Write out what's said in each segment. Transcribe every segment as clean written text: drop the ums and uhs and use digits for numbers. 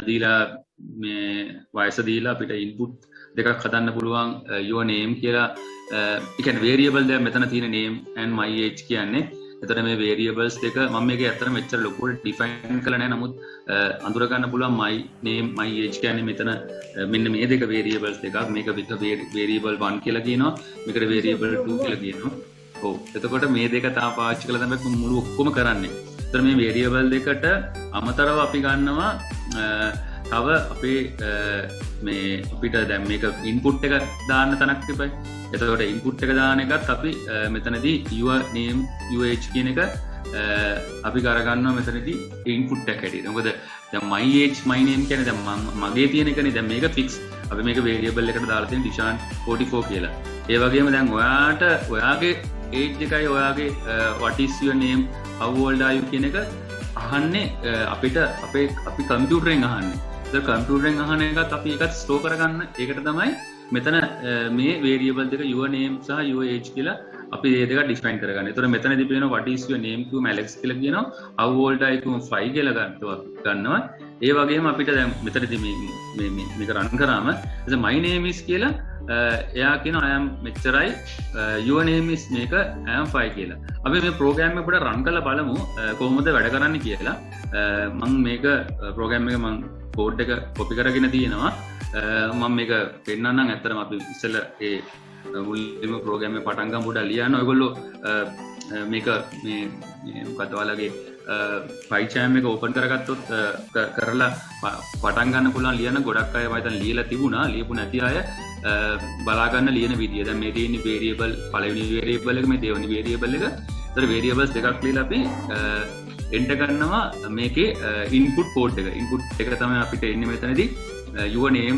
දීලා මේ වයස දීලා අපිට ඉන්පුට් දෙකක් හදන්න පුළුවන් your name කියලා ඒ කියන්නේ variable දෙයක් මෙතන තියෙන name and my age කියන්නේ. එතකොට මේ variables දෙක මම මේක ඇත්තට මෙච්චර ලොකුවට define කරලා නැහැ. නමුත් අඳුර ගන්න පුළුවන් my name my age කියන්නේ මෙතන මෙන්න මේ දෙක variables දෙකක්. මේක variable 1 කියලා කියනවා. මේකට variable 2 කියලා කියනවා. ඔව්. එතකොට මේ දෙක තා පාවිච්චි කරලා තමයි මුළු ඔක්කොම කරන්නේ. එතකොට මේ variable දෙකට අමතරව අපි ගන්නවා තව අපේ මේ අපිට දැන් මේක ඉන්පුට් එක දාන්න තැනක් තිබයි. එතකොට ඉන්පුට් එක දාන එකත් අපි මෙතනදී your name your age කියන එක අපි කරගන්නවා මෙතනදී ඉන්පුට් එක හැටියට. මොකද දැන් my age my name කියන්නේ දැන් මගේ තියෙන එකනේ. දැන් මේක fix. අපි මේක variable එකට දාලා තියෙන Dishan 44 කියලා. ඒ වගේම දැන් ඔයාට ඔයාගේ age එකයි ඔයාගේ what is your name how old are you කියන එක අහන්නේ අපිට අපි කම්පියුටරෙන් අහන්නේ. ඒක කම්පියුටරෙන් අහන එකත් අපි ඒකත් ස්ටෝර් කරගන්න. ඒකට තමයි මෙතන මේ variable දෙක your name සහ your age කියලා අපි මේ දෙක define කරගන්න. ඒතර මෙතනදී කියනවා what is your name කියුම Alex කියලා කියනවා. how old are you කියුම 5 කියලා ගන්නවා. ඒ වගේම අපිට දැන් මෙතනදී මේක run කරාම එතන my name is කියලා එයා කියනවා I am මෙච්චරයි your name is මේක I am 5 කියලා. අපි මේ program එක පොඩ්ඩක් run කරලා බලමු කොහොමද වැඩ කරන්නේ කියලා. මම මේක program එක මම code එක copy කරගෙන තියෙනවා. මම මේක පෙන්නන්නම්. ඇත්තටම අපි ඉස්සෙල්ලා ඒ මුලින්ම ප්‍රෝග්‍රෑම් එක පටන් ගමු පොඩ්ඩක් ලියන්න. ඔයගොල්ලෝ මේක මේ මොකක්ද ඔයාලගේ PyCharm එක ඕපන් කරගත්තොත් කරලා පටන් ගන්න පුළුවන් ලියන්න. ගොඩක් අය මම හිතන්නේ ලියලා තිබුණා. ලියපු නැති අය බලා ගන්න ලියන විදිය. දැන් මේ තියෙන variable පළවෙනි variable එක මේ දෙවෙනි variable එක. ඒතර variables දෙකක් ලියලා අපි enter කරනවා මේකේ input code එක. input එක තමයි අපිට එන්නේ මෙතනදී your name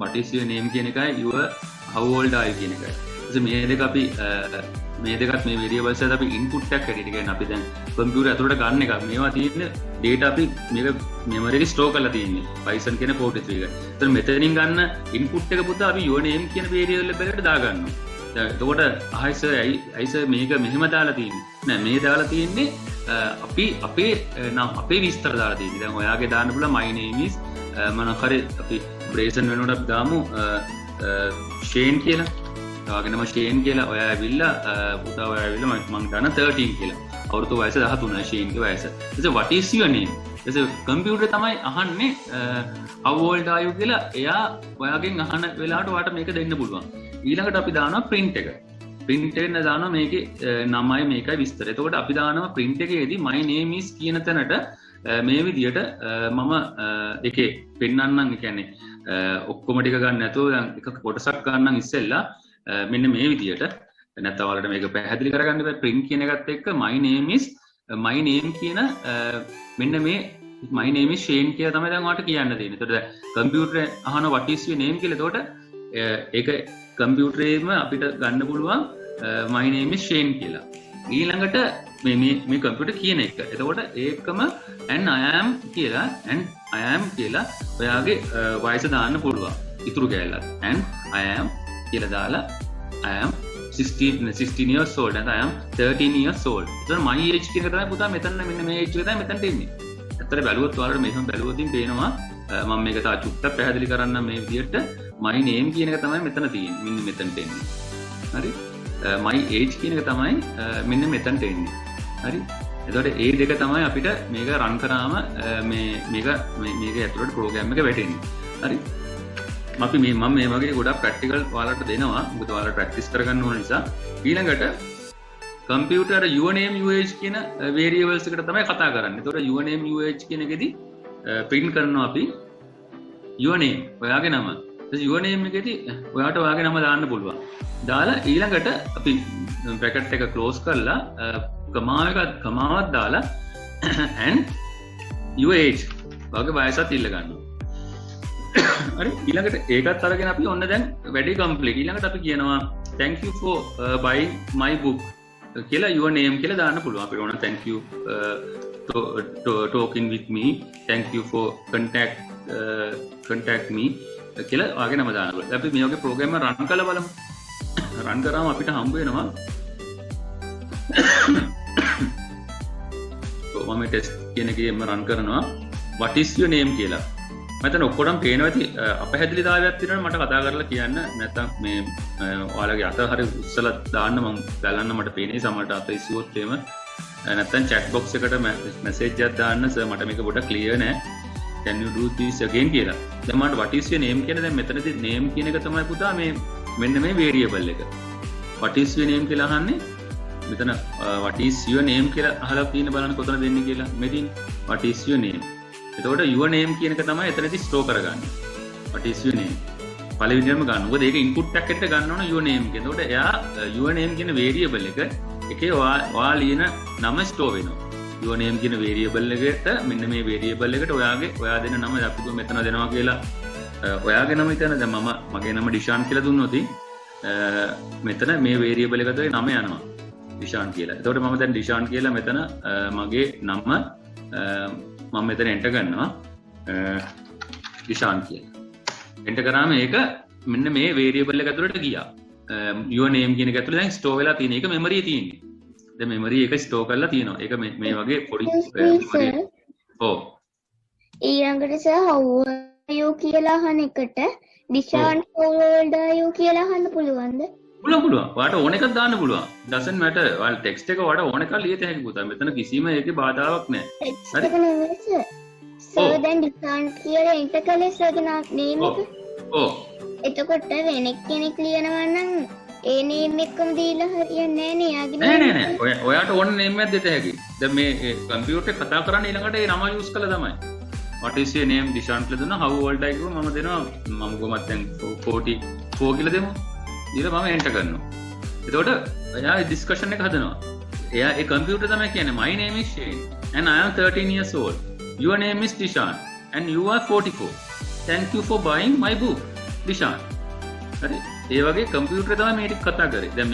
what is your name කියන එකයි your how old are you කියන එකයි. ඉතින් මේ දෙක අපි මේ දෙකත් මේ variables එකත් අපි input එකක් හැටියට කියන්නේ අපි දැන් computer ඇතුළට ගන්න එකක්. මේවා තියෙන data අපි මේක memory එකේ store කරලා තියෙන්නේ Python කියන 43 එක. ඒතර මෙතනින් ගන්න input එක පුතා අපි your name කියන variable එකට දා ගන්නවා. දැන් එතකොට අයිස මේක මෙහෙම දාලා තියෙන්නේ. නෑ මේ දාලා තියෙන්නේ අපි අපේ විස්තර දාලා තියෙන්නේ. දැන් ඔයාගේ දාන්න පුළුවන් my name is මොනකරි අපි බ්‍රේසන් වෙනකොට අපි දාමු ෂේන් කියලා. ඔයාගේ නම ෂේන් කියලා. ඔයා ඇවිල්ලා පුතා ඔයා ඇවිල්ලා මම දාන 13 කියලා. අවුරුදු වයස 13 ෂේන්ගේ වයස. එතකොට what is your name? එතකොට කම්පියුටර් තමයි අහන්නේ how old are you කියලා. එයා ඔයාගෙන් අහන වෙලාවට ඔයාට මේක දෙන්න පුළුවන්. ඊළඟට අපි දානවා print එක. print එකෙන් දානවා මේකේ නමයි මේකයි විස්තර. එතකොට අපි දානවා print එකේදී my name is කියන තැනට මේ විදියට මම එකේ පෙන්නන්නම්. ඒ කියන්නේ ඔක්කොම ටික ගන්න නැතුව දැන් එක කොටසක් ගන්නම් ඉස්සෙල්ලා මෙන්න මේ විදියට. නැත්නම් ඔයාලට මේක පැහැදිලි කරගන්න බෑ. print කියන එකත් එක්ක my name is my name කියන මෙන්න මේ my name is Shane කියලා තමයි දැන් ඔයාලට කියන්න තියෙන්නේ. එතකොට දැන් කම්පියුටරේ අහන what is your name කියලා. එතකොට ඒක කම්පියුටරේම අපිට ගන්න පුළුවන් my name is Shane කියලා. ඊළඟට මේ කම්පියුටර් කියන එක. එතකොට ඒකම and I am කියලා ඔයාගේ වයස දාන්න පුළුවන්. ඉතුරු කැලලත් and I am කියලා දාලා I am 16 years old and I am 13 years old. එතන my age කියන එක තමයි පුතා මෙතන මෙන්න මේ age එක තමයි මෙතනට එන්නේ. ඇත්තට බැලුවොත් ඔයාලට මේකම බැලුවොත් පේනවා මම මේක තා චුට්ටක් පැහැදිලි කරන්න මේ විදිහට my name කියන එක තමයි මෙතන තියෙන්නේ. මෙන්න මෙතනට එන්නේ. හරි. my age කියන එක තමයි මෙන්න මෙතනට එන්නේ. හරි. එතකොට ඒ දෙක තමයි අපිට මේක රන් කරාම මේක ඇතුළට ප්‍රෝග්‍රෑම් එක වැටෙන්නේ. හරි. මම මේ වගේ ගොඩක් ප්‍රැක්ටිකල් ඔයාලට දෙනවා. මොකද ඔයාලට ප්‍රැක්ටිස් කරගන්න ඕන නිසා. ඊළඟට computer your name your age කියන variables එකට තමයි කතා කරන්නේ. එතකොට your name your age කියන එකේදී print කරනවා අපි your name ඔයාගේ නම. your name එකේදී ඔයාට ඔයාගේ නම දාන්න පුළුවන්. දාලා ඊළඟට අපි bracket එක close කරලා කමාවක් දාලා and your age වගේ වයසත් ඉල්ල ගන්නවා. හරි. ඊළඟට ඒකත් අරගෙන අපි ඔන්න දැන් වැඩි කම්ප්ලීට්. ඊළඟට අපි කියනවා thank you for buying my book කියලා your name කියලා දාන්න පුළුවන්. අපිට ඕන thank you talking with me, thank you for contact me කියලා ඔයාගේ නම දාන්න පුළුවන්. අපි මේ වගේ ප්‍රෝග්‍රෑම් එක රන් කරලා බලමු. රන් කරාම අපිට හම්බ වෙනවා මම ටෙස්ට් කියන එකේම රන් කරනවා what is your name කියලා. මෙතන ඔක්කොටම පේනවා ඇති අපහැදිලිතාවයක් තියෙනවා මට කතා කරලා කියන්න නැත්නම් මේ ඔයාලගේ අත හරි උස්සලා දාන්න මම බලන්න මට පේන්නේ සමහරට අත ඉස්සුවොත් එහෙම නැත්නම් chat box එකට message එකක් දාන්න සර් මට මේක පොඩ්ඩක් clear නෑ can you do this again කියලා. දැන් මට what is your name කියන දැන් මෙතනදී name කියන එක තමයි පුතා මේ මෙන්න මේ variable එක. what is your name කියලා අහන්නේ මෙතන what is your name කියලා අහලා තියෙන බලන්න කොතන දෙන්නේ කියලා මෙතින් what is your name. එතකොට your name කියන එක තමයි එතනදී ස්ටෝර් කරගන්නේ. what is your name පළවෙනියෙන්ම ගන්න. මොකද ඒක input packet එක ගන්න ඕන your name කියන. එතකොට එයා your name කියන variable එකේ ඔයා ලියන නම ස්ටෝර් වෙනවා. your name කියන variable එකට මෙන්න මේ variable එකට ඔයා දෙන නම අපි මෙතන දෙනවා කියලා ඔයාගේ නම හිතන දැන් මම මගේ නම ඩිෂාන් කියලා දුන්නොත් මෙතන මේ variable එකට නම යනවා ඩිෂාන් කියලා. එතකොට මම දැන් ඩිෂාන් කියලා මෙතන මගේ නම මම මෙතන enter කරනවා ඩිෂාන් කියලා. enter කරාම ඒක මෙන්න මේ variable එක ඇතුළට ගියා. your name කියන එක ඇතුළේ දැන් store වෙලා තියෙන එක memory එකේ තියෙන්නේ. දැන් memory එක store කරලා තියෙනවා. ඒක මේ වගේ පොඩි ඔව්. ඊළඟට සර් how are you කියලා අහන එකට Dishan how old are you කියලා අහන්න පුළුවන්ද? පුළුවන්. ඔයාට ඕන එකක් දාන්න පුළුවන්. doesn't matter. ඔයාලා text එක ඔයාට ඕන එකක් ලියත හැකි පුතා. මෙතන කිසිම එකේ බාධාවක් නැහැ. හරි. ඒක නෙවෙයි සර්. සර් දැන් ඩිෂාන් කියලා enter කළේ සර්ගේ name එක. ඔව්. එතකොට වෙන කෙනෙක් ලියනවා නම් ඒ name එකම දීලා හරියන්නේ නැහැ නේ. නෑ. ඔයාට ඕන name එකක් දෙත හැකි. දැන් මේ කම්පියුටර් එක කතා කරන්නේ ඊළඟට ඒ නම use කළා තමයි. what is your name Dishan කියලා දුන්නා how old are you මම දෙනවා මම කොහොමද දැන් 44 කියලා දෙමු. ඊට මම enter කරනවා. එතකොට එයා discussion එක හදනවා. එයා ඒ කම්පියුටර් තමයි කියන්නේ my name is Shane and I am 13 years old. Your name is Dishan and you are 44. Thank you for buying my book. Dishan. හරි. ඒ වගේ කම්පියුටර් තමයි මේ ටික කතා කරේ. දැන්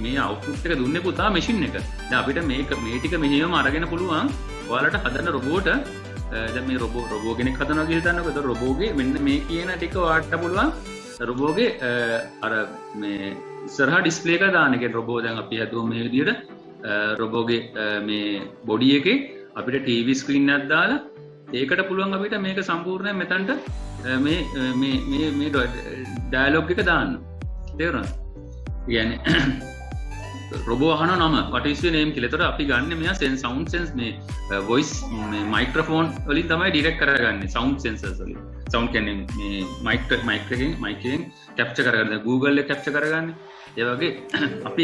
මේ output එක දුන්නේ පුතා machine එක. දැන් අපිට මේ ටික මෙහෙම අරගෙන පුළුවන් ඔයාලට හදන රොබෝට දැන් මේ රොබෝ කෙනෙක් හදනවා කියලා හිතන්නකෝ. ඒතර රොබෝගේ මෙන්න මේ කියන ටික ඔයාලට පුළුවන් රොබෝගේ අර මේ ඉස්සරහා ඩිස්ප්ලේ එක දාන්න. කියන්නේ රොබෝ දැන් අපි හදුවා මේ විදිහට රොබෝගේ මේ බොඩි එකේ අපිට TV ස්ක්‍රීන් එකක් දාලා ඒකට පුළුවන් අපිට මේක සම්පූර්ණයෙන් මෙතනට මේ ඩයලොග් එක දාන්න. තේරුණාද? කියන්නේ රොබෝ අහන නම what is your name කියලා. ඒතර අපි ගන්න මෙයා sound sense මේ voice මේ microphone වලින් තමයි direct කරගන්නේ sound sensors වලින්. sound කියන්නේ මේ mic එකෙන් capture කරගන්න. Google එක capture කරගන්නේ. ඒ වගේ අපි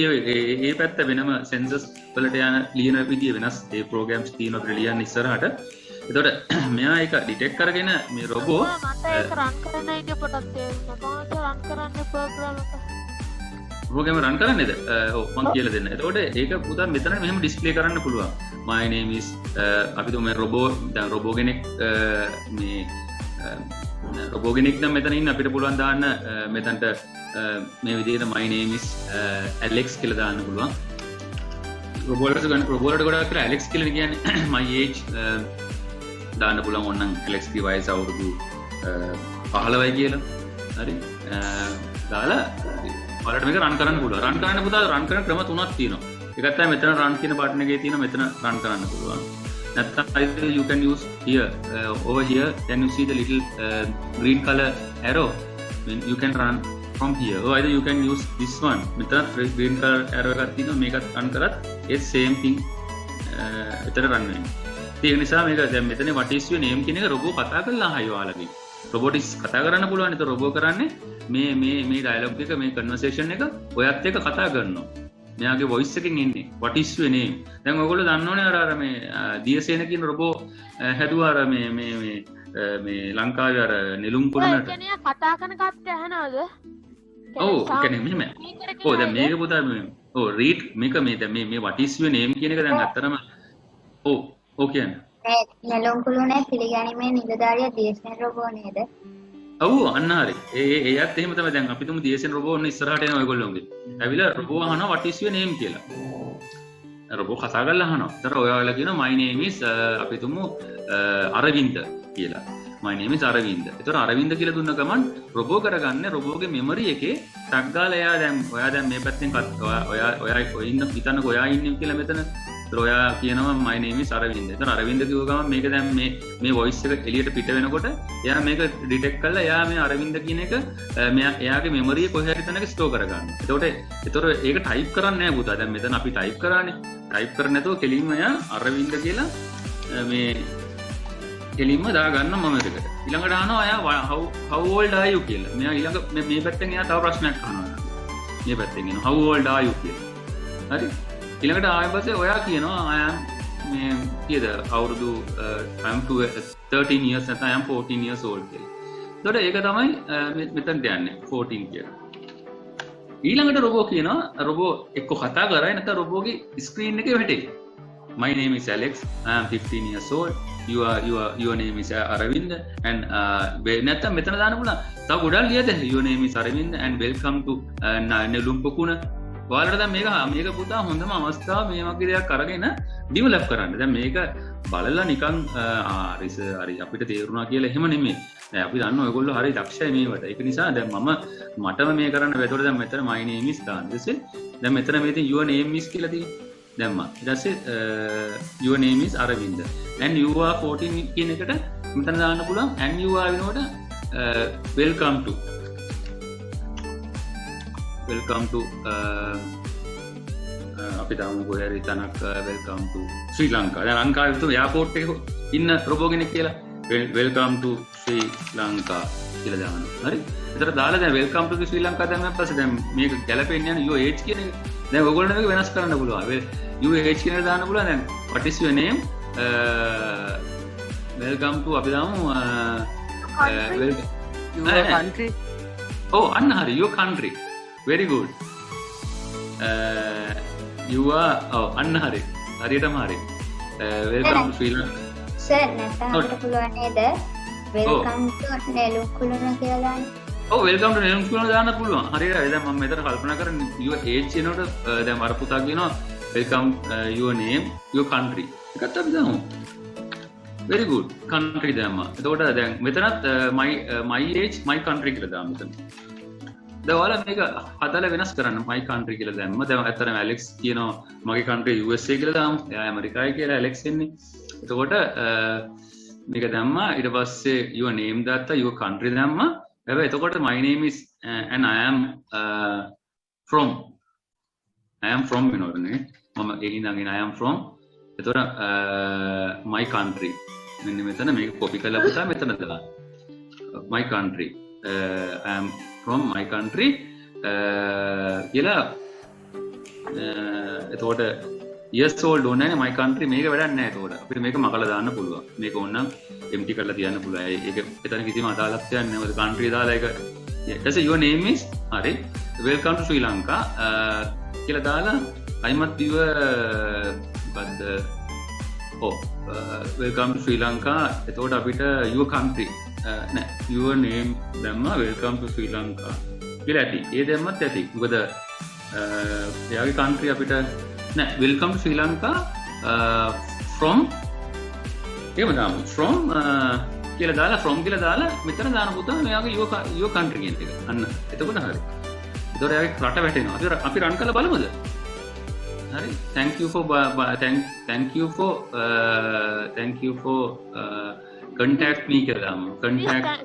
ඒ පැත්ත වෙනම sensors වලට යන ලියන විදිය වෙනස්. ඒ programs තියෙන අපිට ලියන්න ඉස්සරහට. එතකොට මෙයා ඒක detect කරගෙන මේ රොබෝ මට ඒක run කරන්න ඉඩ පොඩක් තේරුණා. කොහොමද run කරන්නේ program එක? ප්‍රෝග්‍රෑම් රන් කරන්නේද? ඔව් මම කියලා දෙන්න. එතකොට ඒක පුතා මෙතන මෙහෙම ඩිස්ප්ලේ කරන්න පුළුවන්. my name is අපි තුමේ රොබෝ දැන් රොබෝ කෙනෙක් මේ රොබෝ කෙනෙක් නම් මෙතන ඉන්න අපිට පුළුවන් දාන්න මෙතනට මේ විදිහට my name is Alex කියලා දාන්න පුළුවන්. රොබෝලට ගොඩාක් කියලා Alex කියලා කියන්නේ my age දාන්න පුළුවන්. ඕනනම් Alex ගේ වයස අවුරුදු 15යි කියලා. හරි. දාලා ඔයාලට මේක රන් කරන්න පුළුවන්. රන් කරන්න පුතා රන් කරන ක්‍රම තුනක් තියෙනවා. එකක් තමයි මෙතන රන් කියන බටන් එකේ තියෙන මෙතන රන් කරන්න පුළුවන්. නැත්නම් you can use here over here then you see the little green color arrow then you can run from here or either you can use this one මෙතන green color arrow එකක් තියෙනවා. මේකත් රන් කරත් ඒ same thing එතන රන් වෙනවා. ඒ නිසා මේක දැන් මෙතන what is your name කියන එක රොබෝ කතා කරලා අහයි ඔයාලගෙන්. රොබොටික්ස් කතා කරන්න පුළුවන්. ඒතර රොබෝ කරන්නේ මේ ඩයලොග් එක මේ කන්වර්සේෂන් එක ඔයත් එක්ක කතා කරනවා. මෙයාගේ වොයිස් එකකින් එන්නේ what is your name. දැන් ඔයගොල්ලෝ දන්නවනේ අර මේ දියසේන කියන රොබෝ හැදුවා අර මේ ලංකාවේ අර නෙළුම් කුළුණට. ඒ කියන්නේ කතා කරන කට්ටිය අහනවද? ඔව් ඒ කියන්නේ මෙහෙම. ඔව් දැන් මේක පුතා ඔව් රීඩ් මේක මේ what is your name කියන එක දැන් අත්‍තරම ඔව් කියන්නේ නෙළුම් කුළුණේ පිළිගැනීමේ නිලධාරියා දියසේන රොබෝ නේද? ඔව් අන්න හරි. ඒත් එහෙම තමයි. දැන් අපි තුමු දියසේන රොබෝ ඔන්න ඉස්සරහට එනවා ඔයගොල්ලෝගේ. ඇවිල්ලා රොබෝ අහනවා what is your name කියලා. රොබෝ කතා කරලා අහනවා. ඒතර ඔයාලා කියනවා my name is අපි තුමු අරවින්ද කියලා. my name is Aravinda. ඒතර අරවින්ද කියලා දුන්න ගමන් රොබෝ කරගන්නේ රොබෝගේ මෙමරි එකේ ටක් ගාලා එයා දැන් ඔයා දැන් මේ පැත්තෙන් ඔයා ඉන්න හිතන්නකෝ ඔයා ඉන්නේ කියලා මෙතන ඔයා කියනවා my name is Aravind. එතන Aravind කිව්ව ගමන් මේක දැන් මේ voice එක එළියට පිට වෙනකොට එයා මේක detect කරලා එයා මේ Aravind කියන එක එයාගේ memory එක කොහේ හරි තැනක store කරගන්නවා. එතකොට ඒක type කරන්නේ නැහැ පුතා. දැන් මෙතන අපි type කරානේ. type කර නැතුව කෙලින්ම එයා Aravind කියලා මේ කෙලින්ම දාගන්න මම එකට. ඊළඟට අහනවා එයා how old are you කියලා. මෙයා ඊළඟ මේ පැත්තෙන් එයා තව ප්‍රශ්නයක් අහනවා. මේ පැත්තෙන් එනවා how old are you කියලා. හරි? ඊළඟට ආයෙත් පස්සේ ඔයා කියනවා I am මේ කීයද අවුරුදු I am 13 years නැත්නම් I am 14 years old කියලා. එතකොට ඒක තමයි මෙතනට යන්නේ 14 කියලා. ඊළඟට රොබෝ කියනවා රොබෝ එක්ක කතා කරයි නැත්නම් රොබෝගේ ස්ක්‍රීන් එකේ වැටේ. My name is Alex. I am 15 years old. Your name is Aravind and නැත්නම් මෙතන දාන්න පුළුවන්. තව ගොඩක් ලියද your name is Aravind and welcome to නෙළුම්පොකුණ. ඔයාලට දැන් මේක පුතා හොඳම අවස්ථාව මේ වගේ දෙයක් අරගෙන ඩිවෙලොප් කරන්න. දැන් මේක බලලා නිකන් හරි අපිට තේරුණා කියලා එහෙම නෙමෙයි. දැන් අපි දන්නවා ඔයගොල්ලෝ හරි දක්ෂයි මේවට. ඒක නිසා දැන් මටම මේ කරන්න බැතොට දැන් මෙතන my name is දාන්න. දැන් මෙතන මේ තියෙන your name is කියලා තියෙනවා. දැම්මා. ඊට පස්සේ your name is Aravind and you are 14 කියන එකට මෙතන දාන්න පුළුවන් and you are වෙනකොට welcome to අපි දාමු කොහේ හරි තැනක් welcome to ශ්‍රී ලංකා. දැන් ලංකාවේ විතර එයාපෝට් එකේ ඉන්න රොබෝ කෙනෙක් කියලා welcome to ශ්‍රී ලංකා කියලා දානවා. හරි? ඒතර දාලා දැන් welcome to ශ්‍රී ලංකා දැම්මම පස්සේ දැන් මේක ගැලපෙන්නේ නැහැ your age කියන එක. දැන් ඔයගොල්ලෝ මේක වෙනස් කරන්න පුළුවන්. your age කියන එක දාන්න පුළුවන්. දැන් what is your name? welcome to අපි දාමු your country. Oh, අන්න හරි your country. Very good. You are අන්න හරි. හරියටම හරි. Welcome to Sri Lanka. Sir නැත්නම් අපිට පුළුවන් නේද welcome to නෙළුම්කුළුණ කියලා දාන්න. ඔව් welcome to නෙළුම්කුළුණ දාන්න පුළුවන්. හරියට. දැන් මම මෙතන කල්පනා කරන්නේ your age කියනකොට දැන් අර පුතා කියනවා welcome your name your country. ඒකත් අපි දාමු. Very good. country දැම්මා. එතකොට දැන් මෙතනත් my age my country කියලා දාමු මෙතන. දැන් ඔයාලා මේක හදලා වෙනස් කරන්න my country කියලා දැම්ම. දැන් ඇත්තටම Alex කියනවා මගේ country USA කියලා දාමු. එයා ඇමරිකායි කියලා Alex එන්නේ. එතකොට මේක දැම්මා. ඊට පස්සේ your name දාත්තා your country දැම්මා. හැබැයි එතකොට my name is and I am from වෙනවනේ. මම ඒ ඉඳන් I am from. එතකොට my country මෙන්න මෙතන මේක copy කරලා පුතා මෙතන දාන්න. my country I am from my country කියලා එතකොට years old ඕනේ නැහැ my country මේක වැඩක් නැහැ එතකොට අපිට මේක මකලා දාන්න පුළුවන් මේක ඕනනම් empty කරලා තියන්න පුළුවන් ඒක එතන කිසිම අදාළත්වයක් නැහැ ඔය country දාලා ඒක ඊට පස්සේ your name is හරි welcome to Sri Lanka කියලා දාලා අයිමත් your මොකද්ද welcome to Sri Lanka එතකොට අපිට your country නෑ your name දැම්මා welcome to Sri Lanka කියලා ඇති. ඒ දැම්මත් ඇති. මොකද එයාගේ country අපිට නෑ welcome to Sri Lanka from එහෙම දාමු from කියලා දාලා from කියලා දාලා මෙතන දාන පුතා මෙයාගේ your country කියන එක. අන්න එතකොට හරි. ඒතකොට එයාගේ රට වැටෙනවා. අපි රන් කරලා බලමුද? හරි. thank you for contact me කියලා දාමු.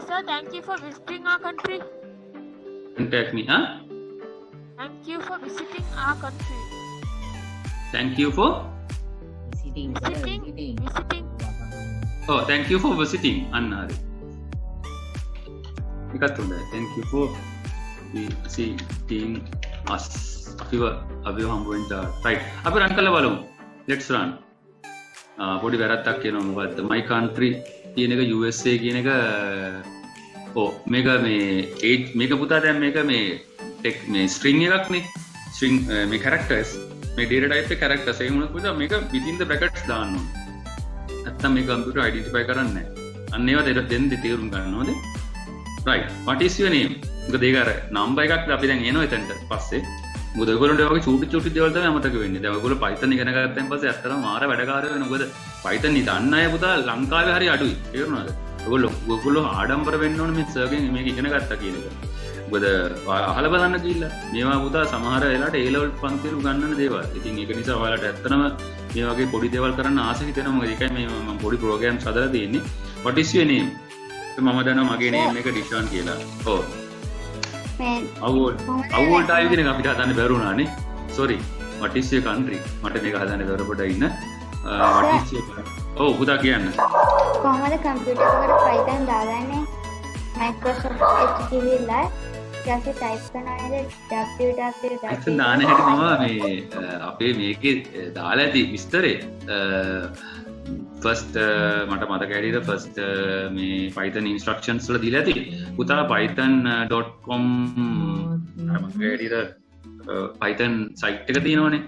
Sir, thank you for visiting our country. Contact me, huh? Thank you for visiting our country. Thank you for Visiting. Oh, thank you for visiting. අන්න හරි. එකත් හොඳයි. Thank you for visiting us. අපිව හම්බ වෙන්න right. අපි රන් කරලා බලමු. Let's run. පොඩි වැරද්දක් කියනවා මොකද්ද? My country කියන එක USA කියන එක මේක මේක පුතා දැන් මේක මේ string එකක් නේ string මේ characters මේ data type එක characters ඒ මොනවද පුතා මේක within the brackets දාන්න ඕනේ නැත්තම් මේ computer identify කරන්නේ නැහැ අන්න ඒවා දෙන්න තේරුම් ගන්න ඕනේ right what is your name මොකද ඒක අර number එකක් අපි දැන් එනවා එතනට පස්සේ මොකද ඔයගොල්ලන්ට වගේ චූටි දේවල් තමයි අමතක වෙන්නේ දැන් ඔයගොල්ලෝ Python ඉගෙන ගත්තන් පස්සේ ඇත්තටම මාර වැඩකාරයෝ වෙනවා මොකද Python දන්න අය පුතා ලංකාවේ හරි අඩුයි තේරුණාද ඔයගොල්ලෝ ආඩම්බර වෙන්න ඕනේ මේ සර්ගෙන් මේක ඉගෙන ගත්තා කියන එක මොකද අහලා බලන්න ගිහිල්ලා මේවා පුතා සමහර වෙලාවට A level පන්තිවල උගන්වන දේවල්. ඉතින් ඒක නිසා ඔයාලට ඇත්තටම මේ වගේ පොඩි දේවල් කරන්න ආස හිතෙනවා. මොකද ඒකයි මේ මම පොඩි ප්‍රෝග්‍රෑම්ස් හදලා තියෙන්නේ. what is your name? මම දන්නවා මගේ නේම් එක ඩිෂාන් කියලා. ඔව්. අවුල්ට ආයෙ කියන එක අපිට හදන්න බැරුණානේ. sorry. what is your country? මට මේක හදන්න බැරුව පොඩ ඉන්න. what is your ඔව් පුතා කියන්න. කොහොමද කම්පියුටර් එකට Python දාගන්නේ? Microsoft HTML ඊට ටයිප් කරනවා Python දාන හැටි මම මේ අපේ මේකේ දාලා ඇති විස්තරේ. ෆස්ට් මට මතක ඇරියට ෆස්ට් මේ Python instructions වල දීලා ඇති. පුතා python.com මම ඇරියට Python site එක තියෙනවනේ.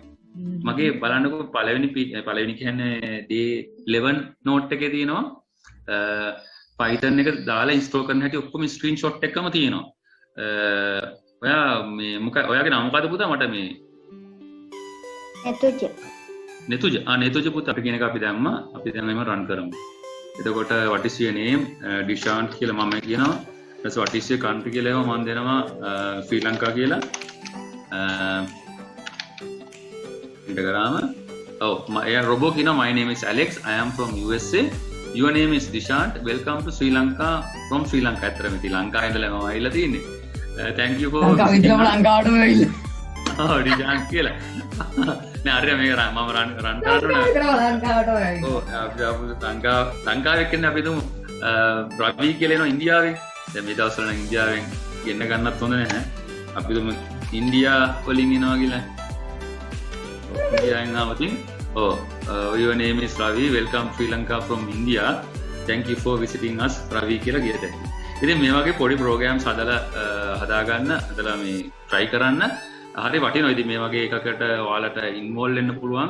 මගේ බලන්නකො පළවෙනි කියන්නේ day 11 note එකේ තියෙනවා Python එක දාලා install කරන්න හැටි ඔක්කොම screenshot එකම තියෙනවා. ඔයා මේ ඔයාගේ නම මොකද පුතා? මට මේ නෙතුජ පුතා අපි කියන එක අපි දැම්මා. අපි දැන් එම run කරමු. එතකොට what is your name? Dishant කියලා මම කියනවා. ඊට පස්සේ what is your country කියලා මම දෙනවා ශ්‍රී ලංකා කියලා. ඊට කරාම robot කියනවා my name is Alex, I am from USA. Your name is Dishant. Welcome to Sri Lanka from Sri Lanka. ඇත්තටම ඉතින් ලංකාවේ ඉඳලා මම ආවිල්ලා තියෙන්නේ. Thank you for ලංකාවට වෙයිලා. ඩිෂාන්ට් කියලා. නෑ අර මේක මම රන් කරනවා ලංකාවට වෙයි. ඔව් ලංකාවේ කියන්නේ අපි තුමු රවි කියලා එනවා ඉන්දියාවෙන්. දැන් මේ දවස්වල නම් ඉන්දියාවෙන් ගෙන්න ගන්නත් හොඳ නැහැ. අපි තුමු ඉන්දියා වලින් එනවා කියලා. ඉන්දියාවෙන් ආවතින් your name is Ravi. Welcome Sri Lanka from India. Thank you for visiting us. Ravi කියලා ගියද. ඉතින් මේ වගේ පොඩි ප්‍රෝග්‍රෑම්ස් හදාගන්න හදලා මේ try කරන්න හරි වටිනවා. ඉතින් මේ වගේ එකකට ඔයාලට ඉන්වෝල්ව් වෙන්න පුළුවන්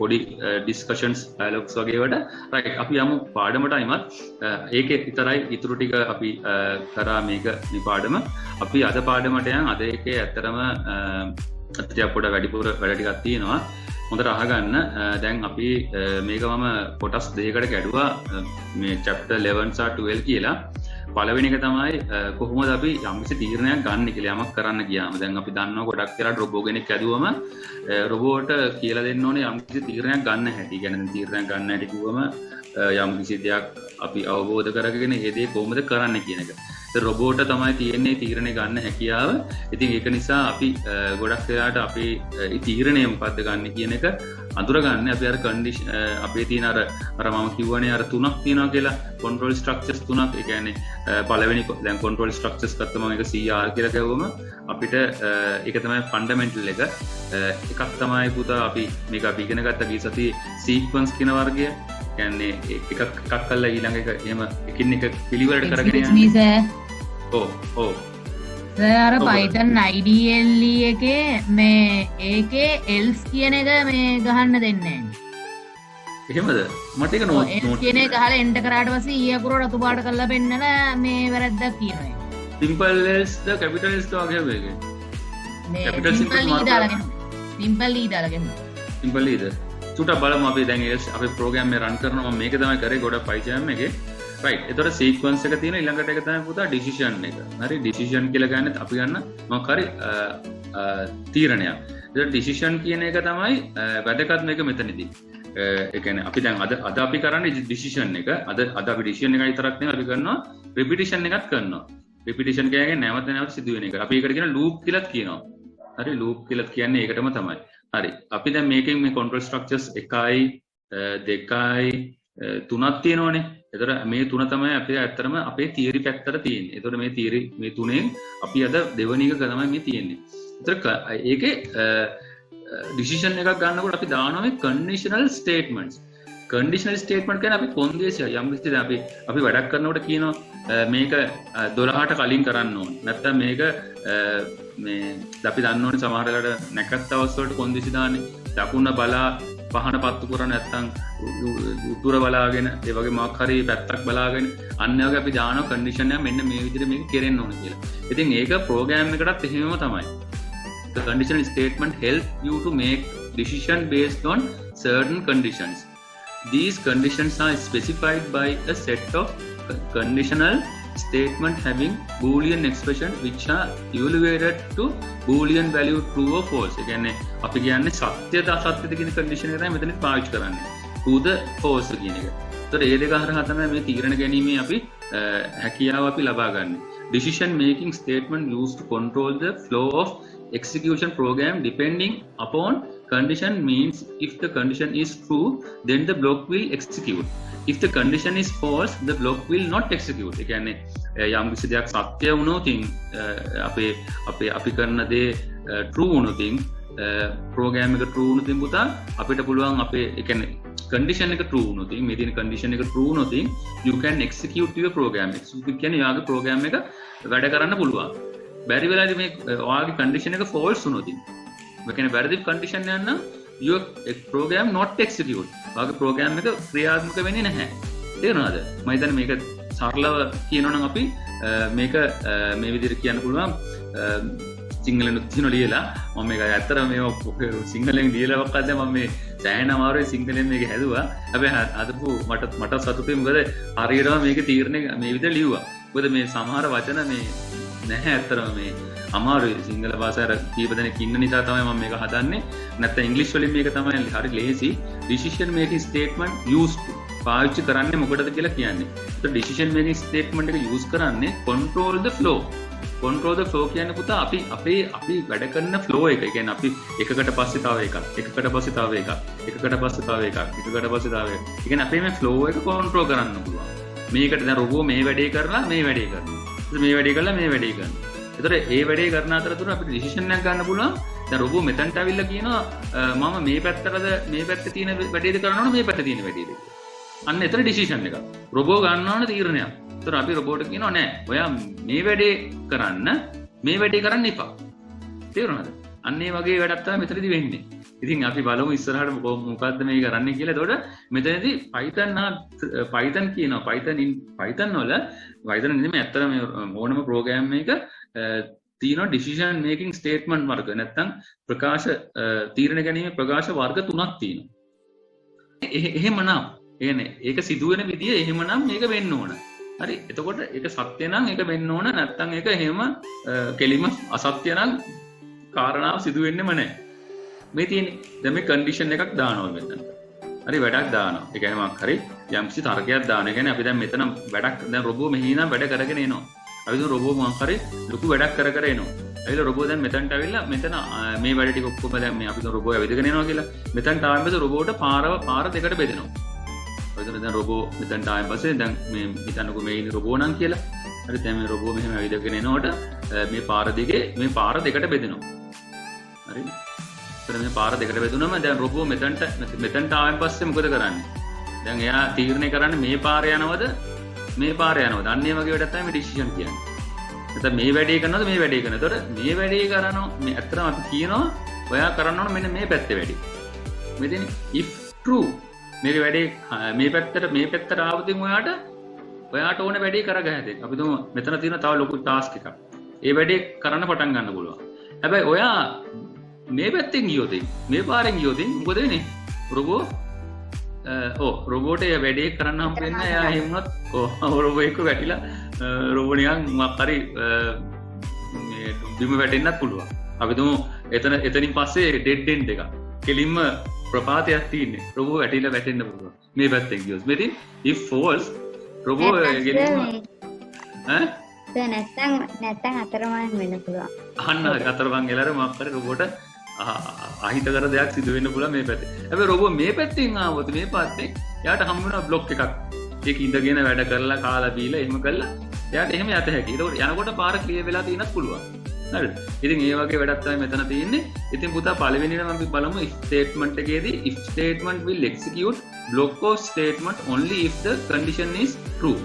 පොඩි ඩිස්කෂන්ස් ඩයලොග්ස් වගේ වලට. රයිට් අපි යමු පාඩමට අයිමත්. ඒකේ විතරයි ඉතුරු ටික අපි කරා මේ පාඩම. අපි අද පාඩමට යන් අද එකේ ඇත්තටම අත්‍යවශ්‍ය පොඩ වැඩිපුර වැඩ ටිකක් තියෙනවා. හොඳට අහගන්න. දැන් අපි මේක මම කොටස් දෙකකට කැඩුවා මේ chapter 11 සහ 12 කියලා. පළවෙනි එක තමයි කොහොමද අපි යම්කිසි තීරණයක් ගන්න කියලා යමක් කරන්න ගියාම. දැන් අපි දන්නවා ගොඩක් වෙලාවට රොබෝ කෙනෙක් ඇදුවම රොබෝට කියලා දෙන්න ඕනේ යම්කිසි තීරණයක් ගන්න හැටි. කියන්නේ තීරණයක් ගන්න හැටි කිව්වම යම්කිසි දෙයක් අපි අවබෝධ කරගෙන ඒ දේ කොහොමද කරන්න කියන එක. ඒ රොබෝට තමයි තියෙන්නේ තීරණය ගන්න හැකියාව. ඉතින් ඒක නිසා අපි ගොඩක් වෙලාවට අපි මේ තීරණය මොකද්ද ගන්න කියන එක අඳුරගන්න අපි අර කන්ඩිෂන් අපේ තියෙන අර මම කිව්වනේ අර තුනක් තියෙනවා කියලා control structures තුනක්. ඒ කියන්නේ පළවෙනි දැන් control structures ගත්තම මේක CR කියලා කිව්වම අපිට ඒක තමයි fundamental එක. එකක් තමයි පුතා අපි මේක අපි ඉගෙන ගත්ත ගිය සතියේ sequence කියන වර්ගය. කියන්නේ එකක් කළා ඊළඟ එක එහෙම එකින් එක පිළිවෙලට කරගෙන යනවා. ඔව් අර Python IDLE එකේ මේ ඒකේ else කියන එක මේ ගහන්න දෙන්නේ නැහැ. එහෙමද? මට ඒක නෝට් else කියන එක ගහලා enter කරාට පස්සේ ඊ අකුර රතු පාට කරලා පෙන්නලා මේ වැරද්දක් කියනවා. simple else ද capital else ද වගේ මේකේ. මේ simple E දාලා simple E දාලා ගන්න. simple E ද චුට්ටක් බලමු අපි දැන් අපේ ප්‍රෝග්‍රෑම් එක රන් කරනවා. මම මේක තමයි කරේ ගොඩක් Python එකේ. රයිට්. එතකොට සීක්වන්ස් එක තියෙන ඊළඟට එක තමයි පුතා ඩිසිෂන් එක. හරි ඩිසිෂන් කියලා ගන්න අපි ගන්න මොකක් හරි තීරණයක්. එතකොට ඩිසිෂන් කියන එක තමයි වැදගත් මේක මෙතනදී. ඒ කියන්නේ අපි දැන් අද අපි කරන්නේ ඩිසිෂන් එක. අද අපි ඩිසිෂන් එක විතරක් නෙවෙයි අපි කරනවා රිපිටිෂන් එකක් කරනවා. රිපිටිෂන් කියන්නේ නැවත සිදුවෙන එක. අපි ඒකට කියන ලූප් කියලාත් කියනවා. හරි ලූප් කියලාත් කියන්නේ ඒකටම තමයි. හරි අපි දැන් මේකෙන් මේ control structures 1යි 2යි 3ක් තියෙනවනේ. එතකොට මේ තුන තමයි අපේ ඇත්තටම අපේ තියරි පැත්තට තියෙන්නේ. එතකොට මේ තියරි මේ තුනෙන් අපි අද දෙවෙනි එක තමයි මේ තියෙන්නේ. එතකොට ඒකේ ඩිසිෂන් එකක් ගන්නකොට අපි දානවා මේ conditional statements. conditional statement කියන්නේ අපි කොන්දේසිය යම් කිසි දැන් අපි වැඩක් කරනකොට කියනවා මේක 12ට කලින් කරන්න ඕන. නැත්නම් මේක මේ අපි දන්න ඕනේ සමහර වෙලාවට නැකත් අවස්ථාවලට කොන්දේසි දාන්නේ. දකුණ බලා පහන පත්තු කරන්නේ නැත්නම් උතුර බලාගෙන ඒ වගේ මොකක් හරි පැත්තක් බලාගෙන අන්න වගේ අපි දානවා කන්ඩිෂන් එක මෙන්න මේ විදිහට මේක කෙරෙන්න ඕන කියලා. ඉතින් ඒක ප්‍රෝග්‍රෑම් එකටත් එහෙමම තමයි. The conditional statement help you to make decision based on certain conditions. These conditions are specified by a set of conditional statement having boolean expression which are evaluated to boolean value true or false. ඒ කියන්නේ අපි කියන්නේ සත්‍යද අසත්‍යද කියන condition එක තමයි මෙතන පාවිච්චි කරන්නේ. true ද false කියන එක. ඒතකොට මේ දෙක හරහා තමයි මේ තීරණ ගැනීමේ අපි හැකියාව අපි ලබා ගන්න. Decision making statement used to control the flow of execution program depending upon condition means if the condition is true then the block will execute. If the condition is false the block will not execute. ඒ කියන්නේ යම් කිසි දෙයක් සත්‍ය වුණොත් අපි කරන දේ true වුණොත් program එක true වුණොත් පුතා අපිට පුළුවන් අපේ ඒ කියන්නේ condition එක true වුණොත් මේ තියෙන condition එක true වුණොත් you can execute your program. execute කියන්නේ ඔයාගේ program එක වැඩ කරන්න පුළුවන්. බැරි වෙලාවදී මේ ඔයාගේ condition එක false වුණොත් මේ කියන්නේ වැරදි condition එක නම් your program not execute. ඔයාගේ program එක ක්‍රියාත්මක වෙන්නේ නැහැ. තේරුණාද? මම හිතන්නේ මේක සරලව කියනවා නම් අපි මේක මේ විදිහට කියන්න පුළුවන් සිංහලෙන් උත්තින ලියලා මම මේක ඇත්තටම මේ සිංහලෙන් ලියලා වක්කද මම මේ සෑහෙන අමාරුයි සිංහලෙන් මේක හැදුවා. හැබැයි අදපු මට සතුටුයි මොකද හරියටම මේක තීරණය මේ විදිහට ලිව්වා. මොකද මේ සමහර වචන මේ නැහැ ඇත්තටම මේ අමාරුයි සිංහල භාෂාවේ කීප දෙනෙක් ඉන්න නිසා තමයි මම මේක හදන්නේ. නැත්නම් ඉංග්‍රීසි වලින් මේක තමයි හරි ලේසි. decision making statement used to පාවිච්චි කරන්නේ මොකටද කියලා කියන්නේ. ඒත් decision making statement එක use කරන්නේ control the flow. control the flow කියන්නේ පුතා අපි වැඩ කරන flow එක. ඒ කියන්නේ අපි එකකට පස්සේ තව එකක්, එකකට පස්සේ තව එකක්, එකකට පස්සේ තව එකක්, එකකට පස්සේ තව එකක්. ඒ කියන්නේ අපේ මේ flow එක control කරන්න පුළුවන්. මේකට දැන් රොබෝ මේ වැඩේ කරලා මේ වැඩේ කරනවා. මේ වැඩේ කරලා මේ වැඩේ කරනවා. ඒතර ඒ වැඩේ කරන අතරතුර අපිට ඩිසිෂන් එකක් ගන්න පුළුවන්. දැන් රොබෝ මෙතනට අවිල්ලා කියනවා මම මේ පැත්තටද මේ පැත්තේ තියෙන වැඩේද කරන්න ඕන මේ පැත්තේ තියෙන වැඩේද කියලා. අන්න එතන ඩිසිෂන් එක. රොබෝ ගන්න ඕන තීරණයක්. ඒතර අපි රොබෝට කියනවා නෑ ඔයා මේ වැඩේ කරන්න මේ වැඩේ කරන්න එපා. තේරුණාද? අන්න ඒ වගේ වැඩක් තමයි මෙතනදී වෙන්නේ. ඉතින් අපි බලමු ඉස්සරහට මොකද්ද මේ කරන්නේ කියලා. එතකොට මෙතනදී Python කියනවා. Python වල Python නෙමෙයි ඇත්තටම ඕනම ප්‍රෝග්‍රෑම් එක තියෙනවා decision making statement වර්ග. නැත්තම් ප්‍රකාශ තීරණ ගැනීම ප්‍රකාශ වර්ග 3ක් තියෙනවා. එහෙමනම් කියන්නේ ඒක සිදුවෙන විදිය එහෙමනම් මේක වෙන්න ඕන. හරි. එතකොට ඒක සත්‍ය නම් ඒක වෙන්න ඕන. නැත්තම් ඒක එහෙම කෙලිම අසත්‍ය නම් කාරණාව සිදු වෙන්නෙම නැහැ. මේ තියෙන්නේ දැන් මේ කන්ඩිෂන් එකක් දානවා මෙතන. හරි වැඩක් දානවා. ඒ කියන්නේ මම හරි යම්කිසි තර්කයක් දානවා. ඒ කියන්නේ අපි දැන් මෙතන වැඩක් දැන් රොබෝ මෙහි ඉඳන් වැඩ කරගෙන එනවා. අපි දැන් රොබෝ මම හරි ලොකු වැඩක් කර එනවා. ඇවිල්ලා රොබෝ දැන් මෙතනට ඇවිල්ලා මෙතන මේ වැඩ ටික ඔක්කොම දැන් මේ අපි දැන් රොබෝ ඇවිදගෙන එනවා කියලා. මෙතනට ආවෙන් පස්සේ රොබෝට පාර දෙකට බෙදෙනවා. ඔයදෙන දැන් රොබෝ මෙතනට ආවෙන් පස්සේ දැන් මේ හිතන්නකෝ මේ ඉන්නේ රොබෝ නම් කියලා. හරි දැන් මේ රොබෝ මෙහෙම ඇවිදගෙන එනකොට මේ පාර දෙකේ මේ පාර දෙකට බෙදෙනවා. හරි. මේ පාර දෙකට බෙදුනම දැන් රොබෝ මෙතනට ආවෙන් පස්සේ මොකද කරන්නේ? දැන් එයා තීරණය කරන්නේ මේ පාරේ යනවද මේ පාරේ යනවද? අන්න ඒ වගේ වැඩක් තමයි මේ ඩිසිෂන් කියන්නේ. නැත්නම් මේ වැඩේ කරනවද මේ වැඩේ කරනවද? ඒතකොට මේ වැඩේ කරනවා මේ ඇත්තටම අපි කියනවා ඔයා කරන්න ඕන මෙන්න මේ පැත්තේ වැඩේ. මෙතන if true මේක වැඩේ මේ පැත්තට ආවොත් ඔයාට ඕන වැඩේ කරගහද. අපි තුමු මෙතන තියෙන තව ලොකු ටාස්ක් එකක්. ඒ වැඩේ කරන්න පටන් ගන්න පුළුවන්. හැබැයි ඔයා මේ පැත්තෙන් ගියොත් මේ පාරෙන් ගියොත් මොකද වෙන්නේ? රොබෝට ඒ වැඩේ කරන්න හම්බ වෙන්නේ නැහැ. එයා එහෙම වුණත් රොබෝ එක වැටිලා රොබෝ නිකන් මොකක් හරි මේ බිම වැටෙන්නත් පුළුවන්. අපි තුමු එතනින් පස්සේ ඩෙඩ් එන්ඩ් එක. කෙලින්ම ප්‍රපාතයක් තියෙන්නේ. රොබෝ වැටිලා වැටෙන්න පුළුවන්. මේ පැත්තෙන් ගියොත්. මෙතින් if false රොබෝ ගෙලින්ම නැත්තම් අතරමං වෙන්න පුළුවන්. අහන්න අතරමං වෙලාර මොකක් හරි රොබෝට අහිතකර දෙයක් සිදු වෙන්න පුළුවන් මේ පැත්තේ. හැබැයි රොබෝ මේ පැත්තෙන් ආවොත් මේ පැත්තේ එයාට හම්බ වෙනවා બ્લોක් එකක්. ඒක ඉඳගෙන වැඩ කරලා කාලා බීලා එහෙම කළා. එයාට එහෙම යත හැකියි. ඒකට යනකොට පාර ක්ලියර් වෙලා තියෙනත් පුළුවන්. හරිද? ඉතින් ඒ වගේ වැඩක් තමයි මෙතන තියෙන්නේ. ඉතින් පුතා පළවෙනිම අපි බලමු if statement එකේදී if statement will execute block of statement only if the condition is true.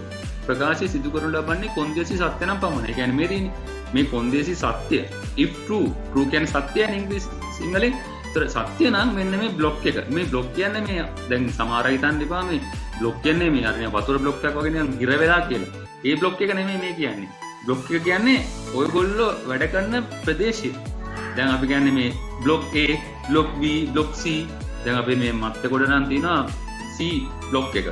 ප්‍රකාශය සිදු කරනු ලබන්නේ කොන්දේසි සත්‍ය නම් පමණයි. ඒ කියන්නේ මේ තියෙන්නේ මේ කොන්දේසි සත්‍ය if true කියන්නේ සත්‍යයි ඉංග්‍රීසි සිංහලෙන්. ඒතර සත්‍ය නම් මෙන්න මේ બ્લોක් එක. මේ બ્લોක් කියන්නේ මේ දැන් සමහර අය හිතන්න එපා මේ બ્લોක් කියන්නේ මේ අර වතුර બ્લોක් එකක් වගේ නිකන් හිර වෙලා කියලා. ඒ બ્લોක් එක නෙමෙයි මේ කියන්නේ. બ્લોක් එක කියන්නේ ඔයගොල්ලෝ වැඩ කරන ප්‍රදේශය. දැන් අපි කියන්නේ මේ block A, block B, block C. දැන් අපි මේ මත්ත කොට නම් තියෙනවා C બ્લોක් එක.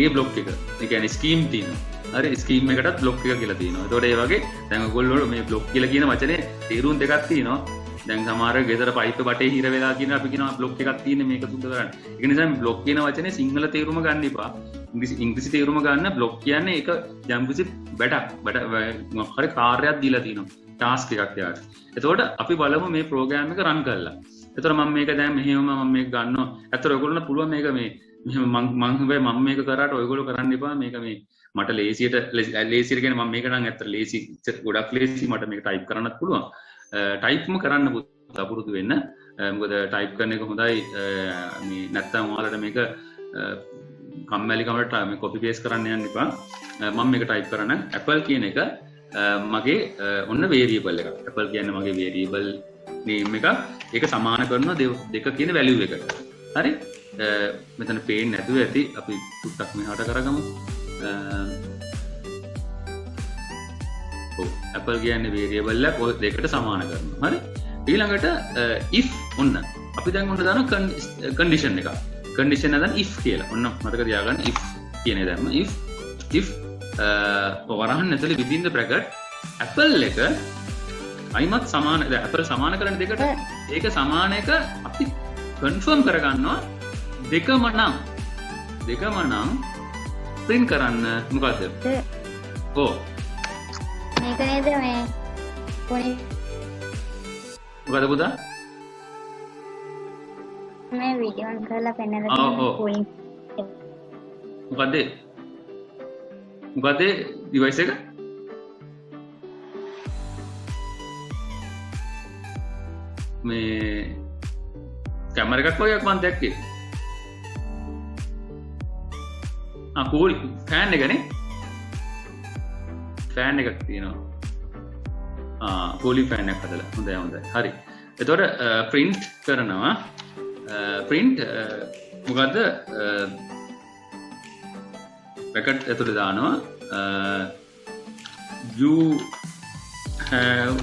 A બ્લોක් එක. ඒ කියන්නේ ස්කීම් තියෙනවා. හරි ස්කීම් එකටත් බ්ලොක් එක කියලා තියෙනවා. ඒතකොට ඒ වගේ දැන් ඔයගොල්ලෝ මේ බ්ලොක් කියලා කියන වචනේ තේරුම් දෙකක් තියෙනවා. දැන් සමහර ගෙදර පයිප් බටේ හිර වෙලා කියන අපි කියනවා බ්ලොක් එකක් තියෙන්නේ මේක සුද්ධ කරන්න. ඒ නිසා මේ බ්ලොක් කියන වචනේ සිංහල තේරුම ගන්න එපා. ඉංග්‍රීසි තේරුම ගන්න. බ්ලොක් කියන්නේ ඒක යම්කිසි වැඩක් හරි කාර්යයක් දීලා තියෙනවා. ටාස්ක් එකක් යාට. එතකොට අපි බලමු මේ ප්‍රෝග්‍රෑම් එක රන් කරලා. එතකොට මම මේක දැන් මෙහෙම මම මේක ගන්නවා. ඇත්තට ඔයගොල්ලන්ට පුළුවන් මේක මේ මෙහෙම මම මේක කරාට ඔයගොල්ලෝ කරන්න එපා. මේක මේ මට ලේසියට කියන්නේ මම මේක නම් ඇත්තට ලේසි ගොඩක් ලේසි මට මේක ටයිප් කරන්නත් පුළුවන්. ටයිප්ම කරන්න පුරුදු වෙන්න. මොකද ටයිප් කරන එක හොඳයි. මේ නැත්තම් ඔයාලට මේක කම්මැලි කමකට මේ කොපි පේස්ට් කරන්න යන්න එපා. මම මේක ටයිප් කරන්න Apple කියන එක මගේ ඔන්න වේරියබල් එකක්. Apple කියන්නේ මගේ වේරියබල් name එක. ඒක සමාන කරනවා දෙක කියන value එකට. හරි? මෙතන පේන්නේ නැතුව ඇති. අපි ටුක්ටක් මෙහාට කරගමු. Apple කියන්නේ වේරියබල් එක ඔය දෙකට සමාන කරනවා. හරි? ඊළඟට if ඔන්න අපි දැන් ඔන්න දාන condition එක. condition නැදන් if කියලා. ඔන්න මතක තියාගන්න if කියන දැම්ම if වරහන් ඇතුලේ within the bracket Apple එක අයිමත් සමාන දැන් Apple සමාන කරන දෙකට ඒක සමාන එක අපි confirm කරගන්නවා දෙකම නම් print කරන්න මොකද්ද? ඔව් මේක නේද මේ පොඩි මොකද පුතා? මේ වීඩියෝ එක කරලා පෙන්නලා තියෙන මොකද device එක? මේ කැමරා එකක් වගේ මම දැක්කේ. කූල් ෆෑන් එකනේ. ෆෑන් එකක් තියෙනවා. කූලින් ෆෑන් එකක් හදලා. හොඳයි. හරි. එතකොට print කරනවා. print මොකද්ද? bracket ඇතුලේ දානවා. you have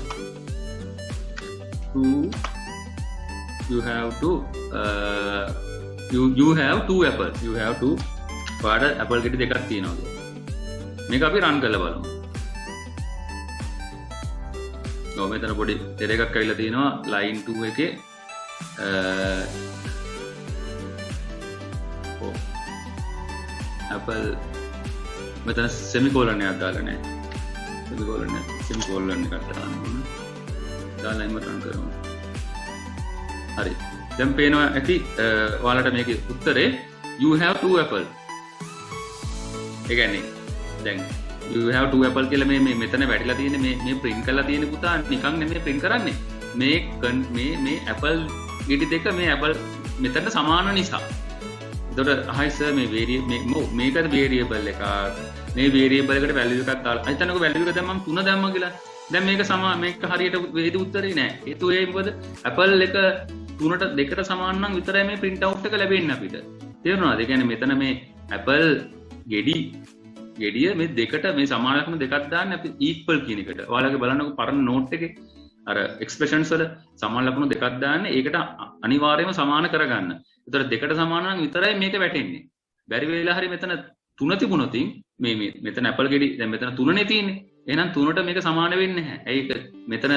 two apples. You have two පාට Apple ගෙඩි දෙකක් තියෙනවා. මේක අපි run කරලා බලමු. ඔව් මෙතන පොඩි error එකක් ඇවිල්ලා තියෙනවා line 2 එකේ. Apple මෙතන semicolon එකක් දාලා නැහැ. semicolon එකක් දාන්න ඕන. දාලා ඉම run කරමු. හරි. දැන් පේනවා ඇති ඔයාලට මේකේ උත්තරේ you have two apple. ඒ කියන්නේ දැන් you have two apple කියලා මේ මෙතන වැටිලා තියෙන මේ print කරලා තියෙන පුතා නිකන් නෙමෙයි print කරන්නේ. මේ apple ගෙඩි දෙක මේ apple මෙතන සමාන නිසා. එතකොට hi sir මේ මේකද variable එකක්. මේ variable එකට value එකක් දාලා. හිතන්නකො value එක දැන් මම 3 දැම්මා කියලා. දැන් මේක හරියට වේද උත්තරේ නෑ. හේතුව ඒ මොකද apple එක 3ට 2ට සමාන නම් විතරයි මේ print out එක ලැබෙන්නේ අපිට. තේරුණාද? ඒ කියන්නේ මෙතන මේ apple ගෙඩිය මේ දෙකට මේ සමාන ලක්ෂණ දෙකක් දාන්න අපි equal කියන එකට. ඔයාලගේ බලන්නකො පරණ note එකේ අර expressions වල සමාන ලක්ෂණ දෙකක් දාන්න ඒකට අනිවාර්යයෙන්ම සමාන කරගන්න. ඒතර දෙකට සමාන නම් විතරයි මේක වැටෙන්නේ. බැරි වෙලා හරි මෙතන 3 තිබුණොතින් මේ මෙතන apple ගෙඩි දැන් මෙතන 3නේ තියෙන්නේ. එහෙනම් 3ට මේක සමාන වෙන්නේ නැහැ. ඇයි ඒක මෙතන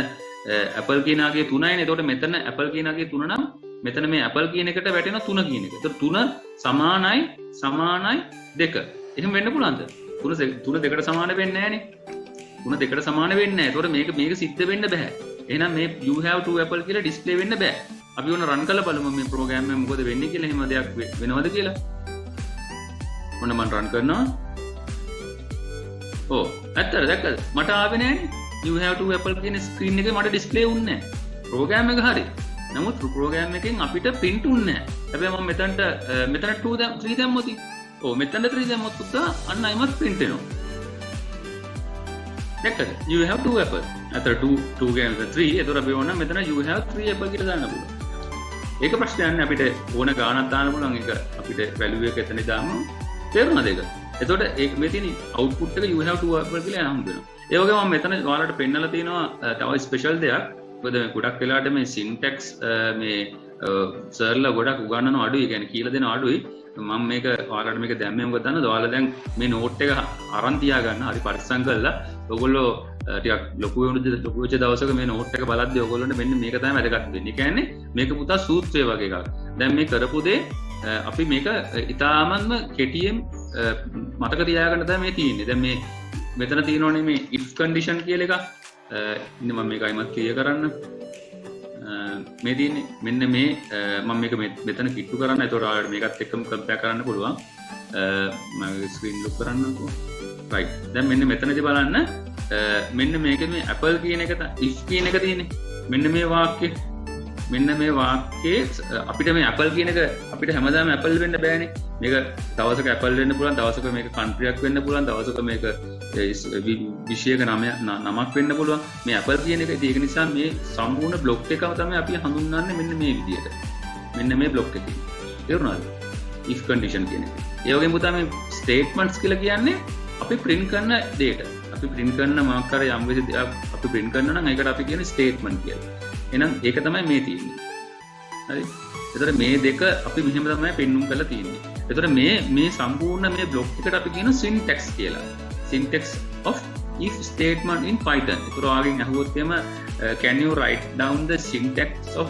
apple කියනාගේ 3යිනේ. එතකොට මෙතන apple කියනාගේ 3 නම් මෙතන මේ apple කියන එකට වැටෙන 3 කියන එක. එතකොට 3 සමානයි 2. එහෙම වෙන්න පුළුවන්ද? 3 දෙකට සමාන වෙන්නේ නැහනේ. 3 දෙකට සමාන වෙන්නේ නැහැ. එතකොට මේක සිද්ධ වෙන්න බෑ. එහෙනම් මේ you have two apple කියලා ඩිස්ප්ලේ වෙන්න බෑ. අපි ඕන රන් කරලා බලමු මේ ප්‍රෝග්‍රෑම් එක මොකද වෙන්නේ කියලා. එහෙම දෙයක් වෙනවද කියලා. ඔන්න මම රන් කරනවා. ඔව් ඇත්තට දැක්කද? මට ආවේ නැහනේ. you have two apple කියන ස්ක්‍රීන් එකේ මට ඩිස්ප්ලේ වුන්නේ නැහැ. ප්‍රෝග්‍රෑම් එක හරි. නමුත් ප්‍රෝග්‍රෑම් එකෙන් අපිට print වුන්නේ නැහැ. හැබැයි මම මෙතන 3 දැම්මොත් මෙතන 3 දැම්මොත් පුතා අන්න අයිමත් print වෙනවා. දැක්කද? you have two apple. අතර 2 ගෑනු 3. ඒතර අපි ඕන මෙතන you have 3 apple කියලා දාන්න පුළුවන්. ඒක ප්‍රශ්නයක් නෑ අපිට ඕන ගානක් දාන්න පුළුවන්. ඒක අපිට value එක එතන දාමු. තේරුණාද ඒක? එතකොට මේ තියෙන output එක you have two apple කියලා යනවා වෙනවා. ඒ වගේම මම මෙතන ඔයාලට පෙන්නලා තියෙනවා තව ස්පෙෂල් දෙයක්. මොකද ගොඩක් වෙලාවට මේ syntax මේ සර්ලා ගොඩක් උගන්නන අඩුයි. කියන්නේ කියලා දෙන අඩුයි. මම මේක ඔයාලට මේක දැම්මේ මොකද දන්නවද? ඔයාලා දැන් මේ නෝට් එක අරන් තියා ගන්න. හරි පරිස්සම් කරලා ඔයගොල්ලෝ ටිකක් ලොකු වෙච්ච දවසක මේ නෝට් එක බලද්දී ඔයගොල්ලන්ට මෙන්න මේක තමයි වැදගත් වෙන්නේ. ඒ කියන්නේ මේක පුතා සූත්‍රය වගේ එකක්. දැන් මේ කරපු දේ අපි මේක ඉතාමත්ම කෙටියෙන් මතක තියාගන්න තමයි මේ තියෙන්නේ. දැන් මේ මෙතන තියෙනවනේ මේ if condition කියලා එකක්. ඉන්න මම මේක අයිමත් ක්ලියර් කරන්න. මේ තියෙන්නේ මෙන්න මේ මම මේක මෙතන කිට්ටු කරන්න. ඒතකොට ඔයාලට මේකත් එක්කම කම්පෙයාර් කරන්න පුළුවන්. මම ස්ක්‍රීන් ලොක් කරන්නකෝ. රයිට්. දැන් මෙන්න මෙතනදී බලන්න මෙන්න මේකේ මේ Apple කියන එක if කියන එක තියෙන්නේ. මෙන්න මේ වාක්‍යය මෙන්න මේ වාක්‍යයේ අපිට මේ Apple කියන එක අපිට හැමදාම Apple වෙන්න බෑනේ. මේක දවසක Apple වෙන්න පුළුවන්, දවසක මේක කන්ට්‍රියක් වෙන්න පුළුවන්, දවසක මේක විෂයක නමක් වෙන්න පුළුවන්. මේ Apple කියන එක ඒක නිසා මේ සම්පූර්ණ බ්ලොක් එකම තමයි අපි හඳුන්වන්නේ මෙන්න මේ විදිහට. මෙන්න මේ බ්ලොක් එකේ. තේරුණාද? if condition කියන එක. ඒ වගේම පුතා මේ statements කියලා කියන්නේ අපි print කරන data. අපි print කරන මොකක් හරි යම් කිසි දෙයක් අපි print කරනවා නම් ඒකට අපි කියන්නේ statement කියලා. එහෙනම් ඒක තමයි මේ තියෙන්නේ. හරි. එතකොට මේ දෙක අපි මෙහෙම තමයි පෙන්눔 කරලා තියෙන්නේ. එතකොට මේ සම්පූර්ණ මේ බ්ලොක් එකට අපි කියන syntax කියලා. syntax of if statement in Python. එතකොට ඔයාගෙන් අහුවොත් එම can you write down the syntax of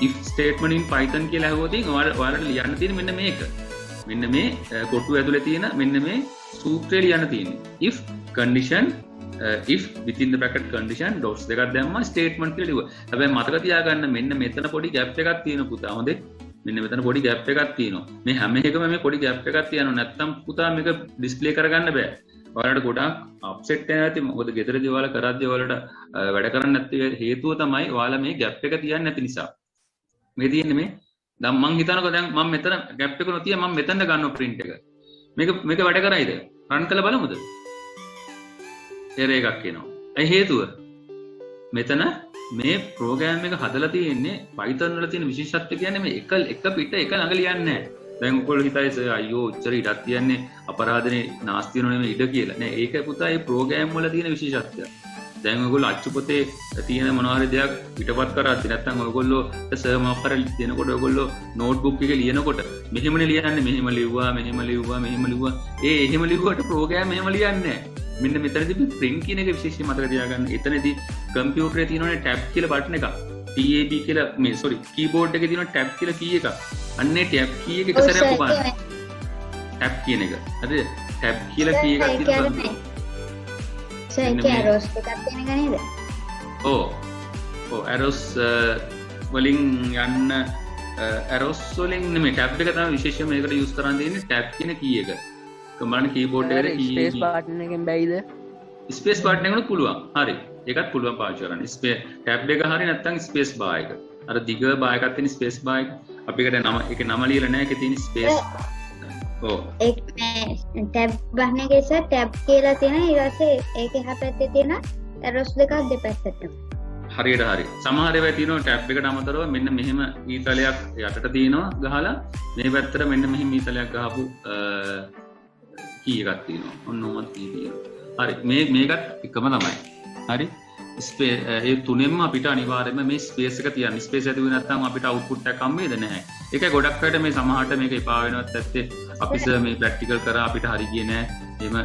if statement in Python කියලා අහුවොත් ඔයාලට ලියන්න තියෙන්නේ මෙන්න මේක. මෙන්න මේ කොටු ඇතුලේ තියෙන මෙන්න මේ සූත්‍රය ලියන්න තියෙන්නේ. if condition if within the bracket condition dots දෙකක් දැම්මා statement කියලා ලියුවා. හැබැයි මතක තියාගන්න මෙන්න මෙතන පොඩි gap එකක් තියෙනවා පුතා. හොඳේ. මෙන්න මෙතන පොඩි gap එකක් තියෙනවා. මේ හැම එකම මේ පොඩි gap එකක් තියෙනවා. නැත්තම් පුතා මේක display කරගන්න බෑ. ඔයාලට ගොඩාක් අප්සෙට් වෙනවා ඇති. මොකද ගෙදරදී ඔයාලා කරද්දී ඔයාලට වැඩ කරන්න නැති හේතුව තමයි ඔයාලා මේ gap එක තියන්නේ නැති නිසා. මේ තියෙන්නේ මේ දැන් මං හිතනකො දැන් මම මෙතන gap එක නොතිය මම මෙතන ගන්නවා print එක. මේක වැඩ කරයිද? run කරලා බලමුද? error එකක් එනවා. ඒ හේතුව මෙතන මේ ප්‍රෝග්‍රෑම් එක හදලා තියෙන්නේ Python වල තියෙන විශේෂත්වය කියන්නේ මේ එක පිට එක ළඟ ලියන්නේ නැහැ. දැන් ඔයගොල්ලෝ හිතයි අයියෝ උච්චර ඉඩක් තියන්නේ අපරාධනේ නාස්ති වෙනව නෙමෙයි ඉඩ කියලා. නෑ ඒක පුතා මේ ප්‍රෝග්‍රෑම් වල තියෙන විශේෂත්වය. දැන් ඔයගොල්ලෝ අච්චු පොතේ තියෙන මොනවා හරි දෙයක් පිටපත් කරද්දි නැත්නම් ඔයගොල්ලෝ සර් මොකක් හරි දෙනකොට ඔයගොල්ලෝ නෝට්බුක් එකේ ලියනකොට මෙහෙමනේ ලියන්නේ මෙහෙම ලිව්වා. ඒ එහෙම ලිව්වට ප්‍රෝග්‍රෑම් එහෙම ලියන්නේ නැහැ. මෙන්න මෙතනදී print කියන එක විශේෂයෙන් මතක තියාගන්න. එතනදී කම්පියුටරේ තියෙනනේ tab කියලා බටන් එකක්. tab කියලා මේ sorry keyboard එකේ තියෙන tab කියලා key එකක්. අන්නේ tab key එක එක සැරයක් ඔබන්න. tab කියන එක. හරිද? tab කියලා key එකක් තියෙනවා. ඒක arrows එකක් තියෙන එක නේද? ඔව් arrows වලින් යන්න arrows වලින් නෙමෙයි tab එක තමයි විශේෂයෙන් මේකට use කරන්න තියෙන්නේ tab කියන key එක. කමාන්ඩ් කීබෝඩ් එකේ ස්පේස් බටන් එකෙන් බැයිද? ස්පේස් බටන් එකෙන් පුළුවන්. හරි. ඒකත් පුළුවන් පාවිච්චි කරන්න. ටැබ් එක හරි නැත්නම් ස්පේස් බාර් එක. අර දිග බාර් එකක් තියෙන ස්පේස් බාර් එක. අපි ඒකට නම ඒකේ නම ලියලා නැහැ. ඒකේ තියෙන ස්පේස්. ඔව්. ඒක ටැබ් බටන් එකේ ඉස්සර ටැබ් කියලා තියෙන ඊට පස්සේ ඒකේ එහා පැත්තේ තියෙන arrows දෙකක් දෙපැත්තට. හරියට හරි. සමහර ඒවා තියෙනවා ටැබ් එකට අමතරව මෙන්න මෙහෙම ඊතලයක් යටට තියෙනවා ගහලා මේ පැත්තට මෙන්න මෙහෙම ඊතලයක් ගහපු key එකක් තියෙනවා. ඔන්න ඔමත් key තියෙනවා. හරි. මේකත් එකම තමයි. හරි. ඒ තුනෙන්ම අපිට අනිවාර්යයෙන්ම මේ ස්පේස් එක තියන්න. ස්පේස් එක තිබුණේ නැත්නම් අපිට අවුට්පුට් එකක් හම්බෙන්නේ නැහැ. ඒකයි ගොඩක් අයට මේ සමහරට මේක එපා වෙනවත් ඇත්තේ. අපි මේ ප්‍රැක්ටිකල් කරා අපිට හරි ගියේ නැහැ. එහෙම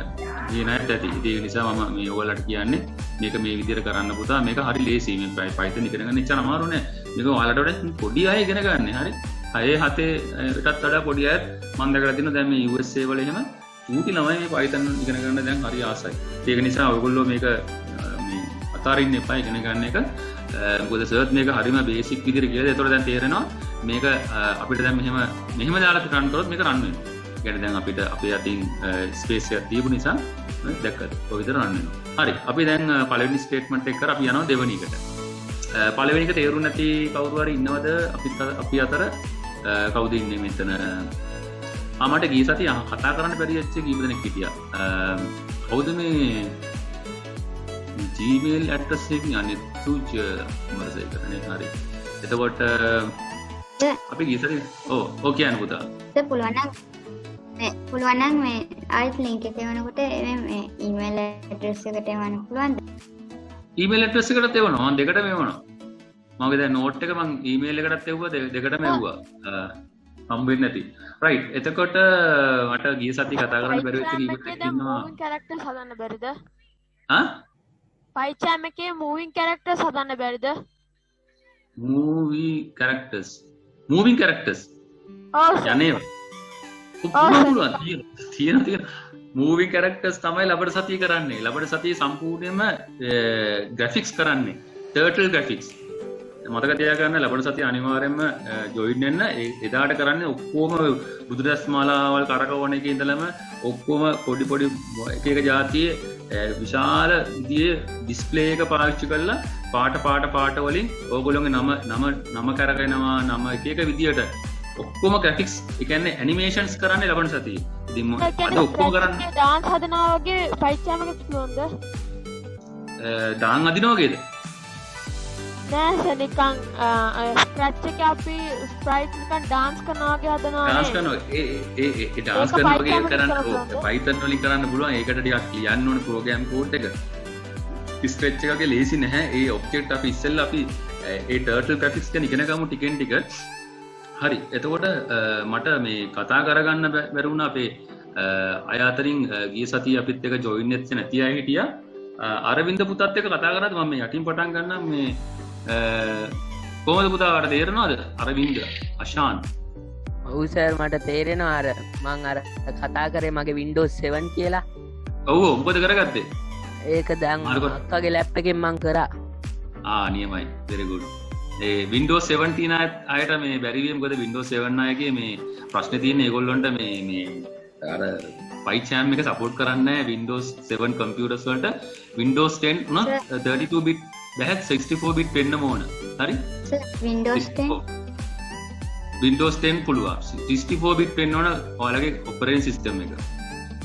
ගියේ නැහැ ඇති. ඒ නිසා මම මේ ඔයාලට කියන්නේ මේක මේ විදිහට කරන්න පුතා. මේක හරි ලේසි. මේ Python ඉගෙන ගන්න ඉච්චා අමාරු නෑ. මේක ඔයාලට වඩා පොඩි අය ඉගෙන ගන්න. හරි. 6-7ටත් වඩා පොඩි අය මම දැකලා තියෙනවා දැන් මේ USA වල එහෙම ඌටි ළමයි මේ Python ඉගෙන ගන්න දැන් හරි ආසයි. ඒක නිසා ඔයගොල්ලෝ මේක මේ අතාරින්න එපා ඉගෙන ගන්න එක. මොකද සර්ච් මේක හරිම බේසික් විදිහට කියලා. ඒතකොට දැන් තේරෙනවා මේක අපිට දැන් මෙහෙම දාලා රන් කරොත් මේක රන් වෙනවා. කියන්නේ දැන් අපිට අපේ අතින් ස්පේස් එකක් තියපු නිසා දැක්කද? ඔය විදිහට රන් වෙනවා. හරි. අපි දැන් පළවෙනි ස්ටේට්මන්ට් එක කර අපි යනවා දෙවෙනි එකට. පළවෙනි එක තේරුම් නැති කවුරු හරි ඉන්නවද අපි අතර කවුද ඉන්නේ මෙතන? මට ගිය සතිය කතා කරන්න බැරි වෙච්ච කීප දෙනෙක් හිටියා. කවුද මේ Gmail address එකකින් අනිත් සූච මරසයි කරන්නේ. හරි. එතකොට අපි ගිය සතිය ඔව් කියන්න පුතා. පුළුවන් නම් මේ ආයෙත් link එක එවනකොට මේ email address එකට එවන්න පුළුවන්ද? email address එකට එවනවා. මම දෙකටම එවනවා. මගේ දැන් නෝට් එක මම ඊමේල් එකටත් එව්වා දෙකටම එව්වා හම්බෙන්නේ නැති රයිට් එතකොට මට ගිය සතිය කතා කරන්න බැරි වෙච්ච කීපයක් ඉන්නවා මූවින් කැරක්ටර්ස් හදන්න බැරිද ආ පයිචෑම් එකේ මූවින් කැරක්ටර්ස් හදන්න බැරිද මූවින් කැරක්ටර්ස් ඔව් යන්නේ පුළුවන් තියෙන මූවින් කැරක්ටර්ස් තමයි ලබන සතිය කරන්නේ ලබන සතිය සම්පූර්ණයෙන්ම ග්‍රැෆික්ස් කරන්නේ ටර්ටල් ග්‍රැෆික්ස් මතක තියාගන්න ලබන සතිය අනිවාර්යයෙන්ම ජොයින් වෙන්න එදාට කරන්නේ ඔක්කොම බුදුරස් මාලාවල් කරකවන එකේ ඉඳලම ඔක්කොම පොඩි පොඩි එක එක જાතියේ විශාල විදියේ ඩිස්ප්ලේ එක පාවිච්චි කරලා පාට වලින් ඕගොල්ලෝගේ නම කරගෙනවා නම එක එක විදියට ඔක්කොම ග්‍රැෆික්ස් ඒ කියන්නේ ඇනිමේෂන්ස් කරන්නේ ලබන සතියේ ඉතින් අද ඔක්කොම කරන්නේ ඩාන්ස් හදනවා වගේ පයිචෑම් එකක් පුළුවන්ද ඩාන් අදිනවා වගේද නෑ නිකන් ස්ක්‍රැච් එක අපි ස්ප්‍රයිට් නිකන් ඩාන්ස් කරනවා වගේ හදනවා ඩාන්ස් කරනවා ඒ ඩාන්ස් කරනවා වගේ කරන්න Python වලින් කරන්න පුළුවන් ඒකට ටිකක් ලියන්න ඕන ප්‍රෝග්‍රෑම් කෝඩ් එක ස්ක්‍රැච් එකගේ ලේසි නැහැ ඒ ඔබ්ජෙක්ට් අපි ඉස්සෙල්ලා අපි ඒ ටර්ටල් ග්‍රැෆික්ස් ගැන ඉගෙන ගමු ටිකෙන් ටික හරි එතකොට මට මේ කතා කරගන්න බැරි වුණා අපේ අය අතරින් ගිය සතියේ අපිත් එක ජොයින් වෙච්ච නැති අය හිටියා අරවින්ද පුතත් එක්ක කතා කරාද මම මේ යටින් පටන් ගන්නම් මේ කොහොමද පුතා ඔයාලට තේරෙනවද අරවින්ද අශාන් ඔව් සර් මට තේරෙනවා අර මං අර කතා කරේ මගේ Windows 7 කියලා ඔව් මොකද කරගත්තේ ඒක දැන් අක්කගේ ලැප් එකෙන් මං කරා නියමයි very good ඒ Windows 7 තියෙන අයට මේ බැරි වෙයි මොකද Windows 7 අයගේ මේ ප්‍රශ්නේ තියෙන්නේ ඒගොල්ලන්ට මේ අර PyCharm එක සපෝට් කරන්නේ නැහැ Windows 7 computers වලට Windows 10 උනත් 32 bit බැහැ 64 bit වෙන්න ඕන හරි Windows 10 පුළුවන් 64 bit වෙන්න ඕන ඔයාලගේ operating system එක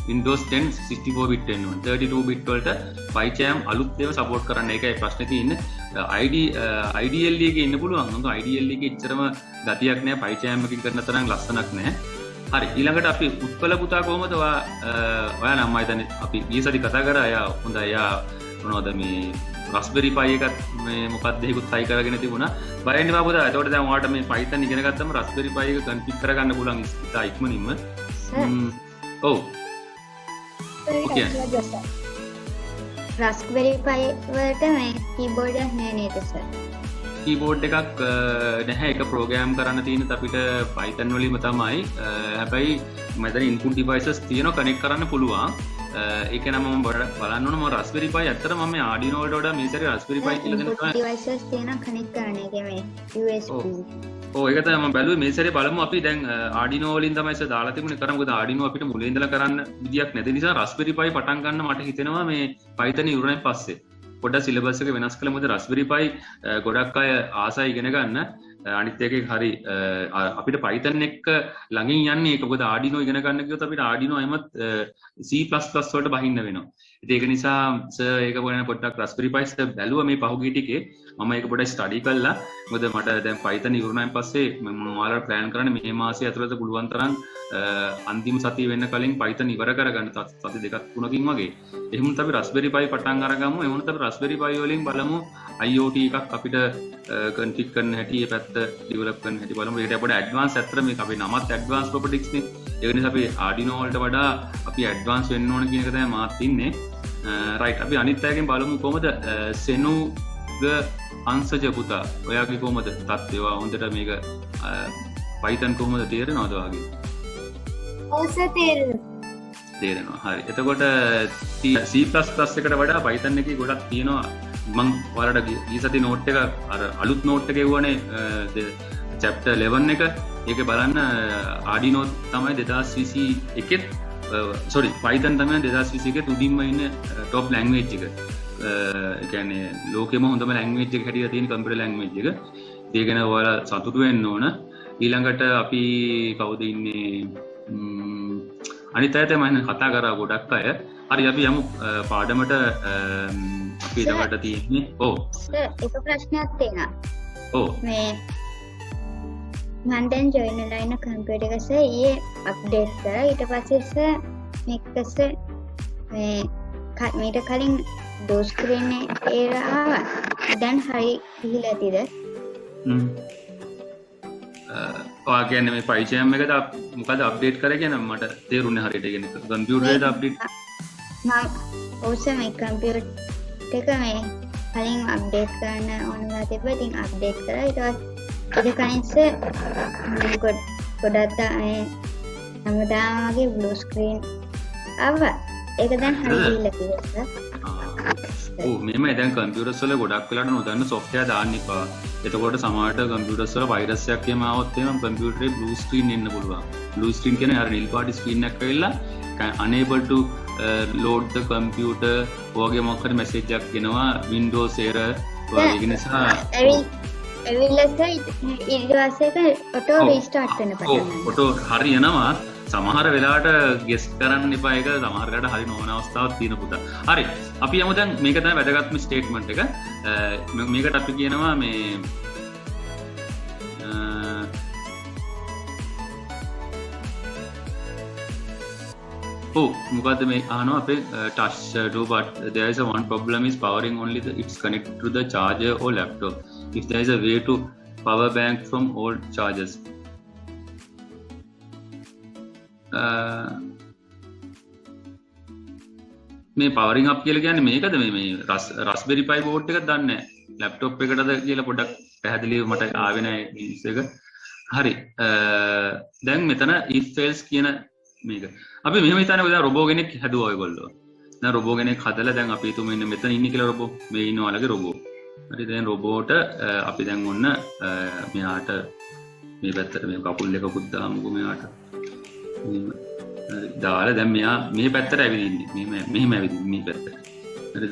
Windows 10 64 bit වෙන්න ඕන 32 bit වලට PyCharm අලුත් ඒවා සපෝට් කරන්න ඒකයි ප්‍රශ්නේ තියෙන්නේ IDLE එකේ ඉන්න පුළුවන් මොකද IDLE එකේ ඉච්චරම ගතියක් නැහැ PyCharm එකකින් කරන තරම් ලස්සනක් නැහැ හරි ඊළඟට අපි උත්පල පුතා කොහමද ඔයා නම් මම හිතන්නේ අපි ඊයේ සති කතා කරා එයා හොඳයි එයා මොනවද මේ Raspberry Pi එකත් මේ මොකක්ද ඒකුත් try කරගෙන තිබුණා බය වෙන්න එපා පුතා එතකොට දැන් ඔයාලට මේ Python ඉගෙන ගත්තම Raspberry Pi එක config කරගන්න පුළුවන් ඉතා ඉක්මනින්ම ඔව් Okay. Raspberry Pi වලට මේ keyboard එකක් නෑ නේද සර්? keyboard එකක් නැහැ ඒක program කරන්න තියෙන අපිට Python වලින්ම තමයි. හැබැයි මෙතන input devices තියෙනවා connect කරන්න පුළුවන්. ඒක නම් මම බලන්න ඕන මම Raspberry Pi ඇත්තටම මම මේ Arduino වලට වඩා මේ සැරේ Raspberry Pi කියලා දෙන්න තමයි. devices තියෙනවා connect කරන්න ඒකේ මේ USB. ඒක තමයි මම බැලුවේ මේ සැරේ බලමු අපි දැන් Arduino වලින් තමයි ඉස්සර දාලා තිබුණේ කරමු මොකද Arduino අපිට මුලින් ඉඳලා කරන්න විදියක් නැති නිසා Raspberry Pi පටන් ගන්න මට හිතෙනවා මේ Python ඉවරයෙන් පස්සේ පොඩ්ඩක් සිලබස් එක වෙනස් කළා මොකද Raspberry Pi ගොඩක් අය ආසයි ඉගෙන ගන්න අනිත් එකේ හරි අපිට Python එක ළඟින් යන්නේ ඒක මොකද Arduino ඉගෙන ගන්න කිව්වොත් අපිට Arduino එමත් C++ වලට බහින්න වෙනවා ඉතින් ඒක නිසා සර් ඒක පොඩ්ඩක් පොඩ්ඩක් Raspberry Pi බැලුවා මේ පහුගිය ටිකේ මම ඒක පොඩ්ඩක් ස්ටඩි කළා මොකද මට දැන් Python ඉවරනායින් පස්සේ මම ඔයාලට ප්ලෑන් කරන්නේ මේ මාසය ඇතුළත පුළුවන් තරම් අන්තිම සතිය වෙන්න කලින් Python ඉවර කරගන්න සති දෙකක් තුනකින් වගේ එහෙම අපි Raspberry Pi පටන් අරගමු එහෙම නැත්නම් Raspberry Pi වලින් බලමු IoT එකක් අපිට config කරන්න හැටි ඒ පැත්ත develop කරන්න හැටි බලමු ඒකට අපිට advanced ඇත්තට මේක අපේ නමත් advanced robotics නේ ඒ නිසා අපි Arduino වලට වඩා අපි advanced වෙන්න ඕන කියන එක තමයි මාත් ඉන්නේ right අපි අනිත් අයගෙන් බලමු කොහොමද සෙනු අංශජ පුතා ඔයාගේ කොහොමද තත්ත්වය හොඳට මේක Python කොහොමද තේරෙනවද ඔයාගේ තේරෙනවා හරි එතකොට C++ එකට වඩා Python එකේ ගොඩක් තියෙනවා මම ඔයාලට ඊ සති නෝට් එක අර අලුත් නෝට් එක එවුවනේ chapter 11 එක ඒකේ බලන්න Arduino තමයි 2021 එකෙත් sorry Python තමයි 2021 එකේ උඩින්ම ඉන්න top language එක ඒ කියන්නේ ලෝකෙම හොඳම language එක හැටියට තියෙන computer language එක ඒක ගැන ඔයාලා සතුටු වෙන්න ඕන ඊළඟට අපි කවුද ඉන්නේ අනිත් අයත් මම කතා කරා ගොඩක් අය හරි අපි යමු පාඩමට අපි ඊළඟට තියෙන්නේ ඔව් සර් එක ප්‍රශ්නයක් තියෙනවා ඔව් මේ මම දැන් join වෙලා ඉන්න කම්පියුටර් එක සර් ඊයේ අප්ඩේට් කරා ඊට පස්සේ සර් මේක සර් මේ මීට කලින් ඩෝ ස්ක්‍රීන් එක ආවා දැන් හරි ගිහිලා ඇතිද ඔයා කියන්නේ මේ පයිචෑම් එකද මොකද අප්ඩේට් කරේ කියන මට තේරුන්නේ හරියට කියන්නේ කම්පියුටර් එකද අප්ඩේට් මම ඔසම මේ කම්පියුටර් එක මේ කලින් අප්ඩේට් කරන්න ඕනලා තිබ්බා. ඉතින් අප්ඩේට් කරා. ඊට පස්සේ ගොඩක් හැමදාම වගේ බ්ලූ ස්ක්‍රීන් ආවා. ඒක දැන් හරි ගිහිල්ලා තියෙනවා. මෙම දැන් කම්පියුටර්ස් වල ගොඩක් වෙලාට නොදන්න software දාන්න එපා. එතකොට සමහරට කම්පියුටර්ස් වල වෛරස් එකක් එහෙම ආවොත් එහෙම කම්පියුටරේ blue screen එන්න පුළුවන්. blue screen කියන්නේ අර නිල් පාට screen එකක් ඇවිල්ලා unable to load the computer වගේ මොකක් හරි message එකක් එනවා Windows error වගේ. ඒ නිසා ඇවිල්ලා ඊට පස්සේ ඔටෝ රීස්ටාර්ට් වෙන පටන් ගන්නවා. ඔටෝ හරියනවා. සමහර වෙලාවට ගෙස් කරන්න එපා. ඒක සමහර වෙලාවට හරි නොවන අවස්ථාවක් තියෙන පුතා. හරි. අපි යමු දැන් මේක තමයි වැදගත්ම ස්ටේට්මන්ට් එක. මේකට අපි කියනවා මේ මොකද්ද මේ අහනවා අපේ touch to but there is a one problem is powering only it's connected to the charger or laptop. If there is a way to power bank from all chargers. මේ පවරිං අප් කියලා කියන්නේ මේකද මේ රස්බෙරි පයි බෝඩ් එකක් දන්නේ නැහැ. Laptop එකටද කියලා පොඩ්ඩක් පැහැදිලිව මට ආවේ නැහැ නිවුස් එක. හරි. දැන් මෙතන if else කියන මේක. අපි මෙහෙම හිතන්නේ දැන් රොබෝ කෙනෙක් හැදුවා ඔයගොල්ලෝ. දැන් රොබෝ කෙනෙක් හදලා දැන් අපි හිතමු මෙන්න මෙතන ඉන්නේ කියලා රොබෝ. මේ ඉන්නවලගේ රොබෝ. හරි දැන් රොබෝට අපි දැන් ඔන්න මෙයාට මේ පැත්තට මේ කකුල් දෙකකුත් දාමුකෝ මෙයාට. දාලා දැන් මෙයා මේ පැත්තට ඇවිදින්නේ. මෙහෙම ඇවිදින්නේ මේ පැත්තට. හරි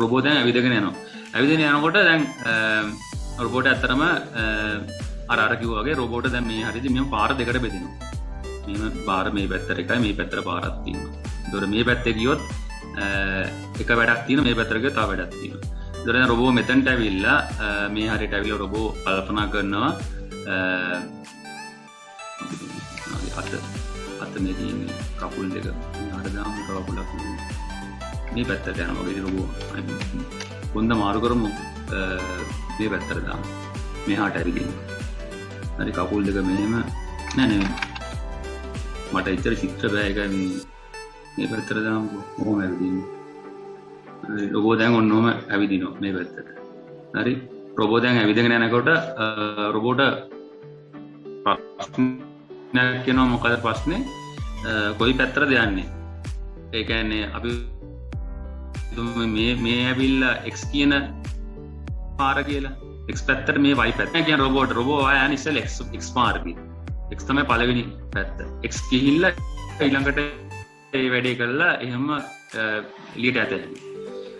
රොබෝ දැන් ඇවිදගෙන යනවා. ඇවිදගෙන යනකොට දැන් රොබෝට ඇත්තටම අර කිව්වා වගේ රොබෝට දැන් මේ හරියදී මෙහෙම පාර දෙකට බෙදෙනවා. මෙහෙම පාර මේ පැත්තට එකයි මේ පැත්තට පාරක් තියෙනවා. ඒතකොට මේ පැත්තේ ගියොත් එක වැඩක් තියෙනවා මේ පැත්තට ගියොත් තව වැඩක් තියෙනවා. ඒතකොට දැන් රොබෝ මෙතනට ඇවිල්ලා මේ හරියට ඇවිල්ලා රොබෝ කල්පනා කරනවා අත මේ තියෙන කකුල් දෙක මෙහාට දාමු කකුලක් මේ පැත්තට යනවා වගේ රොබෝ කොන්ද මාරු කරමු මේ පැත්තට දාමු මෙහාට ඇවිදින්න. හරි කකුල් දෙක මෙහෙම නෑ මට ඉතර චිත්‍ර බෑ එක මේ පැත්තට දාමුකෝ කොහොම ඇවිදින්න. හරි රොබෝ දැන් ඔන්නෝම ඇවිදිනවා මේ පැත්තට. හරි රොබෝ දැන් ඇවිදගෙන යනකොට රොබෝට ප්‍රශ්නයක් කියනවා. මොකද ප්‍රශ්නේ කොයි පැත්තටද යන්නේ? ඒ කියන්නේ අපි මේ ඇවිල්ලා x කියන පාර කියලා x පැත්තට මේ y පැත්ත. ඒ කියන්නේ රොබෝ ආයන ඉස්සෙල් x පාරේ x තමයි පළවෙනි පැත්ත. x ගිහිල්ලා ඊළඟට ඒ වැඩේ කරලා එහෙම එළියට ඇතේ.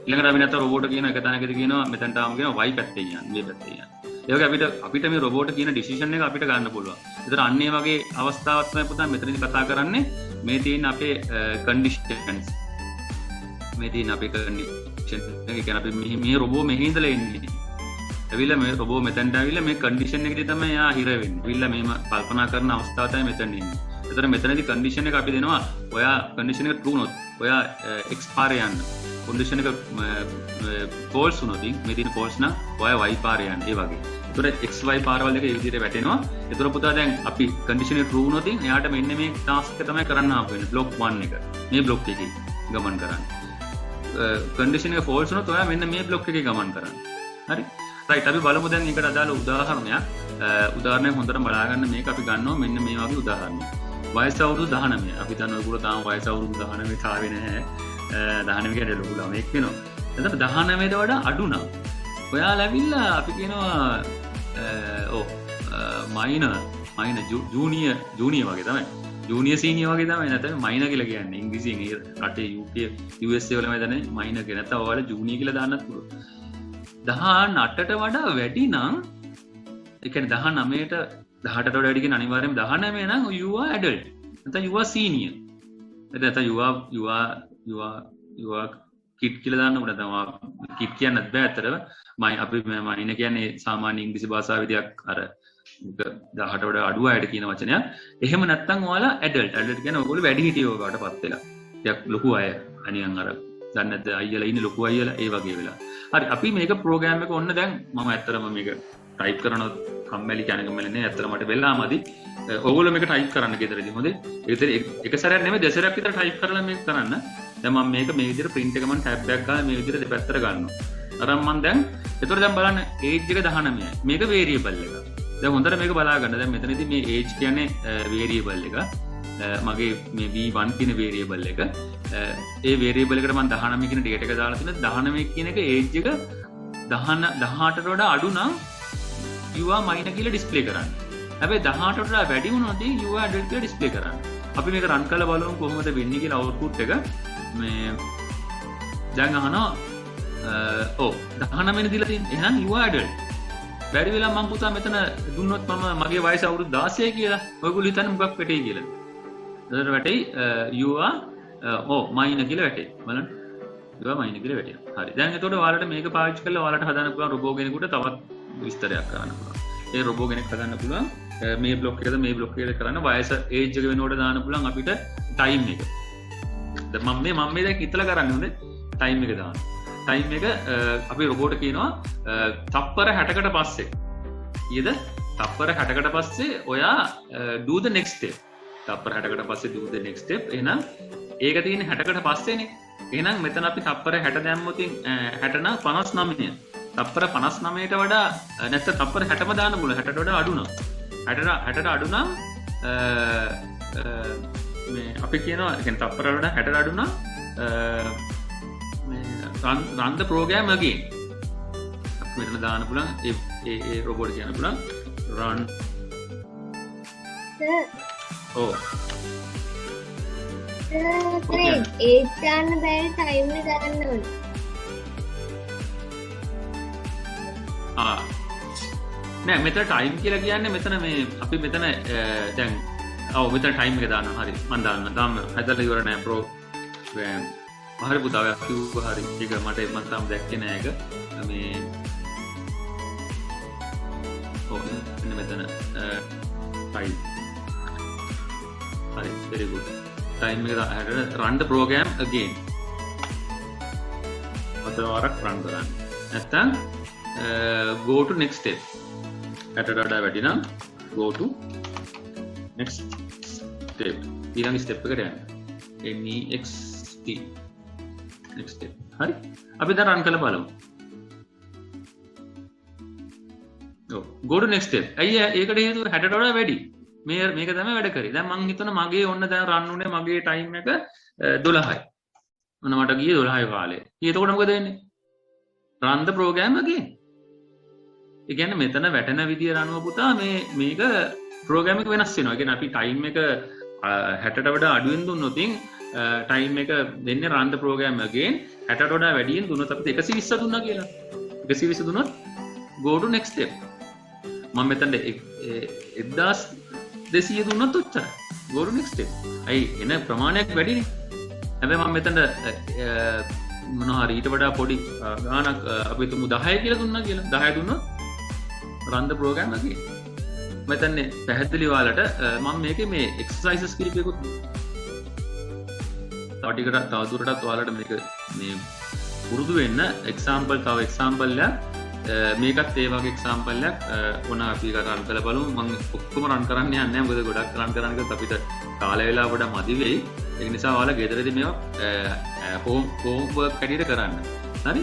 ඊළඟට අපි නැත්නම් රොබෝට කියන එක තැනකදී කියනවා මෙතනට ආවම කියනවා y පැත්තේ යන්න මේ පැත්තේ යන්න. ඒ වගේ අපිට මේ රොබෝට කියන ඩිසිෂන් එක අපිට ගන්න පුළුවන්. ඒතර අන්න ඒ වගේ අවස්ථාවක් තමයි පුතා මෙතනදී කතා කරන්නේ. මේ තියෙන අපේ කන්ඩිෂන්ස්. මේ තියෙන අපේ කන්ඩිෂන් එක කියන්නේ අපි මේ රොබෝ මෙහි ඉඳලා එන්නේ. ඇවිල්ලා මේ රොබෝ මෙතනට ඇවිල්ලා මේ කන්ඩිෂන් එකේදී තමයි යා හිර වෙන්නේ. ඇවිල්ලා මේම කල්පනා කරන අවස්ථාව තමයි මෙතන ඉන්නේ. ඒතර මෙතනදී කන්ඩිෂන් එක අපි දෙනවා. ඔයා කන්ඩිෂන් එක true නොත් ඔයා x පාරේ යන්න. කන්ඩිෂන් එක false වුණොත් මේ තියෙන false නම් ඔයා y පාරේ යන්න. ඒ වගේ. ඒතර x y පාරවල් දෙක ඒ විදිහට වැටෙනවා. ඒතර පුතා දැන් අපි කන්ඩිෂන් එක true වුණොත් එයාට මෙන්න මේ ටාස්ක් එක තමයි කරන්න ආපු වෙන්නේ. block 1 එක. මේ block එකේ ගමන් කරන්න. කන්ඩිෂන් එක false වුණොත් ඔයා මෙන්න මේ block එකේ ගමන් කරන්න. හරි. right අපි බලමු දැන් මේකට අදාළ උදාහරණයක්. උදාහරණයක් හොඳට බලාගන්න මේක අපි ගන්නවා මෙන්න මේ වගේ උදාහරණයක්. වයස අවුරුදු 19. අපි දන්න ඔයගොල්ලෝ තාම වයස අවුරුදු 19 ආවේ නැහැ. 19 කියන්නේ ලොකු ළමෙක් වෙනවා. එතකොට 19ට වඩා අඩු නම් ඔයාලා ඇවිල්ලා අපි කියනවා මයිනර් ජූනියර් වගේ තමයි. ජූනියර් සීනියර් වගේ තමයි. නැත්නම් මයිනර් කියලා කියන්නේ ඉංග්‍රීසියෙන් ඒ රටේ UK USA වලම දන්නේ මයිනර් කියලා. නැත්නම් ඔයාලා ජූනියර් කියලා දාන්නත් පුළුවන්. 18ට වඩා වැඩි නම් ඒ කියන්නේ 19ට 18ට වඩා වැඩි කියන අනිවාර්යයෙන්ම 19 නම් you are adult. නැත්නම් you are senior. නැත්නම් you are kid කියලා දාන්න උඩ තමයි kid කියන්නත් බෑ අතරම අපි මයින කියන්නේ සාමාන්‍ය ඉංග්‍රීසි භාෂාවේදී අර 18ට වඩා අඩු අයට කියන වචනයක්. එහෙම නැත්නම් ඔයාලා adult කියන්නේ ඔයගොල්ලෝ වැඩි හිටියෝ වඩටපත් වෙලා. ටිකක් ලොකු අය අනියන් අර දන්නේ නැද්ද අයියලා ඉන්නේ ලොකු අයියලා ඒ වගේ වෙලා. හරි අපි මේක ප්‍රෝග්‍රෑම් එක ඔන්න දැන් මම ඇත්තටම මේක ටයිප් කරනොත් කම්මැලි කැනකමැලි නේ ඇත්තට මට වෙලාමදි ඔයගොල්ලෝ මේක ටයිප් කරන්න ගෙදරදී හොඳේ ඒක සැරයක් නෙමෙයි දෙසරයක් විතර ටයිප් කරලා මේක කරන්න දැන් මම මේක මේ විදිහට print එක මම tab එකක් ගාලා මේ විදිහට දෙපැත්තට ගන්නවා අරන් මම දැන් එතකොට දැන් බලන්න age එක 19යි මේක variable එක දැන් හොඳට මේක බලා ගන්න දැන් මෙතනදී මේ age කියන්නේ variable එක මගේ මේ v1 කියන variable එක ඒ variable එකට මම 19 කියන date එක දාලා තිනවා 19 කියන එක age එක 18ට වඩා අඩු නම් you are minor කියලා display කරන්න. හැබැයි 18ට වඩා වැඩි වුණොත් you are adult කියලා display කරන්න. අපි මේක run කරලා බලමු කොහොමද වෙන්නේ කියලා output එක. මේ දැන් අහනවා 19 වෙනි දීලා තියෙන්නේ. එහෙනම් you are adult. බැරි වෙලා මම පුතා මෙතන දුන්නොත් මම මගේ වයස අවුරුදු 16යි කියලා. ඔයගොල්ලෝ හිතන්නේ මොකක් වැටෙයි කියලා. එතකොට වැටෙයි you are minor කියලා වැටෙයි. බලන්න. you are minor කියලා වැටෙනවා. හරි. දැන් එතකොට ඔයාලට මේක පාවිච්චි කරලා ඔයාලට හදන්න පුළුවන් රොබෝ කෙනෙකුට තවත් විස්තරයක් කරන්න පුළුවන්. ඒ රොබෝ කෙනෙක් හදන්න පුළුවන් මේ බ්ලොක් එකද මේ බ්ලොක් එකද කරන්න වයස ඒජ් එක වෙනකොට දාන්න පුළුවන් අපිට ටයිම් එක. දැන් මම මේ දැන් හිතලා කරන්නේ හොඳේ ටයිම් එක දාන්න. ටයිම් එක අපි රොබෝට කියනවා තප්පර 60කට පස්සේ. ඊයේද තප්පර 60කට පස්සේ ඔයා do the next step. තප්පර 60කට පස්සේ do the next step. එහෙනම් ඒක තියෙන්නේ 60කට පස්සේනේ. එහෙනම් මෙතන අපි තප්පර 60 දැම්මොත් 60 නම් 59. තප්පර 59ට වඩා නැත්නම් තප්පර 60ම දාන්න බුල 60ට වඩා අඩු නම් 60ට අඩු නම් මේ අපි කියනවා කියන්නේ තප්පර වඩා 60ට අඩු නම් මේ run the program again අපි මෙතන දාන්න පුළුවන් ඒ රොබෝට් කියන්න පුළුවන් run ඒ ගන්න බැරි ටයිම් එක දාන්න ඕනේ. නෑ මෙතන ටයිම් කියලා කියන්නේ මෙතන මේ අපි මෙතන දැන් මෙතන ටයිම් එක දානවා හරි මම දාන්න හදලා ඉවර නෑ ප්‍රෝග්‍රෑම් හරි පුතා ඔයා කිව්වා හරි ඒක මම තාම දැක්කේ නෑ ඒක මේ මෙන්න මෙතන ටයිම් හරි very good ටයිම් එක run the program again අතන වරක් run කරන්න නැත්තම් go to next step ඇටට වඩා වැඩි නම් go to next step ඊළඟ step එකට යන්න next next step හරි අපි දැන් run කරලා බලමු go to next step අයිය ඒකට හේතුව 60ට වඩා වැඩි මේක තමයි වැඩ කරේ දැන් මං හිතන මගේ ඔන්න දැන් run උනේ මගේ time එක 12යි මොන මට ගියේ 12යි කාලේ එතකොට මොකද වෙන්නේ run the program again ඒ කියන්නේ මෙතන වැටෙන විදිය රණුව පුතා මේක ප්‍රෝග්‍රෑම් එක වෙනස් වෙනවා. ඒ කියන්නේ අපි ටයිම් එක 60ට වඩා අඩුවෙන් දුන්නොත් ටයිම් එක දෙන්නේ run the program again 60ට වඩා වැඩියෙන් දුන්නොත් අපිට 120 දුන්නා කියලා. 120 දුන්නොත් go to next step. මම මෙතන 1200 දුන්නොත් ඔච්චරයි. go to next step. අයි එන ප්‍රමාණයක් වැඩිනේ. හැබැයි මම මෙතන මොනවා හරි ඊට වඩා පොඩි ගාණක් අපි තුමු 10 කියලා දුන්නා කියලා. 10 දුන්නොත් run the program again. මෙතන පැහැදිලි ඔයාලට මම මේකේ මේ exercises කිහිපයකුත් තව දුරටත් ඔයාලට මේක මේ පුරුදු වෙන්න example තව example එකක් මේකත් ඒ වගේ example එකක් ඕන අපි රන් කරලා බලමු. මම ඔක්කොම රන් කරන්න යන්නේ නැහැ මොකද ගොඩක් රන් කරන්න ගියොත් අපිට කාලය වෙලා ගොඩක් මදි වෙයි. ඒ නිසා ඔයාලා ගෙදරදී මේවා home work හැටියට කරන්න. හරි?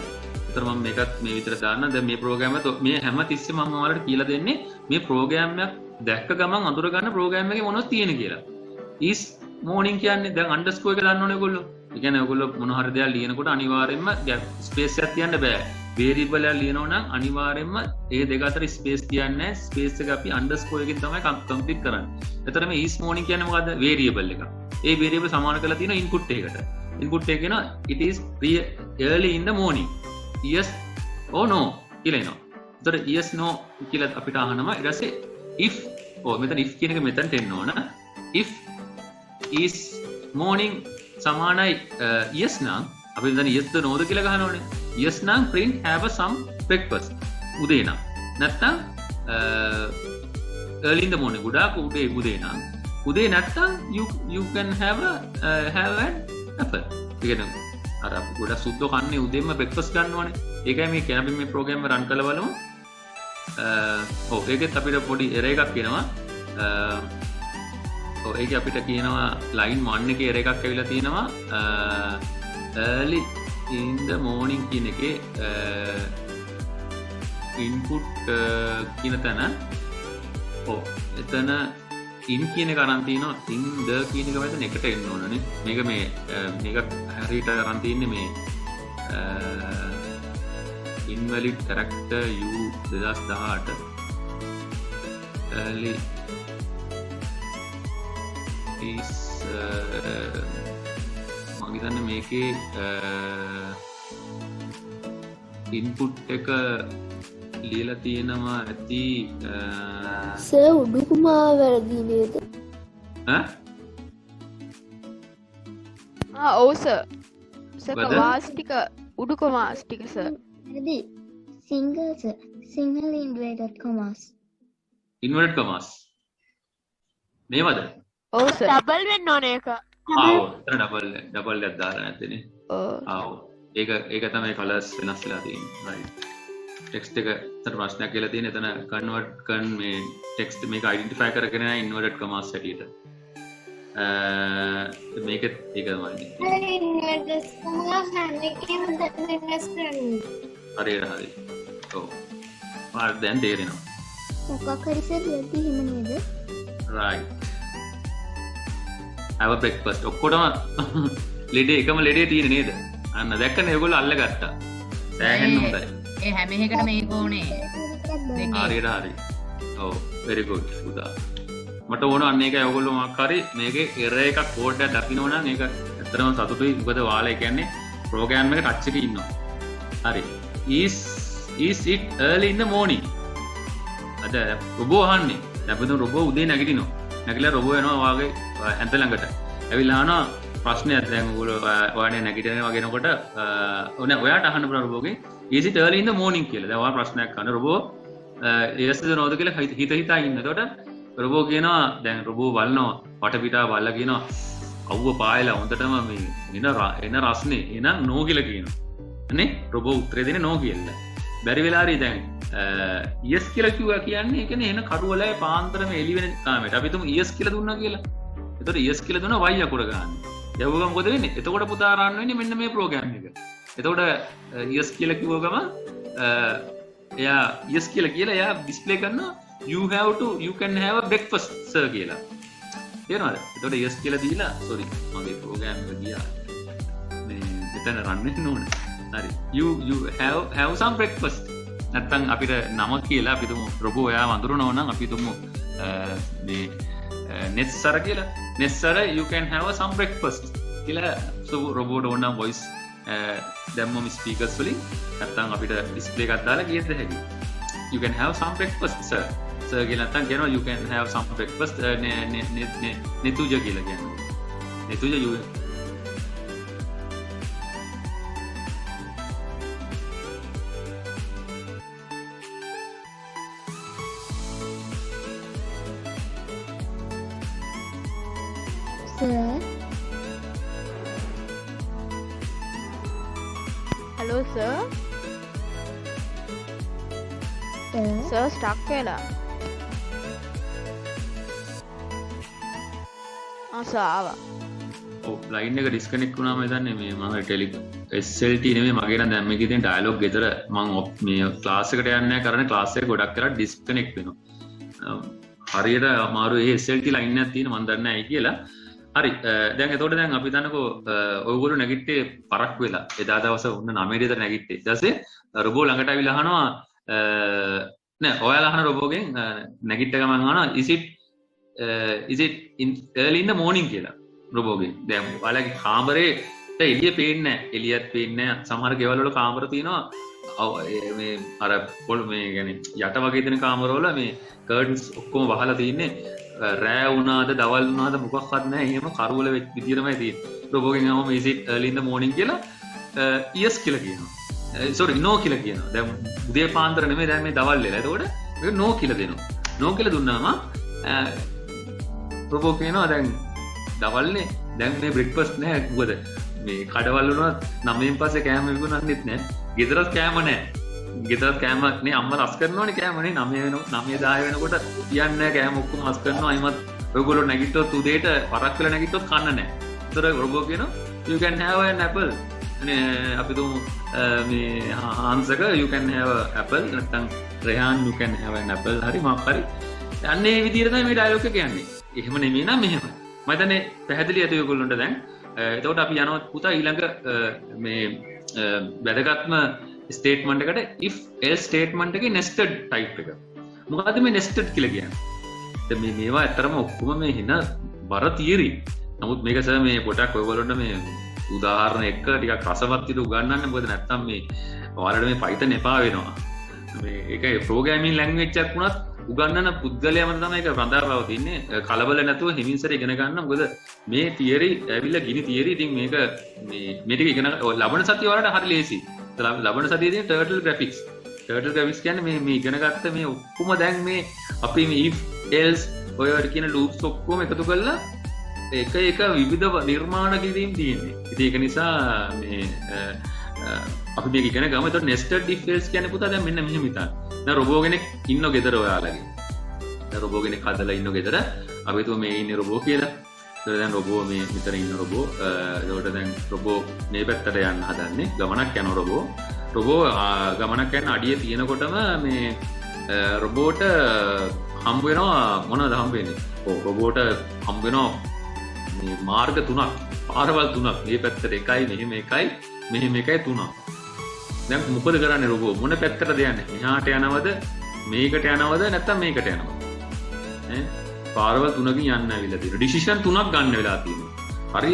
මම මේකත් මේ විතර දාන්න දැන් මේ ප්‍රෝග්‍රෑම් එක මේ හැම තිස්සෙම මම ඔයාලට කියලා දෙන්නේ මේ ප්‍රෝග්‍රෑම් එක දැක්ක ගමන් අඳුර ගන්න ප්‍රෝග්‍රෑම් එකේ මොනවද තියෙන කියලා. is morning කියන්නේ දැන් අන්ඩර්ස්කෝර් එක දාන්න ඕනේ ඔයගොල්ලෝ. ඒ කියන්නේ ඔයගොල්ලෝ මොන හරි දෙයක් ලියනකොට අනිවාර්යයෙන්ම ස්පේස් එකක් තියන්න බෑ. වේරියබල් එකක් ලියනවා නම් අනිවාර්යයෙන්ම ඒ දෙක අතර ස්පේස් තියන්නේ නැහැ. ස්පේස් එක අපි අන්ඩර්ස්කෝර් එකකින් තමයි කම්ප්ලීට් කරන්නේ. එතකොට මේ is morning කියන්නේ මොකද්ද? වේරියබල් එක. ඒ වේරියබල් සමාන කරලා තියෙන ඉන්පුට් එකකට. ඉන්පුට් එක කියනවා it is early in the morning. yes or no කියලා එනවා. එතකොට yes no කියලා අපිට අහනවා. ඊට පස්සේ if මෙතන if කියන එක මෙතනට එන්න ඕන. if is morning සමානයි yes නම් අපි දැන් yes ද no ද කියලා ගහන්න ඕනේ. yes නම් print have some breakfast උදේ නම්. නැත්තම් early in the morning ගොඩාක් උදේ නම්. උදේ නැත්තම් you can have an apple. කියන්නේ අර ගොඩක් සුද්දෝ කන්නේ උදේම බ්‍රෙක්ෆාස්ට් ගන්න ඕනේ. ඒකයි මේ කියන්නේ අපි මේ ප්‍රෝග්‍රෑම් එක රන් කරලා බලමු. ඒකෙත් අපිට පොඩි එරර් එකක් එනවා. ඒක අපිට කියනවා ලයින් 1 එකේ එරර් එකක් ඇවිල්ලා තියෙනවා early in the morning කියන එකේ input කියන තැන එතන in කියන එක අරන් තිනවා in the කියන එක වැදෙන එකට එන්න ඕනනේ. මේක මේක හරියට අරන් තින්නේ මේ invalid character u 2018 early is මම හිතන්නේ මේකේ input එක ලියලා තියෙනවා ඇති සර් උඩුකුමා වැරදි නේද? ඔව් සර්. සර් වාස්ටික උඩුකමාස්ටික සර්. හරි. single sir. single inverted commas. inverted commas මේවද? ඔව් සර්. ඩබල් වෙන්න ඕනේ ඒක. ඩබල් එකක් දාලා නැත්තේනේ. ඒක තමයි කලර්ස් වෙනස් වෙලා තියෙන්නේ. right. ටෙක්ස්ට් එක තර ප්‍රශ්නයක් කියලා තියෙන එතන කන්වර්ට් මේ ටෙක්ස්ට් මේක අයිඩෙන්ටිෆයි කරගෙන නැහැ ඉන්වර්ටඩ් කමාස් හැටියට. මේක ඒක තමයි. inverted commas එකේම වෙනස් කරන්නේ. හරි. ඔව්. පාර දැන් තේරෙනවා. මොකක් හරි සර් යද්දි හිම නේද? right. have a breakfast ඔක්කොටම ලෙඩේ එකම ලෙඩේ තියෙන නේද? අන්න දැක්කනේ ඒගොල්ලෝ අල්ලගත්තා. සෑහෙන්න හොඳයි. ඒ හැම එකකට මේක ඕනේ. හරි. ඔව් very good සුදා. මට ඕන අන්න ඒකයි ඔයගොල්ලෝ මොකක් හරි මේකේ error එකක් කෝඩ් එකක් දකින්න නම් ඒක ඇත්තටම සතුටුයි. මොකද ඔයාලා කියන්නේ ප්‍රෝග්‍රෑම් එක ටච් එකේ ඉන්නවා. හරි. is it early in the morning? අද රොබෝ අහන්නේ. දැන් රොබෝ උදේ නැගිටිනවා. නැගිටලා රොබෝ එනවා වාගේ ඇන්ත ළඟට. ඇවිල්ලා අහනවා ප්‍රශ්නයක්. දැන් ඔයගොල්ලෝ ඔයානේ නැගිටිනවා වගේනකොට ඔයාට අහන්න පුළුවන් රොබෝගෙන් is it early in the morning කියලා. දැන් ඔයා ප්‍රශ්නයක් අහන රොබෝ ඒස්ද නෝද කියලා හිතා ඉන්න. එතකොට රොබෝ කියනවා දැන් රොබෝ බලනවා වටපිටාව බලලා කියනවා අවුව පායලා හොඳටම මේ එන රස්නේ එහෙනම් නෝ කියලා කියනවා. නේ රොබෝ උත්තරේ දෙන්නේ නෝ කියලා. බැරි වෙලා හරි දැන් yes කියලා කිව්වා කියන්නේ ඒ කියන්නේ එන කරුවලයි පාන්තරම එළි වෙන කාමයට. අපි තුමු yes කියලා දුන්නා කියලා. එතකොට yes කියලා දුන්නා y අකුර ගන්න. දැන් ඔබ මොකද වෙන්නේ? එතකොට පුතා රන් වෙන්නේ මෙන්න මේ ප්‍රෝග්‍රෑම් එක. එතකොට yes කියලා කිව්ව ගම එයා yes කියලා එයා ඩිස්ප්ලේ කරනවා you can have a breakfast sir කියලා. තේරෙනවද? එතකොට yes කියලා දීලා sorry මගේ ප්‍රෝග්‍රෑම් එක ගියා. මේ එතන රන් වෙන්න ඕන. හරි. you have some breakfast. නැත්තම් අපිට නම කියලා අපි තුමු රොබෝ එයා වඳුරනවා නම් අපි තුමු මේ නෙස්සර කියලා. නෙස්සර you can have some breakfast කියලා රොබෝට ඕන නම් voice දැම්මම ස්පීකර්ස් වලින් නැත්තම් අපිට ඩිස්ප්ලේ එකක් දාලා කියන්න හැකියි. you can have some breakfast sir. sir කියලා නැත්තම් කියනවා you can have some breakfast නෙතුජ කියලා කියනවා. නෙතුජ you sir. hello sir. sir stuck වෙලා. sir ආවා. ඔව් ලයින් එක ඩිස්කනෙක්ට් වුණාම හිතන්නේ මේ මම ටෙලි SLT නෙමෙයි මගේ නම් දැන් මේකේ තියෙන ඩයලොග් ගෙදර මම මේ ක්ලාස් එකට යන්නේ නැහැ කරන්නේ ක්ලාස් එක ගොඩක් කරලා ඩිස්කනෙක්ට් වෙනවා. හරියට අමාරු ඒ SLT ලයින් එකක් තියෙන මම දන්නේ නැහැ කියලා. හරි දැන් එතකොට දැන් අපි දන්නකෝ ඔයගොල්ලෝ නැගිට්ටේ පරක් වෙලා එදා දවස උන්න 9 විතර නැගිට්ටේ. ඊට පස්සේ රොබෝ ළඟට ආවිලා අහනවා නෑ ඔයාලා අහන රොබෝගෙන් නැගිට්ට ගමන් අහනවා is it early in the morning කියලා රොබෝගෙන්. දැන් ඔයාලගේ කාමරේට එළිය පේන්නේ නැහැ. එළියත් පේන්නේ නැහැ. සමහර ගෙවල් වල කාමර තියෙනවා මේ අර පොල් මේ කියන්නේ යට වගේ තියෙන කාමරවල මේ කර්ටන්ස් ඔක්කොම වහලා තින්නේ රෑ වුණාද දවල් වුණාද මොකක්වත් නැහැ. එහෙම කරවල විදියටමයි තියෙන්නේ. රොබෝගෙන් අහම is it early in the morning කියලා yes කියලා කියනවා. sorry no කියලා කියනවා. දැන් උදේ පාන්දර නෙමෙයි දැන් මේ දවල් වෙලා. එතකොට මේක no කියලා දෙනවා. no කියලා දුන්නාම රොබෝ කියනවා දැන් දවල්නේ දැන් මේ බ්‍රෙක්ෆාස්ට් නැහැ. මොකද මේ කඩවල් වුණා 9න් පස්සේ කෑම විකුණන්නෙත් නැහැ. ගෙදරත් කෑම නැහැ. ගෙදර කෑම නේ අම්මා රස කරනවනේ කෑමනේ 9 වෙනකොට කියන්නේ කෑම ඔක්කොම රස කරනවා අයිමත් ඔයගොල්ලෝ නැගිට්ටොත් උදේට පරක් වෙලා නැගිට්ටොත් කන්න නැහැ. ඒතර රොබෝ කියනවා you can have an apple. නේ අපි තුමු මේ ආන්සක you can have an apple නැත්නම් Rehan you can have an apple හරි මොකක් හරි. අන්නේ මේ විදිහට තමයි මේ ඩයලොග් එක කියන්නේ. එහෙම නෙමෙයි නම් මෙහෙම. මම හිතන්නේ පැහැදිලි ඇති ඔයගොල්ලන්ට දැන්. එතකොට අපි යනවා පුතා ඊළඟ මේ වැදගත්ම ස්ටේට්මන්ට් එකට if else ස්ටේට්මන්ට් එකේ nested type එක. මොකද්ද මේ nested කියලා කියන්නේ? දැන් මේවා ඇත්තරම ඔක්කොම මේ හින බර තියරි. නමුත් මේක සර් මේ පොඩක් ඔයගොල්ලන්ට මේ උදාහරණ එක ටිකක් රසවත් විදිහට උගන්වන්න. මොකද නැත්තම් මේ ඔයාලට මේ Python එපා වෙනවා. මේ ඒකේ ප්‍රෝග්‍රෑමින් ලැන්ග්වේජ් එකක් වුණත් උගන්වන පුද්ගලයාම තමයි ඒක රඳාපව තින්නේ. කලබල නැතුව හිමින්සර ඉගෙන ගන්න. මොකද මේ තියරි ඇවිල්ලා ගිනි තියරි. ඉතින් මේක මේ ටික ඉගෙන ලබන සතිය වලට හරි ලේසි. ලබන සතියේ තියෙන turtle graphics. turtle graphics කියන්නේ මේ ඉගෙන ගත්ත මේ ඔක්කොම දැන් මේ අපි මේ if else ඔය කියන loops ඔක්කොම එකතු කරලා එක විවිධ නිර්මාණ කිරීම තියෙන්නේ. ඉතින් ඒක නිසා මේ අපි මේක ඉගෙන ගමු. එතකොට nested if else කියන්නේ පුතා දැන් මෙන්න මෙහෙම හිතන්න. දැන් රොබෝ කෙනෙක් ඉන්නෝ ගෙදර ඔයාලගේ. දැන් රොබෝ කෙනෙක් හදලා ඉන්නෝ ගෙදර. අපි හිතුව මේ ඉන්නේ රොබෝ කියලා. ඒතකොට දැන් රොබෝ මේ මෙතන ඉන්න රොබෝ. ඒකට දැන් රොබෝ මේ පැත්තට යන්න හදන්නේ. ගමනක් යන රොබෝ. රොබෝ ගමනක් යන අඩිය තියෙනකොටම මේ රොබෝට හම්බ වෙනවා මොනවද හම්බ වෙන්නේ? ඔව් රොබෝට හම්බ වෙනවා මේ මාර්ග තුනක්. පාරවල් තුනක්. මේ පැත්තට එකයි මෙහෙම එකයි මෙහෙම එකයි තුනක්. දැන් මොකද කරන්නේ රොබෝ? මොන පැත්තටද යන්නේ? මෙහාට යනවද? මේකට යනවද? නැත්නම් මේකට යනවද? පාරවල් තුනකින් යන්න ඇවිල්ලා තියෙනවා. ඩිසිෂන් තුනක් ගන්න වෙලා තියෙනවා. හරි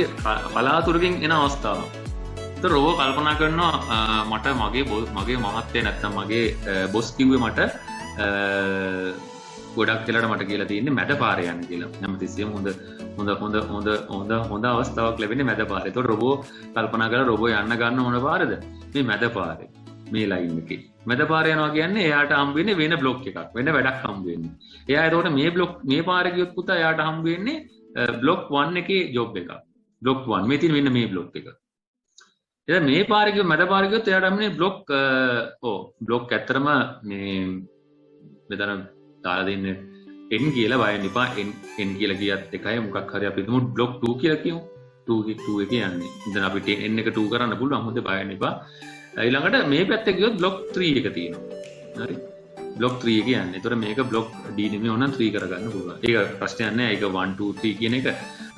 කලාතුරකින් එන අවස්ථාවක්. ඒතර රොබෝ කල්පනා කරනවා මට මගේ මහත්තයා නැත්නම් මගේ බොස් කිව්වේ මට ගොඩක් වෙලාවට මට කියලා තියෙන්නේ මැද පාරේ යන්න කියලා. හැමතිස්සෙම හොඳ අවස්ථාවක් ලැබෙන්නේ මැද පාරේ. ඒතකොට රොබෝ කල්පනා කරලා රොබෝ යන්න ගන්න මොන පාරද? මේ මැද පාරේ. මේ ලයින් එකේ. මැද පාරේ යනවා කියන්නේ එයාට හම්බ වෙන්නේ වෙන බ්ලොක් එකක්. වෙන වැඩක් හම්බ වෙන්නේ. එයා ඒතකොට මේ පාරේ ගියොත් පුතා එයාට හම්බ වෙන්නේ බ්ලොක් 1 එකේ ජොබ් එකක්. බ්ලොක් 1 මේ තියෙන මෙන්න මේ බ්ලොක් එක. එතන මේ පාරේ ගියොත් මැද පාරේ ගියොත් එයාට හම්බෙන්නේ බ්ලොක් ඇත්තරම මේ මෙතන දාලා දෙන්නේ n කියලා බයන්න එපා. n කියලා කියත් එකයි මොකක් හරි අපි හිතමු බ්ලොක් 2 කියලා කියමු. 2 එක යන්නේ. ඉතින් අපිට n එක 2 කරන්න පුළුවන්. මොකද බයන්න එපා. ඊළඟට මේ පැත්තේ ගියොත් බ්ලොක් 3 එක තියෙනවා. හරි. බ්ලොක් 3 එක යන්නේ. ඒතර මේක බ්ලොක් d නෙමෙයි ඕනනම් 3 කරගන්න පුළුවන්. ඒක ප්‍රශ්නයක් නෑ. ඒක 1 2 3 කියන එක.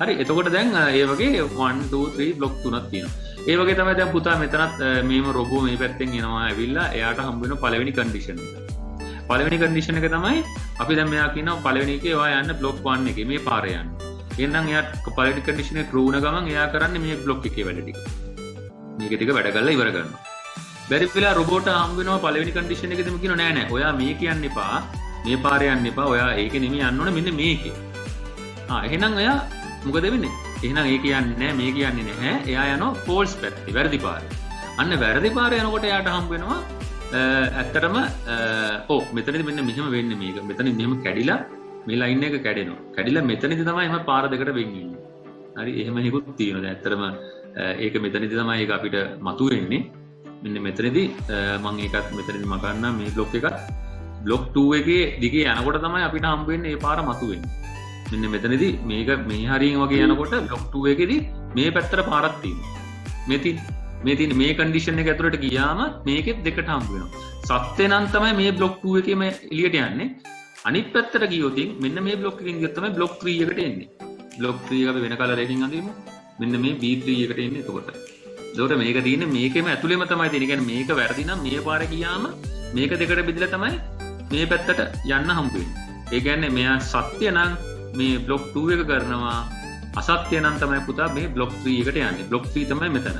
හරි. එතකොට දැන් ඒ වගේ 1 2 3 බ්ලොක් 3ක් තියෙනවා. ඒ වගේ තමයි දැන් පුතා මෙතනත් මේම රොබෝ මේ පැත්තෙන් එනවා ඇවිල්ලා එයාට හම්බ වෙන පළවෙනි කන්ඩිෂන් එක. පළවෙනි කන්ඩිෂන් එක තමයි අපි දැන් මෙයා කියනවා පළවෙනි එකේ ඔයා යන්න බ්ලොක් 1 එකේ මේ පාරේ යන්න. එහෙනම් එයා පළවෙනි කන්ඩිෂන් එක true වුණ ගමන් එයා කරන්නේ මේ බ්ලොක් එකේ වැඩ ටික. මේක ටික වැඩ කරලා ඉවර කරනවා. බැරි වෙලා රොබෝට හම්බ වෙනවා පළවෙනි කන්ඩිෂන් එකේදීම කියනවා නෑ ඔයා මේ කියන්න එපා. මේ පාරේ යන්න එපා. ඔයා ඒකේ නෙමෙයි යන්න ඕනේ මෙන්න මේකේ. එහෙනම් එයා මොකද වෙන්නේ? එහෙනම් ඒ කියන්නේ නෑ මේ කියන්නේ නැහැ. එයා යනවා false පැත්තේ වැරදි පාරේ. අන්න වැරදි පාරේ යනකොට එයාට හම්බ වෙනවා ඇත්තටම මෙතනදි මෙන්න මෙහෙම වෙන්නේ මේක. මෙතනින් මෙහෙම කැඩිලා මේ ලයින් එක කැඩෙනවා. කැඩිලා මෙතනදි තමයි එහෙම පාර දෙකට වෙන් වෙන්නේ. හරි එහෙම හිකුත් තියෙනවා. දැන් ඇත්තටම ඒක මෙතනදි තමයි ඒක අපිට මතුවෙන්නේ. මෙන්න මෙතනදි මම ඒකත් මෙතනදි මකන්නම් මේ බ්ලොක් එකත් බ්ලොක් 2 එකේ දිගේ යනකොට තමයි අපිට හම්බ වෙන්නේ මේ පාර මතුවෙන්නේ. මෙන්න මෙතනදි මේක මේ හරියෙන් වගේ යනකොට බ්ලොක් 2 එකේදී මේ පැත්තට පාරක් තියෙනවා. මේ කන්ඩිෂන් එක ඇතුළට ගියාම මේකෙත් දෙකට හම්බ වෙනවා. සත්‍ය නම් තමයි මේ බ්ලොක් 2 එකේම එළියට යන්නේ. අනිත් පැත්තට ගියොත් මෙන්න මේ බ්ලොක් එකකින් ගියොත් තමයි බ්ලොක් 3 එකට එන්නේ. බ්ලොක් 3 එක අපි වෙන කලර් එකකින් අඳිමු. මෙන්න මේ B3 එකට එන්නේ එතකොට. ඒකට මේක තියෙන්නේ මේකෙම ඇතුළෙම තමයි තියෙන්නේ. කියන්නේ මේක වැරදි නම් මේ පාරේ ගියාම මේක දෙකට බෙදලා තමයි මේ පැත්තට යන්න හම්බ වෙන්නේ. ඒ කියන්නේ මෙයා සත්‍ය නම් මේ බ්ලොක් 2 එක කරනවා. අසත්‍ය නම් තමයි පුතා මේ බ්ලොක් 3 එකට යන්නේ. බ්ලොක් 3 තමයි මෙතන.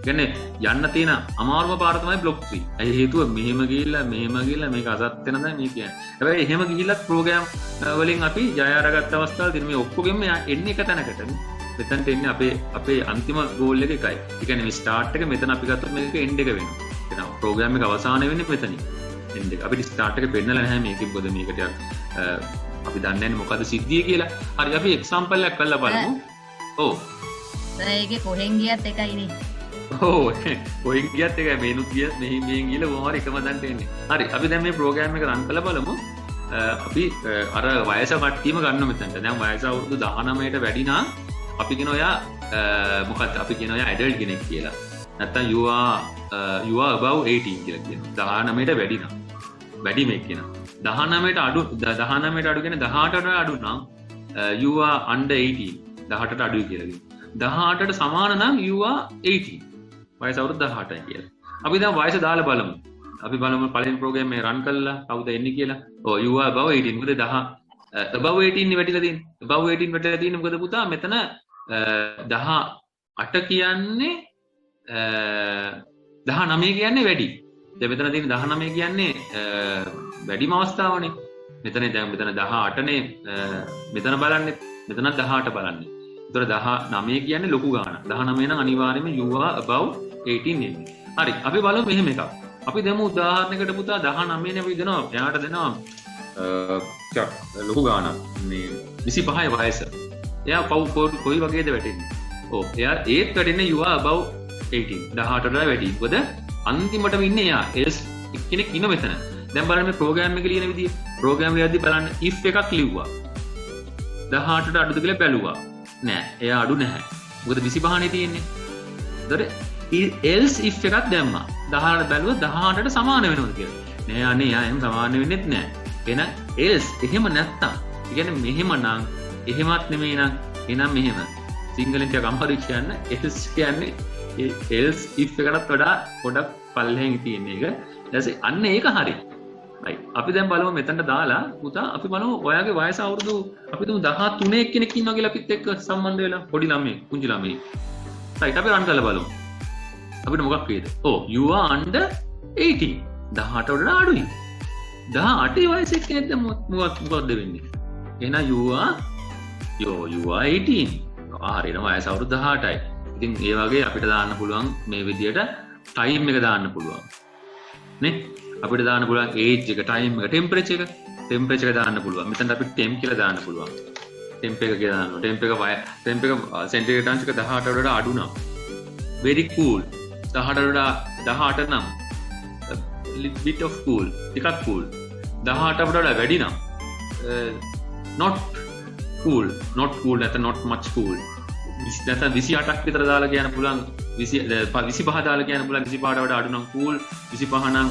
කියන්නේ යන්න තියෙන අමාරුම පාර තමයි බ්ලොක් 3. ඇයි හේතුව මෙහෙම ගිහිල්ලා මේක අසත්‍ය නැද මේ කියන්නේ. හැබැයි එහෙම ගිහිල්ලත් ප්‍රෝග්‍රෑම් වලින් අපි ජය අරගත්ත අවස්ථාවලදී මේ ඔක්කොගෙම එන්නේ එක තැනකට. මෙතනට එන්නේ අපේ අන්තිම ගෝල් එක එකයි. ඒ කියන්නේ මේ ස්ටාර්ට් එක මෙතන අපි ගත්තොත් මේක එන්ඩ් එක වෙනවා. එහෙනම් ප්‍රෝග්‍රෑම් එක අවසානය වෙන්නේ මෙතනින්. එන්ඩ් එක. අපිට ස්ටාර්ට් එක පෙන්නලා නැහැ මේකෙන්. මොකද මේකට අපි දන්නේ නැහැ මොකද සිද්ධිය කියලා. හරි අපි එක්සැම්පල් එකක් කරලා බලමු. ඔව්. ඒකේ කොහෙන් ගියත් එකයිනේ. ඔය ගියත් එකයි මේනුත් ගියත් මෙහි මෙහෙන් ගිහලා කොහොම හරි එකම දන්ට එන්නේ. හරි අපි දැන් මේ ප්‍රෝග්‍රෑම් එක රන් කරලා බලමු. අපි අර වයස කට්ටියම ගන්න මෙතනට. දැන් වයස අවුරුදු 19ට වැඩි නම් අපි කියන ඔයා මොකක්ද අපි කියන ඔයා ඇඩල්ට් කෙනෙක් කියලා. නැත්තම් you are above 18 කියලා කියනවා. 19ට වැඩි නම් වැඩි මේක කියනවා. 19ට අඩු 19ට අඩු කියන්නේ 18ට අඩු නම් you are under 18 18ට අඩුයි කියලා කියනවා. 18ට සමාන නම් you are 18 වයස අවුරුදු 18යි කියලා. අපි දැන් වයස දාලා බලමු. අපි බලමු පළවෙනි ප්‍රෝග්‍රෑම් එක රන් කරලා කවුද එන්නේ කියලා. ඔව් you are above 18 මොකද 10 above 18 නේ වැටිලා තියෙන්නේ. above 18 වැටිලා තියෙන්නේ මොකද පුතා මෙතන 18 කියන්නේ 19 කියන්නේ වැඩි. දැන් මෙතන තියෙන 19 කියන්නේ වැඩිම අවස්ථාවනේ. මෙතන දැන් මෙතන 18 නේ මෙතන බලන්නේ. මෙතනත් 18 බලන්නේ. ඒතර 19 කියන්නේ ලොකු ගාණක්. 19 නම් අනිවාර්යයෙන්ම you are above 18 එන්නේ. හරි. අපි බලමු මෙහෙම එකක්. අපි දෙමු උදාහරණයකට පුතා 19 නේ අපි දෙනවා. එයාට දෙනවා ලොකු ගාණක්. මේ 25යි වයස. එයා කොයි වගේද වැටෙන්නේ? ඔව්. එයා ඒත් වැටෙන්නේ you are above 18. 18ට වැඩි. මොකද අන්තිමටම ඉන්නේ එයා. else කෙනෙක් ඉන්න මෙතන. දැන් බලන්න මේ ප්‍රෝග්‍රෑම් එක ලියන විදිය. ප්‍රෝග්‍රෑම් ලියද්දි බලන්න if එකක් ලිව්වා. 18ට අඩුද කියලා බැලුවා. නෑ. එයා අඩු නැහැ. මොකද 25 නේ තියෙන්නේ. ඒතර else if එකක් දැම්මා. 18ට බැලුවා 18ට සමාන වෙනවද කියලා. නෑ අනේ එයා එහෙම සමාන වෙන්නෙත් නෑ. එහෙනම් else එහෙම නැත්තම්. ඒ කියන්නේ මෙහෙම නම් එහෙමත් නෙමෙයි නම් එනම් මෙහෙම. සිංහලෙන් ටිකක් අමාරු කියන්න else කියන්නේ else if එකටත් වඩා පොඩක් පල්ලෙහෙන් තියෙන එක. ඊට අන්න ඒක හරි. right. අපි දැන් බලමු මෙතනට දාලා පුතා අපි බලමු ඔයාගේ වයස අවුරුදු අපි තුමු 13 කෙනෙක් ඉන්නවා කියලා අපිත් එක්ක සම්බන්ධ වෙලා පොඩි ළමයි පුංචි ළමයි. right. අපි රන් කරලා බලමු. අපිට මොකක් වේද? ඔව් you are under 18. 18 වඩා අඩුයි. 18 වයසේ කෙනෙක් දැන් මොකක්ද වෙන්නේ? එහෙනම් you are 18. හරියන වයස අවුරුදු 18යි. ඉතින් ඒ වගේ අපිට දාන්න පුළුවන් මේ විදියට ටයිම් එක දාන්න පුළුවන්. නේ? අපිට දාන්න පුළුවන් ඒජ් එක, ටයිම් එක, ටෙම්පරේචර් එක දාන්න පුළුවන්. මෙතනට අපි ටෙම්ප් කියලා දාන්න පුළුවන්. ටෙම්ප් එක කියලා දානවා. ටෙම්ප් එක සෙන්ටිග්‍රේඩ් අංශක 18ට වඩා අඩු නම් very cool. 18ට වඩා 18 නම් bit of cool. ටිකක් cool. 18ට වඩා වැඩි නම් not cool නැත්නම් not much cool. නැත්නම් 28ක් විතර දාලා කියන්න පුළුවන් 25 දාලා කියන්න පුළුවන් 25ට වඩා අඩු නම් cool 25 නම්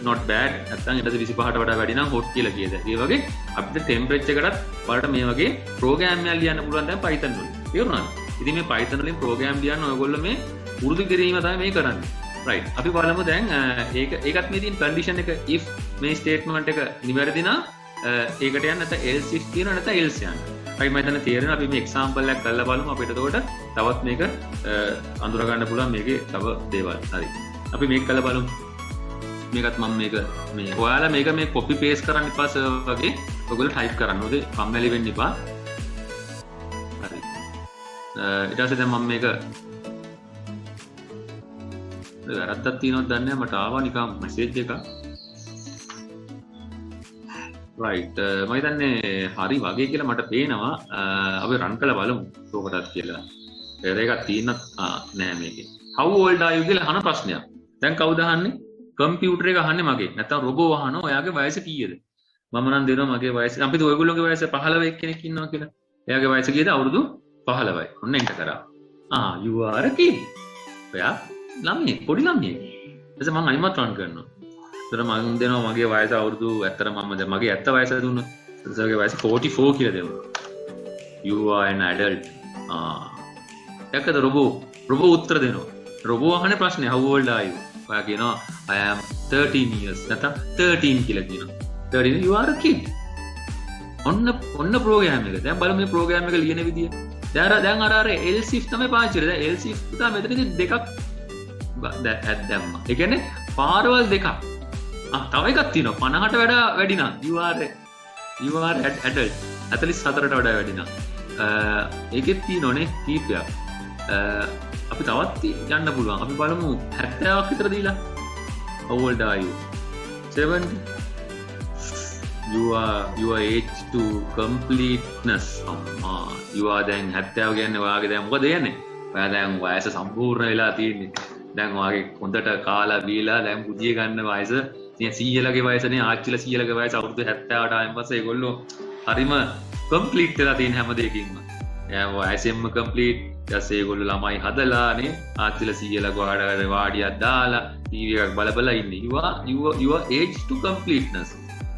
not bad නැත්නම් ඊට පස්සේ 25ට වඩා වැඩි නම් hot කියලා කියද. ඒ වගේ අපිට temperature එකටත් බලන්න මේ වගේ program එකක් ලියන්න පුළුවන් දැන් Python වලින්. තේරුණාද? ඉතින් මේ Python වලින් program ලියන්න ඔයගොල්ලෝ මේ පුරුදු කිරීම තමයි මේ කරන්නේ. right. අපි බලමු දැන් ඒකත් මේ තියෙන condition එක if මේ statement එක නිවැරදි නම් ඒකට යන්න නැත්නම් else if කියනවා නැත්නම් else යන්න. අපි මම හිතන්නේ තේරෙනවා අපි මේ example එකක් කරලා බලමු අපිට එතකොට තවත් මේක අඳුර ගන්න පුළුවන් මේකේ තව දේවල්. හරි. අපි මේක කරලා බලමු. මේකත් මම මේක මේ ඔයාලා මේක මේ copy paste කරන්න එපා සර්වර් වගේ. ඔයගොල්ලෝ type කරන්න ඕනේ. කම්මැලි වෙන්න එපා. හරි. ඊට පස්සේ දැන් මම මේක වැරද්දක් තියෙනවද දන්නේ නැහැ. මට ආවා නිකන් message එකක්. right. මම හිතන්නේ හරි වගේ කියලා මට පේනවා. අපි රන් කරලා බලමු කොහොමදත් කියලා. error එකක් තියෙනත් නෑ මේකේ. how old are you කියලා අහන ප්‍රශ්නයක්. දැන් කවුද අහන්නේ? කම්පියුටර් එක අහන්නේ මගේ. නැත්නම් රොබෝ අහනවා ඔයාගේ වයස කීයද? මම නම් දෙනවා මගේ වයස. අපිට ඔයගොල්ලෝගේ වයස 15 කෙනෙක් ඉන්නවා කියලා. එයාගේ වයස කීයද? අවුරුදු 15යි. ඔන්න එන්ටර් කරා. you are a kid. ඔයා ළමයෙක්, පොඩි ළමයෙක්. එතකොට මම අයිමත් රන් කරනවා. එතන මම දෙනවා මගේ වයස අවුරුදු ඇත්තට මම දැන් මගේ ඇත්ත වයස දුන්නොත් එතනගේ වයස 44 කියලා දෙනවා. you are an adult. එකද රොබෝ උත්තර දෙනවා. රොබෝ අහන්නේ ප්‍රශ්නේ how old are you? ඔයා කියනවා I am 13 years. නැත්නම් 13 කියලා කියනවා. 13 you are a kid. ඔන්න ප්‍රෝග්‍රෑම් එක. දැන් බලමු මේ ප්‍රෝග්‍රෑම් එක ලියන විදිය. දැන් අර else if තමයි පාවිච්චි කරේ. දැන් else if පුතා මෙතනදී දෙකක් දැම්මා. ඒ කියන්නේ පාරවල් දෙකක්. තව එකක් තියෙනවා 50ට වඩා වැඩි නම් you are adult 44ට වඩා වැඩි නම් ඒකෙත් තියෙනෝනේ කීපයක්. අපි තවත් යන්න පුළුවන්. අපි බලමු 70ක් විතර දීලා how old are you? 70. you are age to completeness. you are දැන් 70 කියන්නේ ඔයාගේ දැන් මොකද කියන්නේ? ඔයා දැන් වයස සම්පූර්ණ වෙලා තියෙන්නේ. දැන් ඔයාගේ හොඳට කාලා බීලා දැන් පුදිය ගන්න වයස ඉතින් සීයලගේ වයසනේ ආච්චිලා සීයලගේ වයස අවුරුදු 70ට ආයන් පස්සේ ඒගොල්ලෝ හරිම කම්ප්ලීට් වෙලා තියෙන හැම දෙයකින්ම. එයා වයසෙන්ම කම්ප්ලීට්. ඊට ඒගොල්ලෝ ළමයි හදලානේ ආච්චිලා සීයලා වාඩියක් දාලා ටීවී එකක් බල බල ඉන්නේ. you are age to completeness.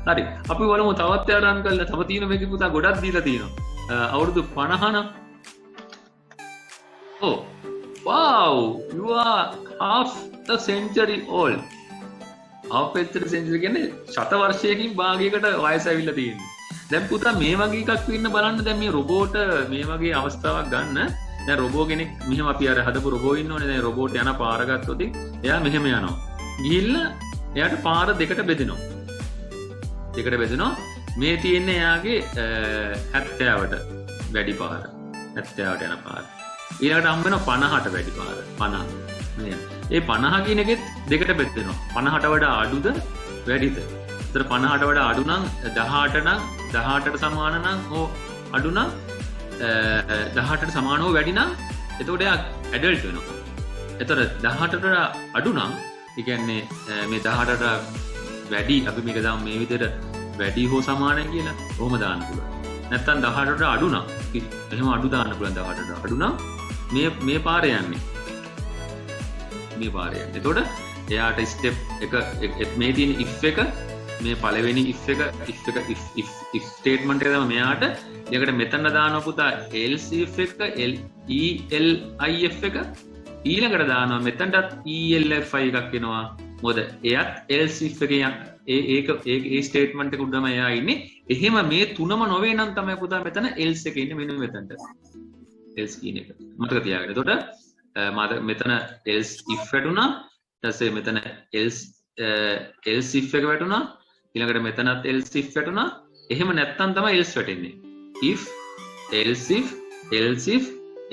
හරි. අපි බලමු තවත් යාරන් කරලා තව තියෙන මේකේ පුතා ගොඩක් දීලා තියෙනවා. අවුරුදු 50 නම්. Oh. Wow, you are half a century old. half a century කියන්නේ ශත වර්ෂයකින් භාගයකට වයස ඇවිල්ලා තියෙනවා. දැන් පුතා මේ වගේ එකක් වෙන්න බලන්න දැන් මේ රොබෝට මේ වගේ අවස්ථාවක් ගන්න. දැන් රොබෝ කෙනෙක් මෙහෙම අපි අර හදපු රොබෝ ඉන්නෝනේ. දැන් රොබෝට යන පාර ගත්තොත් එයා මෙහෙම යනවා. ගිහිල්ලා එයාට පාර දෙකට බෙදෙනවා. දෙකට බෙදෙනවා. මේ තියෙන්නේ එයාගේ 70ට වැඩි පාර. 70ට යන පාර. ඊළඟට හම්බ වෙනවා 50ට වැඩි පාර 50. ඒ 50 කියන එකෙත් දෙකට බෙදෙනවා. 50ට වඩා අඩුද වැඩිද? ඒතර 50ට වඩා අඩු නම් 18 නම් 18ට සමාන නම් ඕ අඩු නම් 18ට සමානව වැඩි නම් එතකොට එයා ඇඩල්ට් වෙනවා. ඒතර 18ට වඩා අඩු නම් ඒ කියන්නේ මේ 18ට වැඩි අපි මේක දාමු මේ විදිහට වැඩි හෝ සමානයි කියලා. කොහොම දාන්න පුළුවන්. නැත්තම් 18ට අඩු නම් එහෙම අඩු දාන්න පුළුවන් 18ට අඩු නම් මේ පාරේ යන්නේ. මේ පාරේ යන්නේ. එතකොට එයාට ස්ටෙප් එක මේ තියෙන if එක මේ පළවෙනි if ස්ටේට්මන්ට් එක තමයි මෙයාට ඊළඟට මෙතන දානවා පුතා else if එක elif එක ඊළඟට දානවා මෙතනටත් elf එකක් එනවා. මොකද එයත් else if එකේ ඒ ස්ටේට්මන්ට් එක උඩම එයා ඉන්නේ. එහෙම මේ තුනම නොවේ නම් තමයි පුතා මෙතන else එක ඉන්නේ මෙන්න මෙතනට. else කියන එක මතක තියාගන්න. එතකොට මෙතන else if වැටුණා. ඊට පස්සේ මෙතන else if එක වැටුණා. ඊළඟට මෙතනත් else if වැටුණා. එහෙම නැත්තම් තමයි else වැටෙන්නේ. if else if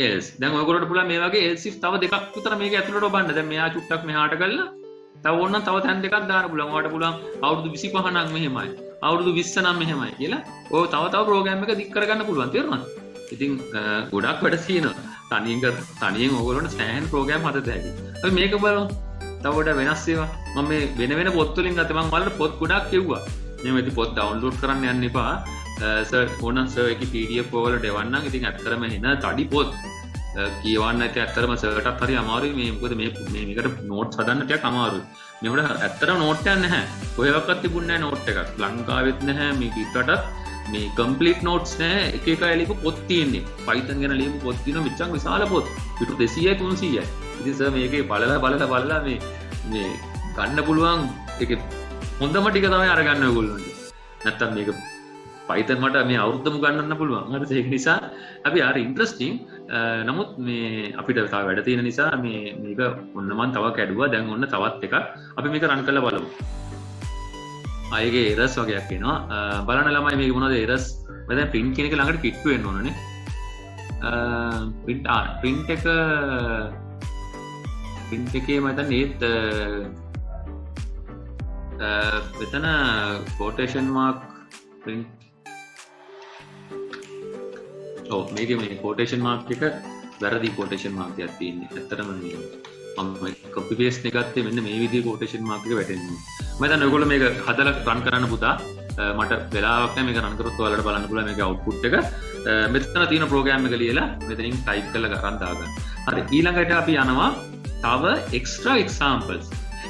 else. දැන් ඔයගොල්ලෝට පුළුවන් මේ වගේ else if තව දෙකක් විතර මේක ඇතුළට ඔබන්න. දැන් මෙයා චුට්ටක් මෙහාට ගල්ලා තව ඕනනම් තව තැන් දෙකක් දාන්න පුළුවන්. ඔයාලට පුළුවන් අවුරුදු 25 නම් මෙහෙමයි. අවුරුදු 20 නම් මෙහෙමයි කියලා. ඔය තව ප්‍රෝග්‍රෑම් එක දික් කරගන්න පුළුවන්. තේරුණාද? ඉතින් ගොඩක් වැඩ තියෙනවා. තනියෙන් ඕගොල්ලන්ට සෑහෙන ප්‍රෝග්‍රෑම් හදත හැකි. අපි මේක බලමු. තව වඩා වෙනස් ඒවා. මම මේ වෙන පොත් වලින් ගත්තා. මම ඔයාලට පොත් ගොඩක් කිව්වා. මේ මෙති පොත් ඩවුන්ලෝඩ් කරන්න යන්න එපා. සර් ඕනනම් සර් එකේ PDF ඔයාලට එවන්නම්. ඉතින් ඇත්තටම එන තඩි පොත් කියවන්න ඇති ඇත්තටම සර්ටත් හරි අමාරුයි. මේ මොකද මේකට නෝට්ස් හදන්න ටිකක් අමාරුයි. මේකට ඇත්තටම නෝට් එකක් නැහැ. කොහෙවත් තිබුණේ නැහැ නෝට් එකක්. ලංකාවෙත් නැහැ මේ පිටරටත් මේ කම්ප්ලීට් නෝට්ස් නැහැ. එක එක ලියපු පොත් තියෙන්නේ. Python ගැන ලියපු පොත් තියෙනවා මෙච්චර විශාල පොත්. පිටු 200යි 300යි. ඉතින් සර් මේකේ බලලා මේ ගන්න පුළුවන් ඒකේ හොඳම ටික තමයි අරගන්න ඕගොල්ලන්ට. නැත්තම් මේක Python මට මේ අවුරුද්දම ගන්නන්න පුළුවන්. හරිද? ඒක නිසා අපි ආර ඉන්ටරෙස්ටිං. නමුත් මේ අපිට තව වැඩ තියෙන නිසා මේක ඔන්න මම තව කැඩුවා. දැන් ඔන්න තවත් එකක් අපි මේක රන් කරලා බලමු. ආයේ එරර්ස් වගේක් එනවා. බලන්න ළමයි මේක මොනවද එරර්ස්? මම දැන් print කියන එක ළඟට කිට්ටු වෙන්න ඕනනේ. print එකේ මම දැන් ඒත් මෙතන quotation mark print මේකේ මේ quotation mark එක වැරදි quotation mark එකක් තියෙන්නේ. ඇත්තටම මේ මම copy paste එක ගත්තේ මෙන්න මේ විදිහේ quotation mark එක වැටෙන්නේ. මම දැන් ඔයගොල්ලෝ මේක හදලා run කරන්න පුතා. මට වෙලාවක් නැහැ මේක run කරොත් ඔයාලට බලන්න පුළුවන් මේකේ output එක. මෙතන තියෙන program එක ලියලා මෙතනින් type කරලා ගන්න දාගන්න. හරි ඊළඟට අපි යනවා තව extra examples.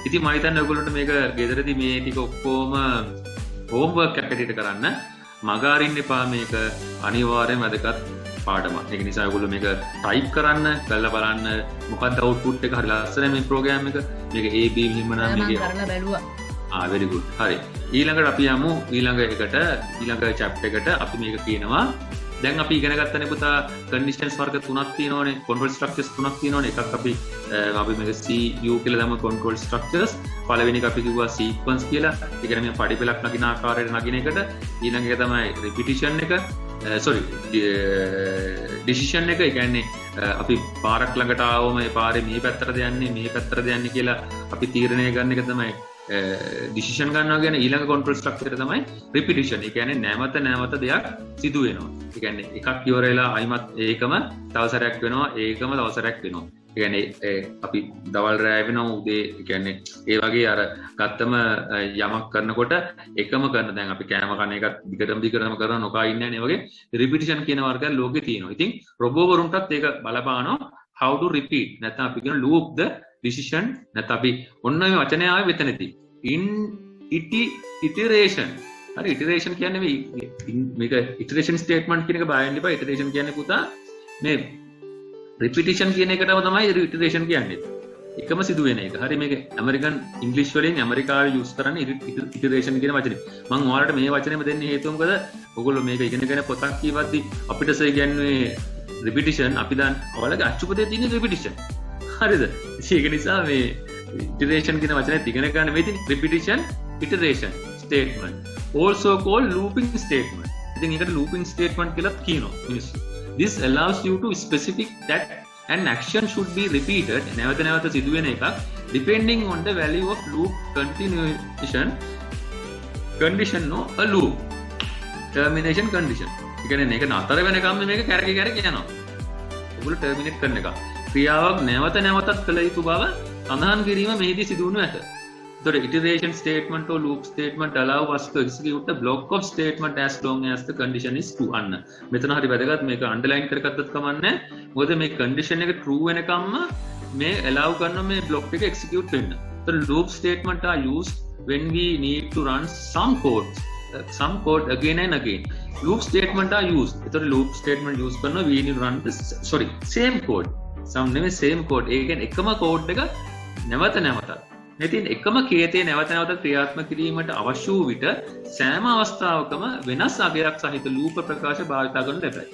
ඉතින් මම හිතන්නේ ඔයගොල්ලන්ට මේක ගෙදරදී මේ ටික ඔක්කොම homework එකක් ඇටියට කරන්න මග අරින්න එපා. මේක අනිවාර්යයෙන්ම වැදගත් පාඩමක්. ඒක නිසා ඔයගොල්ලෝ මේක type කරන්න, කරලා බලන්න මොකක්ද output එක. හරි ලස්සනයි මේ program එක. මේක A B මෙහෙම නම් මේක කරලා බැලුවා. very good. හරි. ඊළඟට අපි යමු ඊළඟ chapter එකට. අපි මේක කියනවා දැන් අපි ඉගෙන ගත්තනේ පුතා conditions වර්ග තුනක් තියෙනවානේ. control structures තුනක් තියෙනවානේ. එකක් අපි මේක CU කියලා දාමු control structures. පළවෙනි එක අපි කිව්වා sequence කියලා. ඒ කියන්නේ මේ පඩිපෙලක් නගින ආකාරයට නගින එකට. ඊළඟ එක තමයි repetition එක. decision එක. ඒ කියන්නේ අපි පාරක් ළඟට ආවම මේ පාරේ මේ පැත්තටද යන්නේ මේ පැත්තටද යන්නේ කියලා අපි තීරණය ගන්න එක තමයි ඩිසිෂන් ගන්නවා කියන ඊළඟ කන්ට්‍රෝල් ස්ට්‍රක්චර් එක තමයි රිපිටිෂන්. ඒ කියන්නේ නැවත නැවත දෙයක් සිදු වෙනවා. ඒ කියන්නේ එකක් ඉවර වෙලා ආයිමත් ඒකම තව සැරයක් වෙනවා, ඒකම තව සැරයක් වෙනවා. ඒ කියන්නේ අපි දවල් රැය වෙනවා උදේ. ඒ කියන්නේ ඒ වගේ අර ගත්තම යමක් කරනකොට එකම කරන දැන් අපි කෑම කන එකත් දිගටම කරන නොකා ඉන්නේ නැහැ නේ. වගේ රිපිටිෂන් කියන වර්ගයක් ලෝකේ තියෙනවා. ඉතින් රොබෝ වරුන්ටත් ඒක බලපානවා how to repeat. නැත්නම් අපි කියන loop the decision. නැත්නම් අපි ඔන්න මේ වචනය ආවේ මෙතනදී. in iteration. හරි iteration කියන්නේ මේක iteration statement කියන එක බාහින්න එපා. iteration කියන්නේ පුතා මේ repetition කියන එකටම තමයි iteration කියන්නේ. එකම සිදු වෙන එක. හරි මේක ඇමරිකන් ඉංග්‍රීසි වලින් ඇමරිකාවේ යූස් කරන්නේ iteration කියන වචනේ. මම ඔයාලට මේ වචනේම දෙන්නේ හේතුව මොකද? ඔයගොල්ලෝ මේක ඉගෙනගෙන පොතක් කියවද්දි අපිට කියන්නේ repetition අපි දැන් ඔයාලගේ අච්චුපතේ තියෙන repetition. හරිද? ඒක නිසා මේ iteration කියන වචනේ ඉගෙන ගන්න මේ තියෙන repetition iteration statement also called looping statement. ඉතින් ඒකට looping statement කියලා කියනවා මිනිස්සු. This allows you to specify that an action should be repeated නැවත නැවත සිදුවෙන එකක් depending on the value of loop continuation condition no a loop termination condition. ඒ කියන්නේ මේක නතර වෙනකම් මේක කැරකි යනවා. ඔයගොල්ලෝ terminate කරන එක. ක්‍රියාවක් නැවත නැවතත් කළ යුතු බව සඳහන් කිරීම මෙහිදී සිදු වනු ඇත. එතකොට iteration statement or loop statement allow us to execute the block of statement as long as the condition is true. අන්න මෙතන හරි වැදගත් මේක underline කරගත්තත් කමන්නේ. මොකද මේ condition එක true වෙනකම්ම මේ allow කරන මේ block එක execute වෙන්න. එතකොට loop statement are used when we need to run some code again and again. Loop statement are used. එතකොට loop statement use කරනවා we need to run same code. some නෙමෙයි same code. ඒ කියන්නේ එකම code එක නැවත නැවතත් ඉතින් එකම කේතේ නැවත නැවත ක්‍රියාත්මක කිරීමට අවශ්‍ය වූ විට සෑම අවස්ථාවකම වෙනස් අගයක් සහිත ලූප ප්‍රකාශ භාවිත කරන ලැබයි.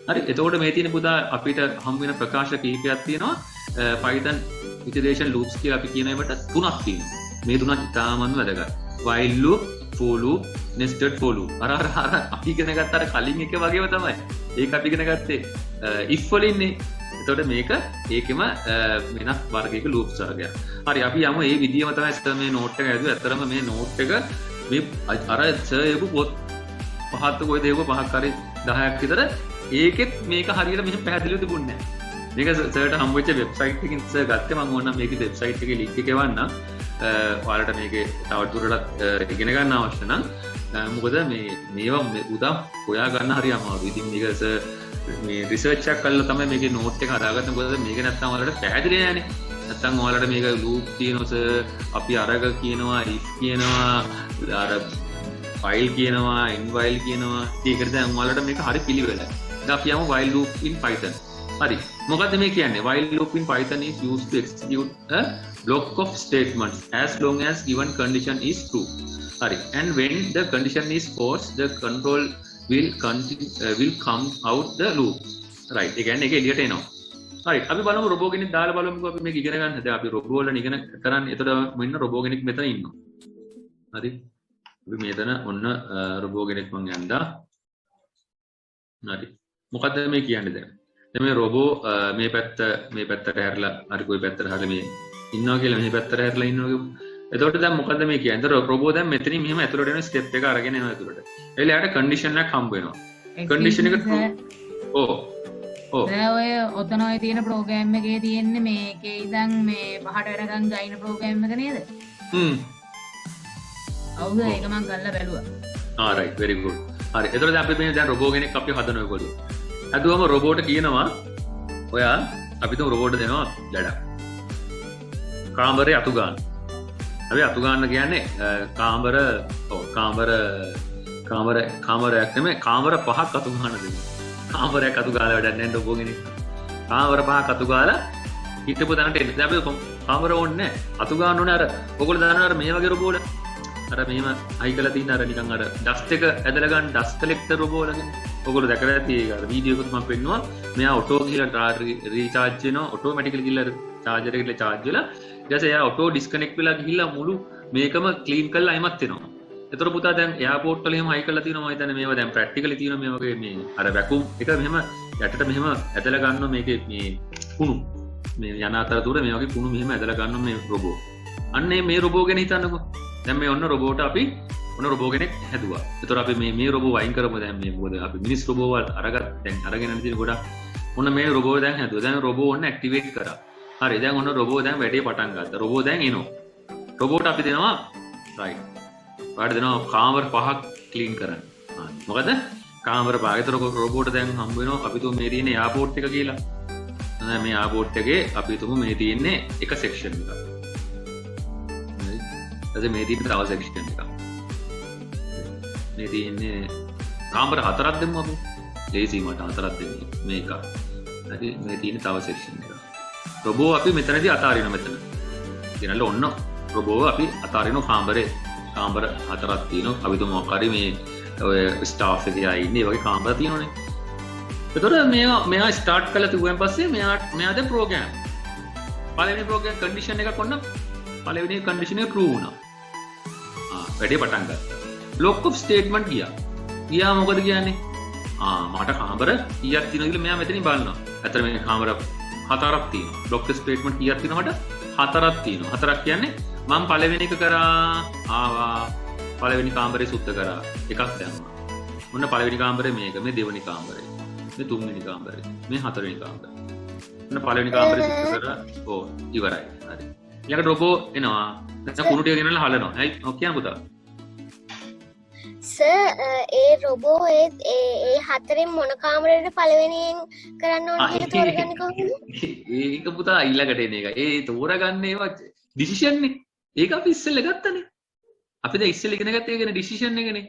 හරි එතකොට මේ තියෙන පුතා අපිට හම් වෙන ප්‍රකාශ කීපයක් තියෙනවා. Python iteration loops කියලා අපි කියන ඒවට තුනක් තියෙනවා. මේ තුනක් ඉතාමත් වැදගත්. while loop, for loop, nested for loop. අර අපි ඉගෙන ගත්ත අර කලින් එක වගේම තමයි. ඒක අපි ඉගෙන ගත්තේ if වලින්නේ. එතකොට මේක ඒකෙම වෙනස් වර්ගයක ලූප්ස් වර්ගයක්. හරි අපි යමු මේ විදියම තමයි මේ නෝට් එක ඇදුවේ. ඇත්තරම මේ නෝට් එක මේ අර සර් ඒකු පොත් පහක් කොයිද ඒක පහක් හරි 10ක් විතර ඒකෙත් මේක හරියට මෙහෙම පැහැදිලිව තිබුණේ නැහැ. මේක සර්ට හම්බෙච්ච වෙබ්සයිට් එකකින් සර් ගත්තේ. මම ඕනනම් මේකේ වෙබ්සයිට් එකේ ලින්ක් එක එවන්නම්. ඔයාලට මේකේ තවදුරටත් ඉගෙන ගන්න අවශ්‍ය නම් මොකද මේවා උදා හොයා ගන්න හරි අමාරුයි. ඉතින් මේක සර් මේ රිසර්ච් එකක් කරලා තමයි මේකේ නෝට් එක හදාගත්තේ. මොකද මේක නැත්තම් ඔයාලට පැහැදිලි නෑනේ. නැත්තම් ඔයාලට මේක ලූප් තියෙනවා සර්, අපි අරග කියනවා, if කියනවා, අර ෆයිල් කියනවා, end while කියනවා. ඒකට දැන් ඔයාලට මේක හරි පිළිවෙලයි. දැන් අපි යමු while loop in Python. හරි. මොකද්ද මේ කියන්නේ? While loop in Python is used to execute a block of statements as long as given condition is true. හරි. And when the condition is false, the control will come out the loop. Right. ඒ කියන්නේ ඒක එළියට එනවා. හරි. අපි බලමු robot කෙනෙක් දාලා බලමුකෝ අපි මේක ඉගෙන ගන්න. දැන් අපි රොබෝ වල ඉගෙන කරන්නේ. එතකොට මෙන්න රොබෝ කෙනෙක් මෙතන ඉන්නවා. හරි. අපි මෙතන ඔන්න රොබෝ කෙනෙක් මං යන්දා. හරි. මොකද්ද මේ කියන්නේ දැන්? දැන් මේ රොබෝ මේ පැත්තට හැරලා හරි කොයි පැත්තට හරි මේ ඉන්නවා කියලා මේ පැත්තට හැරලා ඉන්නවා කියමු. එතකොට දැන් මොකද්ද මේ කියන්නේ? රොබෝ දැන් මෙතනින් මෙහෙම ඇතුළට එන ස්ටෙප් එක අරගෙන යනවා ඇතුළට. එයාට කන්ඩිෂන් එකක් හම්බ වෙනවා. කන්ඩිෂන් එක ඔව්. දැන් ඔය ඔතන ඔය තියෙන ප්‍රෝග්‍රෑම් එකේ තියෙන්නේ මේකේ ඉඳන් මේ පහට වෙනකන් ගයින ප්‍රෝග්‍රෑම් එක නේද? අවුද ඒක මම කරලා බැලුවා. right very good. හරි. එතකොට දැන් අපි මේ දැන් රොබෝ කෙනෙක් අපි හදනවා ඒගොල්ලෝ. හදුවම රොබෝට කියනවා ඔයා අපි තුන් රොබෝට දෙනවා ලඩක්. කාමරේ අතු ගන්න. අපි අතු ගන්න කියන්නේ කාමරයක් නෙමෙයි කාමර පහක් අතු ගන්න දෙනවා. කාමරයක් අතු ගාලා වැඩක් නැහැ රොබෝ කෙනෙක්. කාමර පහක් අතු ගාලා හිටපු තැනට එන්න. දැන් අපි කාමර ඕනේ නැහැ. අතු ගන්න ඕනේ අර ඔයගොල්ලෝ දන්නවා අර මේ වගේ රොබෝල. අර මෙහෙම අයි කරලා තියෙන අර නිකන් අර ඩස්ට් එක ඇදලා ගන්න ඩස්ට් කලෙක්ටර් රොබෝල කියන්නේ. ඔයගොල්ලෝ දැකලා ඇති ඒක අර වීඩියෝ එකත් මම පෙන්නුවා. මෙයා ඔටෝ ගිහලා රීචාර්ජ් වෙනවා. ඔටෝමැටිකලි ගිහලා චාර්ජර් එකට චාර්ජ් වෙලා ඊට පස්සේ එයා ඔටෝ ඩිස්කනෙක්ට් වෙලා ගිහිල්ලා මුළු මේකම ක්ලීන් කරලා අයිමත් වෙනවා. ඒතර පුතා දැන් එයාපෝට් වල එහෙම හයි කරලා තියෙනවා. මම හිතන්නේ මේවා දැන් ප්‍රැක්ටිකලි තියෙනවා මේ වගේ මේ අර වැකුම් එක මෙහෙම යටට මෙහෙම ඇදලා ගන්නවා මේකේ මේ කුණු මේ යන අතරතුර මේ වගේ කුණු මෙහෙම ඇදලා ගන්නවා මේ රොබෝ. අන්නේ මේ රොබෝ ගැන හිතන්නකෝ. දැන් මේ ඔන්න රොබෝට අපි ඔන්න රොබෝ කෙනෙක් හැදුවා. ඒතර අපි මේ රොබෝ වයින් කරමු දැන් මේ මොකද අපි මිනිස් රොබෝ වල අරගෙන තියෙන ගොඩක්. ඔන්න මේ රොබෝ දැන් හැදුවා. දැන් රොබෝ ඔන්න ඇක්ටිවේට් කරා. හරි දැන් ඔන්න රොබෝ දැන් වැඩේ පටන් ගත්තා. රොබෝ දැන් එනවා. රොබෝට අපි දෙනවා රයිට්. ඔයාලට දෙනවා කාමර 5ක් ක්ලීන් කරන්න. මොකද කාමර 5. ඒතර රොබෝට දැන් හම්බ වෙනවා අපි තුමු මේ තියෙන එයාපෝට් එක කියලා. මේ එයාපෝට් එකේ අපි තුමු මේ තියෙන්නේ එක සෙක්ෂන් එකක්. හරි. මේ තියෙන තව සෙක්ෂන් එකක්. මේ තියෙන්නේ කාමර 4ක් දෙමු අපි. ලේසි මට 4ක් දෙන්න. මේක. හරි මේ තියෙන තව සෙක්ෂන් එකක්. රොබෝ අපි මෙතනදී අතාරිනවා මෙතන. ගෙනල්ල ඔන්න රොබෝ අපි අතාරිනවා කාමරේ. කාමර 4ක් තියෙනවා. අපි තුමු මොකරි මේ ඔය ස්ටාෆ් එකේ අය ඉන්නේ වගේ කාමර තියෙනවනේ. එතකොට මෙයා ස්ටාර්ට් කරලා තිබුවෙන් පස්සේ මෙයා දැන් ප්‍රෝග්‍රෑම්. පළවෙනි ප්‍රෝග්‍රෑම් කන්ඩිෂන් එකක් ඔන්න පළවෙනි කන්ඩිෂන් එක ට්‍රූ වුණා. වැඩේ පටන් ගත්තා. බ්ලොක් ඔෆ් ස්ටේට්මන්ට් ගියා මොකද කියන්නේ? මට කාමර කීයක් තියෙනවද කියලා මෙයා මෙතනින් බලනවා. ඇත්තට මේ කාමර 4ක් තියෙනවා. බ්ලොක් ඔෆ් ස්ටේට්මන්ට් කීයක් තියෙනවද? මට 4ක් තියෙනවා. 4ක් කියන්නේ මම පළවෙනි එක කරා ආවා. පළවෙනි කාමරේ සුද්ධ කරා. එකක් දැම්මා. ඔන්න පළවෙනි කාමරේ මේක. මේ දෙවෙනි කාමරේ. මේ තුන්වෙනි කාමරේ. මේ හතරවෙනි කාමරේ. ඔන්න පළවෙනි කාමරේ සුද්ධ කරා. ඉවරයි. හරි. ඊළඟට රොබෝ එනවා. නැත්නම් කුණු ටික ගෙනල්ලා හලනවා. ඇයි ඔක් කියන්න පුතා? ඒ රොබෝ ඒ හතරෙන් මොන කාමරේට පළවෙනියෙන් කරන්න ඕන කියලා තෝරගන්නේ කොහොමද? ඒක පුතා ඊළඟට එන එක. ඒ තෝරගන්න ඒවා ඩිසිෂන් නේ. ඒක අපි ඉස්සෙල්ලා ගත්තනේ. අපි දැන් ඉස්සෙල්ලා ඉගෙන ගත්ත එකනේ ඩිසිෂන් එකනේ.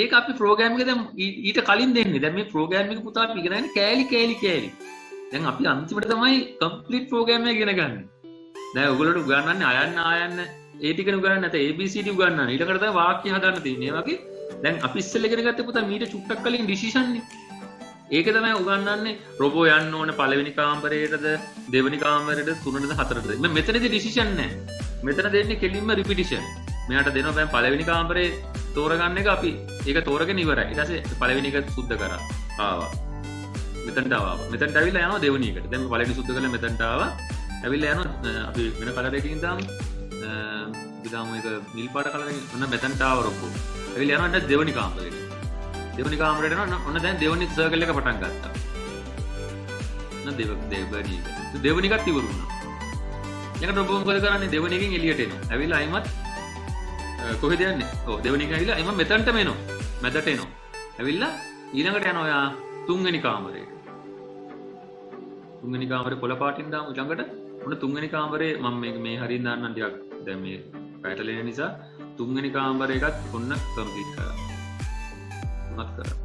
ඒක අපි ප්‍රෝග්‍රෑම් එක දැන් ඊට කලින් දෙන්නේ. දැන් මේ ප්‍රෝග්‍රෑම් එක පුතා අපි ඉගෙන ගන්න කෑලි. දැන් අපි අන්තිමට තමයි කම්ප්ලීට් ප්‍රෝග්‍රෑම් එක ඉගෙන ගන්න. දැන් ඔයගොල්ලෝ උගන්වන්නේ ආයන්න ඒ ටිකනේ උගන්වන්නේ නැත්නම් ABCD උගන්වන්නේ. ඊට කඩ තමයි වාක්‍ය හදන්න තියෙන්නේ. ඒ වගේ දැන් අපි ඉස්සෙල්ලා ඉගෙන ගත්තේ පුතා මීට චුට්ටක් කලින් ඩිසිෂන් නේ. ඒක තමයි උගන්වන්නේ රොබෝ යන්න ඕන පළවෙනි කාමරේටද දෙවෙනි කාමරේටද තුනටද හතරටද. මෙතනදී ඩිසිෂන් නැහැ. මෙතන දෙන්නේ කෙලින්ම රිපිටිෂන්. මෙයාට දෙනවා බෑන් පළවෙනි කාමරේ තෝරගන්න එක අපි ඒක තෝරගෙන ඉවරයි. ඊට පස්සේ පළවෙනි එක සුද්ධ කරා. ආවා. මෙතනට ආවා. මෙතනට ඇවිල්ලා යනවා දෙවෙනි එකට. දැන් පළවෙනි සුද්ධ කරලා මෙතනට ආවා. ඇවිල්ලා යනවා අපි වෙන කලර් එකකින් දාමු. විදාමු එක නිල් පාට කලර් එකකින්. ඔන්න මෙතනට ආව රොබෝ. ඇවිල්ලා යනවා දැන් දෙවෙනි කාමරේට. දෙවෙනි කාමරේට යනවා. ඔන්න දැන් දෙවෙනි සර්කල් එක පටන් ගත්තා. ඔන්න දෙවෙනි එකත් ඉවර වුණා. ඊළඟට රොබෝ මොකද කරන්නේ? දෙවෙනි එකෙන් එළියට එනවා. ඇවිල්ලා අයිමත් කොහෙද යන්නේ? දෙවෙනි එක ඇවිල්ලා එම මෙතනටම එනවා. මැදට එනවා. ඇවිල්ලා ඊළඟට යනවා ඔයා තුන්වෙනි කාමරේට. තුන්වෙනි කාමරේ කොළ පාටින් දාමු ළඟට. ඔන්න තුන්වෙනි කාමරේ මම මේ හරියෙන් දාන්නම් ටිකක්. දැන් මේ පැටලෙන නිසා තුන්වෙනි කාමරේ එකත් ඔන්න කම්ප්ලීට් කරා. උනත් කරා.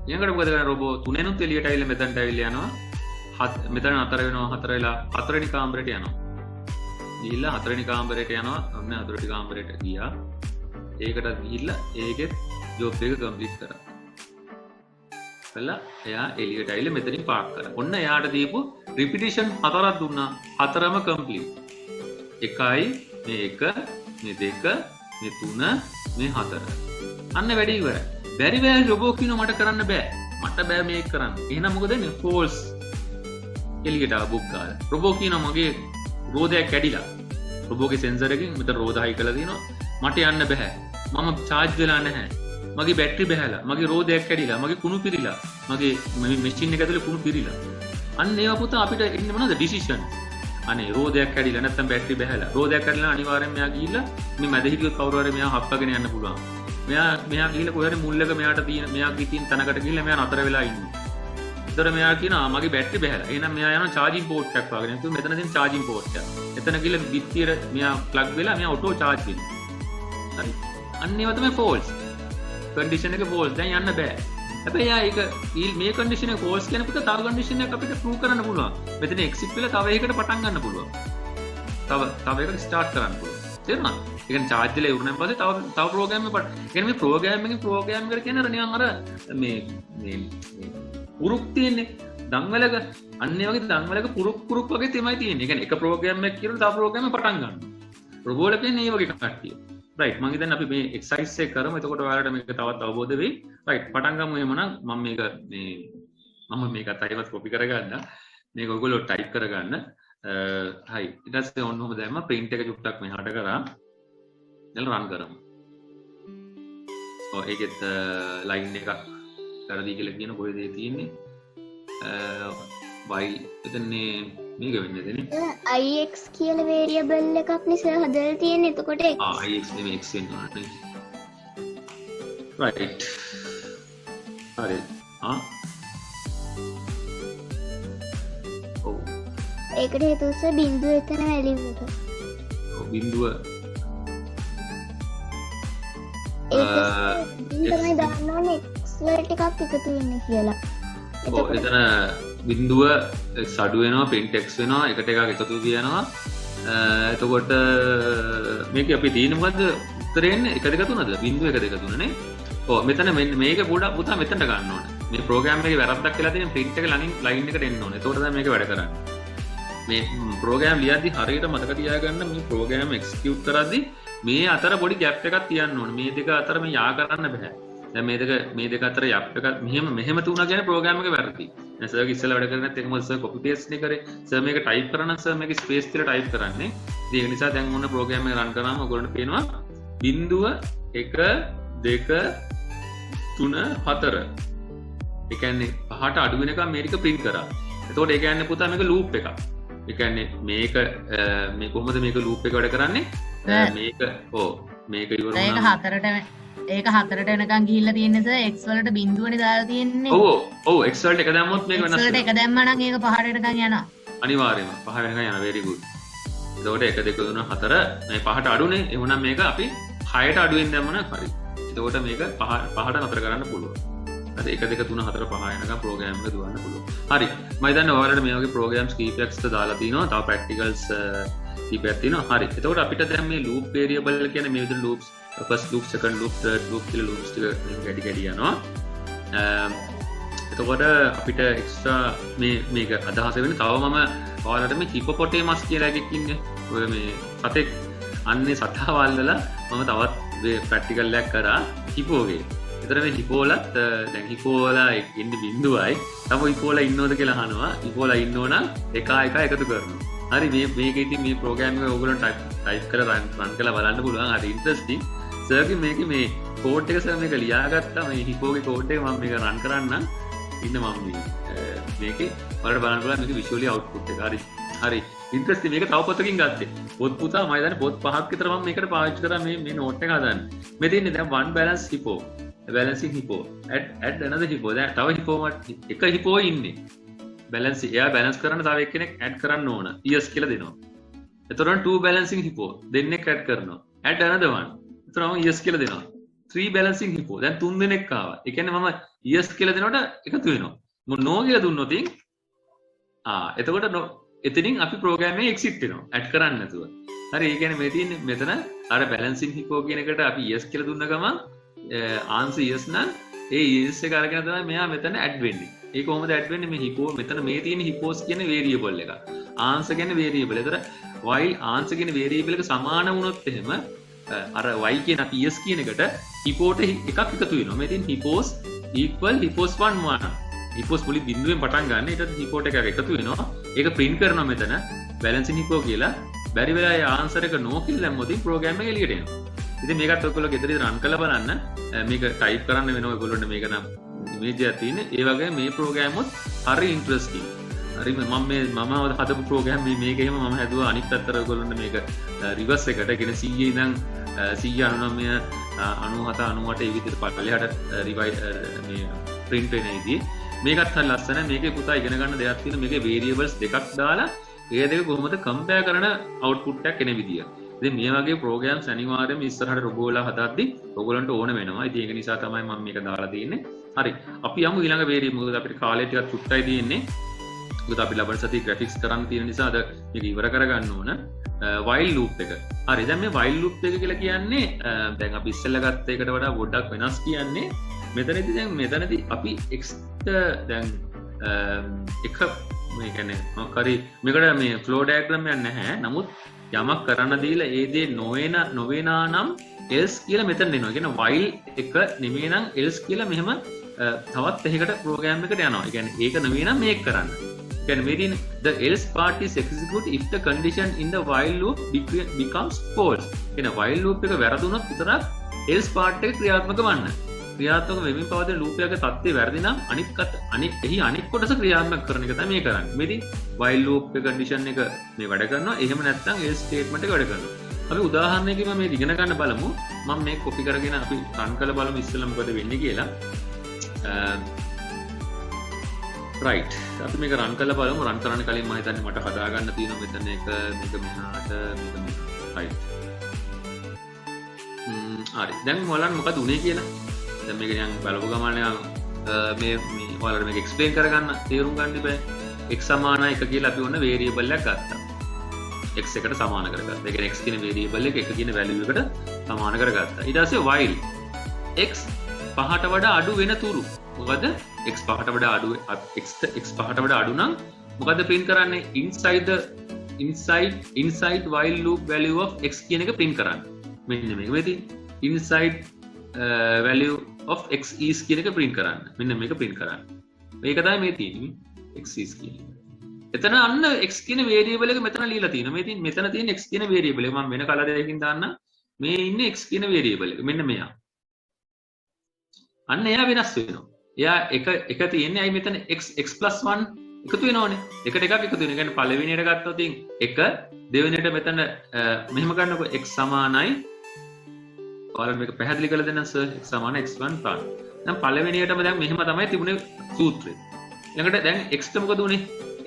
ඊළඟට මොකද කරන්නේ? රොබෝ තුනෙනුත් එළියට ඇවිල්ලා මෙතනට ඇවිල්ලා යනවා. මෙතන අතර වෙනවා. හතර වෙලා හතරවෙනි කාමරේට යනවා. ගිහිල්ලා හතරවෙනි කාමරේට යනවා. ඔන්න හතරවෙනි කාමරේට ගියා. ඒකට ගිහිල්ලා ඒකෙත් ජොබ් එක කම්ප්ලීට් කරා. කළා එයා එළියට ඇවිල්ලා මෙතනින් පාක් කරා. ඔන්න එයාට දීපු රිපිටිෂන් හතරක් දුන්නා. හතරම කම්ප්ලීට්. එකයි මේ එක මේ දෙක මේ තුන මේ හතර. අන්න වැඩේ ඉවරයි. බැරි බෑ රොබෝ කියනවා මට කරන්න බෑ. මට බෑ මේක කරන්න. එහෙනම් මොකද වෙන්නේ? ෆෝල්ස්. එළියට ආ බුක් ගාලා. රොබෝ කියනවා මගේ රෝදයක් කැඩිලා. රොබෝගේ සෙන්සර් එකකින් මෙතන රෝද හයි කරලා දිනවා. මට යන්න බෑ. මම charge වෙලා නැහැ. මගේ බැටරි බහැලා. මගේ රෝදයක් කැඩිලා. මගේ කුණු පිරීලා. මගේ මැෂින් එක ඇතුලේ කුණු පිරීලා. අන්න ඒවා පුතා අපිට එන්නේ මොනවද? ඩිසිෂන්. අනේ රෝදයක් කැඩිලා නැත්නම් බැටරි බහැලා. රෝදයක් කැඩිලා අනිවාර්යෙන් මෙයා ගිහිල්ලා මේ මැද හිටියොත් කවුරු හරි මෙයා හප්පගෙන යන්න පුළුවන්. මෙයා ගිහිල්ලා කොහේ හරි මුල්ලක මෙයාට තියෙන මෙයාගේ තියෙන තැනකට ගිහිල්ලා මෙයා නතර වෙලා ඉන්නවා. ඒතර මෙයා කියනවා මගේ බැටරි බහැලා. එහෙනම් මෙයා යනවා charging port එකක් වගේ. නැත්නම් මෙතන තියෙන charging port එක. එතන ගිහිල්ලා බිත්තියට මෙයා plug වෙලා මෙයා auto charge වෙනවා. හරි. අන්න ඒවා තමයි false. condition එක false. දැන් යන්න බෑ. හැබැයි යා ඒක මේ condition එක false කියන පුත තව condition එකක් අපිට prove කරන්න පුළුවන්. මෙතන exit වෙලා තව එකකට පටන් ගන්න පුළුවන්. තව එකකට start කරන්න පුළුවන්. තේරුණාද? ඒ කියන්නේ charge වෙලා ඉවරනන් පස්සේ තව program එකක්. ඒ කියන්නේ මේ program එකට කියන්නේ අර නිකන් අර මේ පුරුක් තියෙන්නේ දන්වලක අන්න ඒ වගේ දන්වලක පුරුක් වගේ තමයි තියෙන්නේ. ඒ කියන්නේ එක ප්‍රෝග්‍රෑම් එකක් කියලා තව ප්‍රෝග්‍රෑම් එකක් පටන් ගන්නවා. රොබෝල කියන්නේ මේ වගේ කට්ටිය. රයිට් මම හිතන්නේ අපි මේ එක්සර්සයිස් එක කරමු. එතකොට ඔයාලට මේක තවත් අවබෝධ වෙයි. රයිට් පටන් ගමු එහෙමනම්. මම මේකත් අයිවත් කොපි කරගන්න. මේක ඔයගොල්ලෝ ටයිප් කරගන්න. හයි ඊට පස්සේ ඔන්න ඔහම දැම්ම print එක චුට්ටක් මෙහාට කරා දැන් run කරමු ඔව් ඒකෙත් line එකක් කරදී කියලා කියන කොහෙද ඒ තියෙන්නේ while එතනේ මේක වෙන්නේ දෙන්නේ ix කියලා variable එකක් නිසා හදලා තියෙන්නේ එතකොට ix නෙමෙයි x වෙනවා නේ right හරි ඔව් ඒකට හේතුව බිඳුව එතන වැලියු එක ඔව් බිඳුව ඒක තමයි දාන්න ඕනේ x වලට එකක් එකතු වෙන්න කියලා ඔව් එතන බිඳුව x අඩු වෙනවා print x වෙනවා එකට එකක් එකතු වෙනවා එතකොට මේක අපි තියෙන්නේ මොකද්ද උත්තරේ එන්නේ 1 2 3ද බිඳුව 1 2 3 නේ ඔව් මෙතන මේක පොඩ්ඩක් පුතා මෙතනට ගන්න ඕනේ මේ ප්‍රෝග්‍රෑම් එකේ වැරද්දක් කියලා තියෙන print එක ළඟින් line එකට එන්න ඕනේ එතකොට තමයි මේක වැඩ කරන්නේ මේ ප්‍රෝග්‍රෑම් ලියද්දි හරියට මතක තියාගන්න මේ ප්‍රෝග්‍රෑම් එක්සිකියුට් කරද්දි මේ අතර පොඩි ગેප් එකක් තියන්න ඕනේ මේ දෙක අතර මේ යා කරන්න බෑ දැන් මේ දෙක අතර යප් එකක් මෙහෙම තුණා කියන්නේ ප්‍රෝග්‍රෑම් එක වැරදි දැන් සර් ඉස්සෙල්ලා වැඩ කරනත් ඒක මොකද සර් කොපි පේස්ට් නේ කරේ සර් මේක ටයිප් කරන සර් මේක ස්පේස් තියලා ටයිප් කරන්නේ ඉතින් ඒක නිසා දැන් මොන ප්‍රෝග්‍රෑම් එක රන් කරාම ඔයගොල්ලන්ට පේනවා බිඳුව 1 2 3 4 ඒ කියන්නේ පහට අඩු වෙනකම් මේක print කරා එතකොට ඒ කියන්නේ පුතා මේක loop එකක් ඒ කියන්නේ මේක මේ කොහොමද මේක loop එක වැඩ කරන්නේ මේක ඔව් මේක ඉවර වුණා ඒක හතරට වෙනකන් ගිහිල්ලා තියෙන්නේ සර් x වලට බිඳුවනේ දාලා තියෙන්නේ ඔව් x වලට එක දැම්මොත් මේක වෙනස් වෙනවා x වලට එක දැම්මම නම් ඒක පහට වෙනකන් යනවා අනිවාර්යයෙන්ම පහ වෙනකන් යනවා very good එතකොට 1 2 3 4 මේ පහට අඩුනේ එහෙනම් මේක අපි 6ට අඩුවෙන් දැම්මම හරි එතකොට මේක පහට නතර කරන්න පුළුවන් හරි 1 2 3 4 5 වෙනකන් ප්‍රෝග්‍රෑම් එක දුවන්න පුළුවන් හරි මම හිතන්නේ ඔයාලට මේ වගේ ප්‍රෝග්‍රෑම්ස් කීපයක්ද දාලා තිනවා තව ප්‍රැක්ටිකල්ස් කීපයක් තියෙනවා හරි එතකොට අපිට දැන් මේ loop variable කියන්නේ මේ විදිහට loops first loop second loop third loop කියලා loops ටික ගැටි යනවා එතකොට අපිට එක්ස්ට්‍රා මේක අදහස වෙන්නේ තව මම ඔයාලට මේ හිපොපොටේමස් කියලා එකක් ඉන්නේ ඔය මේ සතෙක් අන්නේ සතා වල්ලලා මම තවත් ප්‍රැක්ටිකල් එකක් කරා හිපෝගේ එතන මේ හිපෝලත් දැන් හිපෝලා ඉන්නේ බිඳුවයි තව හිපෝලා ඉන්නවද කියලා අහනවා හිපෝලා ඉන්නෝ නම් එක එකතු කරනවා හරි මේක ඉතින් මේ ප්‍රෝග්‍රෑම් එක ඔයගොල්ලෝ ටයිප් කරලා රන් කරලා බලන්න පුළුවන් හරි ඉන්ටරෙස්ටිං සර්ගේ මේකේ මේ කෝඩ් එක සර් මේක ලියාගත්තා මේ හිපෝගේ කෝඩ් එක මම මේක රන් කරන්න ඉන්න මම මේකේ ඔයාලට බලන්න පුළුවන් මේක විෂුවලි අවුට්පුට් එක හරි ඉන්ටරෙස්ටිං මේක තව පොතකින් ගත්තේ පොත් පුතා මම හිතන්නේ පොත් 5ක් විතර මම මේකට පාවිච්චි කරා මේ නෝට් එක හදන්න මේ තියෙන්නේ දැන් one balance hippo balancing hippo add another hippo දැන් තව hippo එක hippo ඉන්නේ balance එයා balance කරන්න තව එක්කෙනෙක් add කරන්න ඕන yes කියලා දෙනවා එතකොට two balancing hippo දෙන්නෙක් add කරනවා add another one එතකොට yes කියලා දෙනවා three balancing hippo දැන් තුන් දෙනෙක් ආවා ඒ කියන්නේ මම yes කියලා දෙනකොට එකතු වෙනවා මොන no කියලා දුන්නොත් එතකොට එතනින් අපි ප්‍රෝග්‍රෑම් එකේ exit වෙනවා add කරන්න නැතුව හරි ඒ කියන්නේ මේ තියෙන්නේ මෙතන අර balancing hippo කියන එකට අපි yes කියලා දුන්න ගමන් answer yes නම් ඒ yes එක අරගෙන තමයි මෙයා මෙතන add වෙන්නේ ඒ කොහොමද add වෙන්නේ මේ hippo මෙතන මේ තියෙන hippos කියන variable එක answer කියන්නේ variable. ඒතර while answer කියන variable එක සමාන වුණොත් එහෙම අර y කියන අපි yes කියන එකට hippo එකක් එකතු වෙනවා. මේ තියෙන hippos equal hippos 1 hippos පුලි බිඳුවෙන් පටන් ගන්න. ඊට hippo එකක් එකතු වෙනවා. ඒක print කරනවා මෙතන balancing hippo කියලා. බැරි වෙලා ඒ answer එක no කියලා දැම්මොත් program එක එළියට එනවා. ඉතින් මේකත් ඔයගොල්ලෝ ගෙදරදී run කරලා බලන්න. මේක type කරන්න වෙනවා ඔයගොල්ලන්ට මේක නම් image එකක් තියෙන. ඒ වගේ මේ program උත් හරි interesting. හරි මම හදපු program මේක එහෙම මම හැදුවා අනිත් පැත්තට ඔයගොල්ලන්ට මේක reverse එකට කියන 100 ඉඳන් 199 97 98 ඒ විදිහට පල්ලෙහාට මේ print වෙන ඉදී මේකත් හරි ලස්සනයි. මේකේ පුතා ඉගෙන ගන්න දෙයක් තියෙන මේකේ variables දෙකක් දාලා ඒ දෙක කොහොමද compare කරන output එකක් එන විදිය. ඉතින් මේ වගේ programs අනිවාර්යයෙන්ම ඉස්සරහට roboලා හදද්දි ඔයගොල්ලන්ට ඕන වෙනවා. ඉතින් ඒක නිසා තමයි මම මේක දාලා තියෙන්නේ. හරි. අපි යමු ඊළඟ variable. මොකද අපිට කාලය ටිකක් චුට්ටයි තියෙන්නේ. මොකද අපි ලබන සතියේ graphics කරන්න තියෙන නිසා අද මේක ඉවර කරගන්න ඕන. while loop එක. හරි. දැන් මේ while loop එක කියලා කියන්නේ දැන් අපි ඉස්සෙල්ලා ගත්ත එකට වඩා පොඩ්ඩක් වෙනස් කියන්නේ. මෙතනදී අපි x දැන් එක මේ කියන්නේ මොකක් හරි මේකට මේ flow diagram එකක් නැහැ. නමුත් යමක් කරන්න දීලා ඒ දේ නොවේනා නම් else කියලා මෙතන එනවා. ඒ කියන්නේ while එක නෙමෙයි නම් else කියලා මෙහෙම තවත් එහෙකට program එකට යනවා. ඒ කියන්නේ ඒක නෙමෙයි නම් මේක කරන්න. can mean the else part is execute if the condition in the while loop becomes false. කියන while loop එක වැරදුනොත් විතරක් else part එක ක්‍රියාත්මක වන්න. ක්‍රියාත්මක වෙමින් පවතින loop එකක තත්ත්වය වැරදි නම් එහි අනිත් කොටස ක්‍රියාත්මක කරන එක තමයි මේ කරන්නේ. මේ ඉතින් while loop එක condition එක මේ වැඩ කරනවා. එහෙම නැත්නම් else statement එක වැඩ කරනවා. අපි උදාහරණයකින් මේ ඉගෙන ගන්න බලමු. මම මේ copy කරගෙන අපි run කරලා බලමු ඉස්සෙල්ලා මොකද වෙන්නේ කියලා. right අපි මේක run කරලා බලමු. run කරන්න කලින් මම හිතන්නේ මට හදා ගන්න තියෙනවා මෙතන එක මේක මෙහාට මේක right හරි දැන් මොලන් මොකද උනේ කියලා දැන් මේක නිකන් බලපු ගමන් මේ ඔයාලට මේක explain කරගන්න තේරුම් ගන්න ඉබේ x සමාන 1 කියලා අපි ඔන්න variable එකක් ගත්තා x එකට සමාන කරගත්තා ඒ කියන්නේ x කියන variable එක කියන value එකට සමාන කරගත්තා ඊට පස්සේ while x පහට වඩා අඩු වෙන තුරු මොකද x පහට වඩා අඩු x පහට වඩා අඩු නම් මොකද print කරන්නේ inside while loop value of x කියන එක print කරන්නේ මෙන්න මේක වෙදී inside value of x is කියන එක print කරන්න මෙන්න මේක print කරන්න මේක තමයි මේ තියෙන්නේ x is කියන්නේ එතන අන්න x කියන variable එක මෙතන ලියලා තියෙනවා මේ තියෙන්නේ මෙතන තියෙන x කියන variable එක මම වෙන කලර් එකකින් දාන්න මේ ඉන්නේ x කියන variable එක මෙන්න මෙයා අන්න එයා වෙනස් වෙනවා එයා එක තියෙන්නේ අයි මෙතන x plus 1 එකතු වෙනවනේ එකට එකක් එකතු වෙනවා කියන්නේ පළවෙනියට ගත්තොත් එක දෙවෙනියට මෙතන මෙහෙම ගන්නකො x සමානයි ඔයාලට මේක පැහැදිලි කරලා දෙන්න සර් x සමාන x1 ප්‍රාණ දැන් පළවෙනියටම දැන් මෙහෙම තමයි තිබුණේ සූත්‍රය ඊළඟට දැන් x ට මොකද උනේ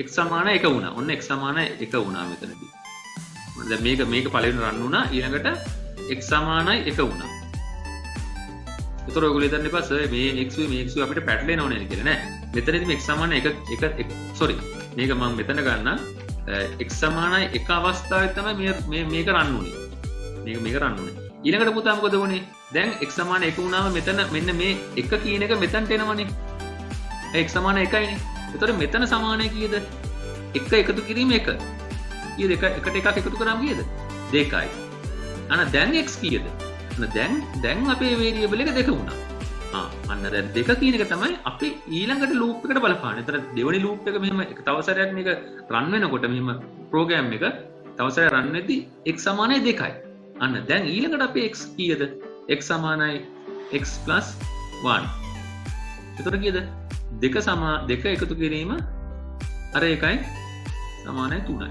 x සමාන 1 වුණා ඔන්න x සමාන 1 වුණා මෙතනදී දැන් මේක පළවෙනි රන් වුණා ඊළඟට x සමානයි 1 වුණා ඒතර ඔයගොල්ලෝ හිතන්න එපා සර් මේ x අපිට පැටලෙනව නේද කියලා නෑ මෙතනදී මේ x සමාන 1 sorry මේක මම මෙතන ගන්න x සමානයි 1 අවස්ථාවේ තමයි මේක රන් උනේ මේක රන් උනේ ඊළඟට පුතා මොකද වුනේ දැන් x සමාන 1 වුණාම මෙතන මෙන්න මේ 1 කියන එක මෙතනට එනවනේ x සමාන 1යිනේ ඒතර මෙතන සමානයි කීයද 1 එකතු කිරීම 1 කීයද එකට එකක් එකතු කරාම කීයද 2යි අන්න දැන් x කීයද දැන් අපේ variable එක 2 වුණා අන්න දැන් 2 කියන එක තමයි අපි ඊළඟට loop එකට බලපාන්නේ. ඒතර දෙවෙනි loop එක මෙහෙම තව සැරයක් මේක run වෙනකොට මෙහෙම program එක තව සැරයක් run වෙද්දී x සමානයි 2යි. අන්න දැන් ඊළඟට අපේ x කීයද? x සමානයි x plus 1. ඒතර කීයද? 2 එකතු කිරීම අර එකයි සමානයි 3යි.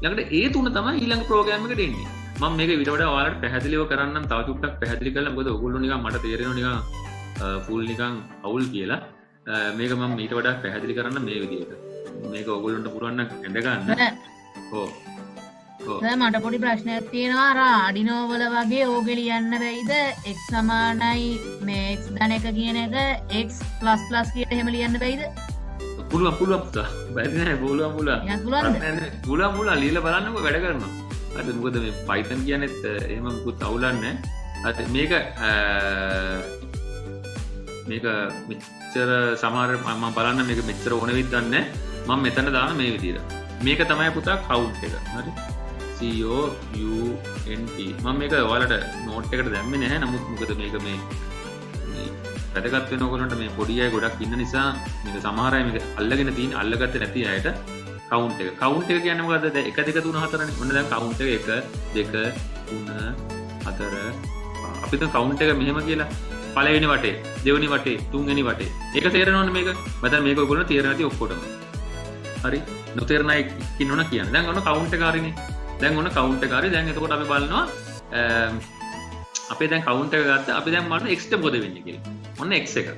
ඊළඟට ඒ 3 තමයි ඊළඟ program එකට එන්නේ. මම මේක ඊට වඩා ඔයාලට පැහැදිලිව කරන්නම් තව චුට්ටක් පැහැදිලි කරලා මොකද ඔයගොල්ලෝ නිකන් මට තේරෙනවා නිකන් ෆුල් නිකන් අවුල් කියලා මේක මම ඊට වඩා පැහැදිලි කරන්න මේ විදිහට මේක ඔයගොල්ලන්ට පුරවන්න ඇඳ ගන්න ඔව් මට පොඩි ප්‍රශ්නයක් තියෙනවා අර ආඩිනෝ වල වගේ ඕකේ ලියන්න බැයිද x සමානයි මේ x ධන 1 කියන එක x plus plus කියලා එහෙම ලියන්න බැයිද පුළුවන් පුතා බැරි නෑ පුළුවන් ලියලා බලන්නකෝ වැඩ කරනවා අද මොකද මේ Python කියන්නේත් එහෙම මුකුත් අවුලක් නැහැ අද මේක මෙච්චර සමහර මම බලන්න මේක මෙච්චර ඕන වෙද්ද නැහැ මම මෙතන දාන මේ විදිහට මේක තමයි පුතා count එක හරි COUNT මම මේක ඔයාලට නෝට් එකට දැම්මේ නැහැ නමුත් මොකද මේක මේ වැදගත් වෙන ඕගොල්ලන්ට මේ පොඩි අය ගොඩක් ඉන්න නිසා මේක සමහර අය මේක අල්ලගෙන තියෙන අල්ලගත්තේ නැති අයට count එක කියන්නේ මොකද්ද දැන් 1 2 3 4නේ ඔන්න දැන් count එක 1 2 3 4 අපි දැන් count එක මෙහෙම කියලා පළවෙනි වටේ දෙවෙනි වටේ තුන්වෙනි වටේ ඒක තේරෙනවනේ මේක මම දැන් මේක ඔයගොල්ලෝ තේරෙන්නේ නැති ඔක්කොටම හරි නොතේරෙන අය ඉන්නවන කියන්නේ දැන් ඔන්න count එක හරිනේ දැන් ඔන්න count එක හරි දැන් එතකොට අපි බලනවා අපේ දැන් count එක ගත්තා අපි දැන් බලන්න x ට මොකද වෙන්නේ කියලා ඔන්න x එක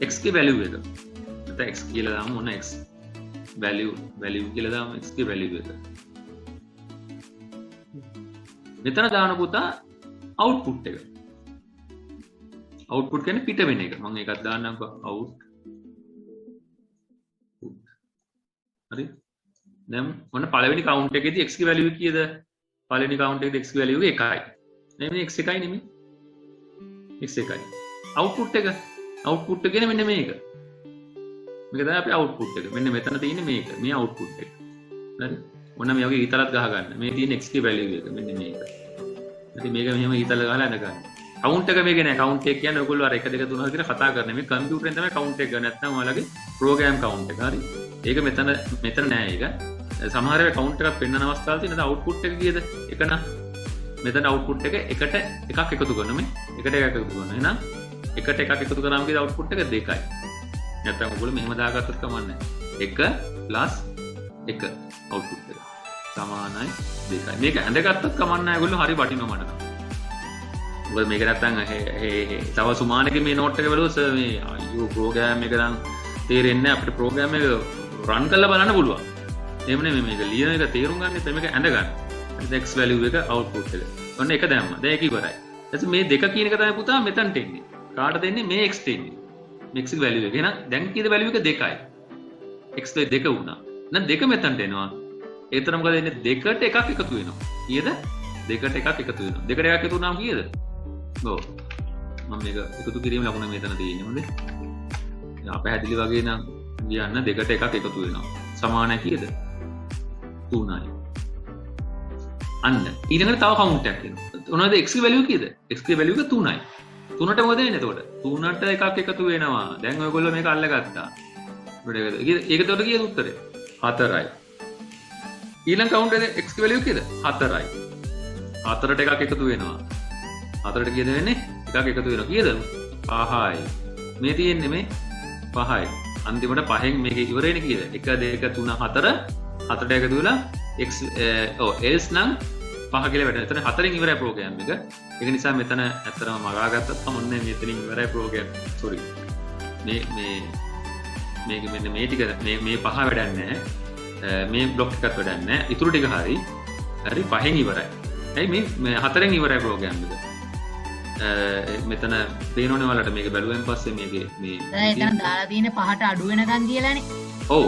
x ගේ value එක නැත්නම් x කියලා දාමු ඔන්න x value කියලා දාමු x ගේ value එක මෙතන දාන පුතා output එක output කියන්නේ පිට වෙන එක මම ඒකත් දාන්නම්කෝ out හරි දැන් ඔන්න පළවෙනි count එකේදී x ගේ value කීයද පළවෙනි count එකේදී x ගේ value එක 1යි නෙමෙයි x 1යි නෙමෙයි x 1යි output එක කියන්නේ මෙන්න මේක මේක තමයි අපේ output එක මෙන්න මෙතන තියෙන්නේ මේක මේ output එක හරි ඔන්න මේ වගේ ඊතලත් ගහ ගන්න මේ තියෙන x ගේ value එක මෙන්න මේක ඉතින් මේක මෙහෙම ඊතල ගහලා අඳ ගන්න කවුන්ට් එක මේක නෑ කවුන්ට් එක කියන්නේ ඔයගොල්ලෝ අර 1 2 3 4 කියලා කතා කරන්නේ මේ කම්පියුටරෙන් තමයි කවුන්ට් එක ගන්න නැත්නම් ඔයාලගේ ප්‍රෝග්‍රෑම් කවුන්ට් එක හරි ඒක මෙතන නෑ ඒක සමහර වෙලාවට කවුන්ට් එකක් පෙන්වන අවස්ථාවල් තියෙනවා අවුට්පුට් එක කීයද එක නම් මෙතන අවුට්පුට් එක එකට එකක් එකතු කරනවා මේ එකට එකක් එකතු කරනවා එහෙනම් එකට එකක් එකතු කරාම කීයද අවුට්පුට් එක 2යි නැත්නම් ඔයගොල්ලෝ මෙහෙම දාගත්තොත් කමන්නේ 1 + 1 අවුට්පුට් එක සමානයි 2යි මේක ඇඳගත්තොත් කමන්නේ ඔයගොල්ලෝ හරි වටිනවා මට මොකද මේක නැත්තම් තව සුමානගේ මේ නෝට් එක බලුවොත් මේ අයියෝ ප්‍රෝග්‍රෑම් එක නම් තේරෙන්නේ නැහැ අපිට ප්‍රෝග්‍රෑම් එක රන් කරලා බලන්න පුළුවන් එහෙම නෙමෙයි මේක ලියන එක තේරුම් ගන්න ඉතින් මේක ඇඳ ගන්න x value එක output එක ඔන්න එක දැම්මා දැන් ඒක ඉවරයි ඊට මේ දෙක කියන එක තමයි පුතා මෙතනට එන්නේ කාටද එන්නේ මේ x ට එන්නේ මේ x value එක එහෙනම් දැන් කීයද value එක 2යි x ද 2 වුණා එහෙනම් 2 මෙතනට එනවා ඒතර මොකද එන්නේ දෙකට එකක් එකතු වෙනවා කීයද දෙකට එකක් එකතු වෙනවා දෙකට එකක් එකතු වුණාම කීයද ඔව් මම මේක එකතු කිරීම ලකුණ මෙතන තියෙන්නේ හොඳේ යා පැහැදිලි වගේ නම් කියන්න දෙකට එකක් එකතු වෙනවා සමානයි කීයද 3යි අන්න ඊළඟට තව කවුන්ට් එකක් එනවා මොනවද x value කීයද x value එක 3යි 3ට මොකද වෙන්නේ එතකොට 3ට එකක් එකතු වෙනවා දැන් ඔයගොල්ලෝ මේක අල්ලගත්තා ඒක එතකොට කීයද උත්තරේ 4යි ඊළඟ කවුන්ට් එකේ x value කීයද 4යි 4ට එකක් එකතු වෙනවා 4ට කීයද වෙන්නේ එකක් එකතු වෙනවා කීයද 5යි මේ තියෙන්නේ මේ 5යි අන්තිමට 5න් මේක ඉවර වෙන්නේ කීයද 1 2 3 4 4ට එකතු වෙලා x else නම් 5 කියලා වැටෙනවා. එතන 4න් ඉවරයි ප්‍රෝග්‍රෑම් එක. ඒක නිසා මෙතන ඇත්තටම මගා ගත්තත් මොන්නේ මෙතනින් ඉවරයි ප්‍රෝග්‍රෑම්. සෝරි. මේක මෙන්න මේ ටික මේ 5 වැඩක් නැහැ. මේ බ්ලොක් එකත් වැඩක් නැහැ. ඊටු ටික හරි. හරි 5න් ඉවරයි. ඇයි මේ 4න් ඉවරයි ප්‍රෝග්‍රෑම් එක. මෙතන පේනෝනේ වලට මේක බැලුවෙන් පස්සේ මේකේ මේ එතන දාලා තියෙන 5ට අඩු වෙනකන් කියලානේ. ඔව්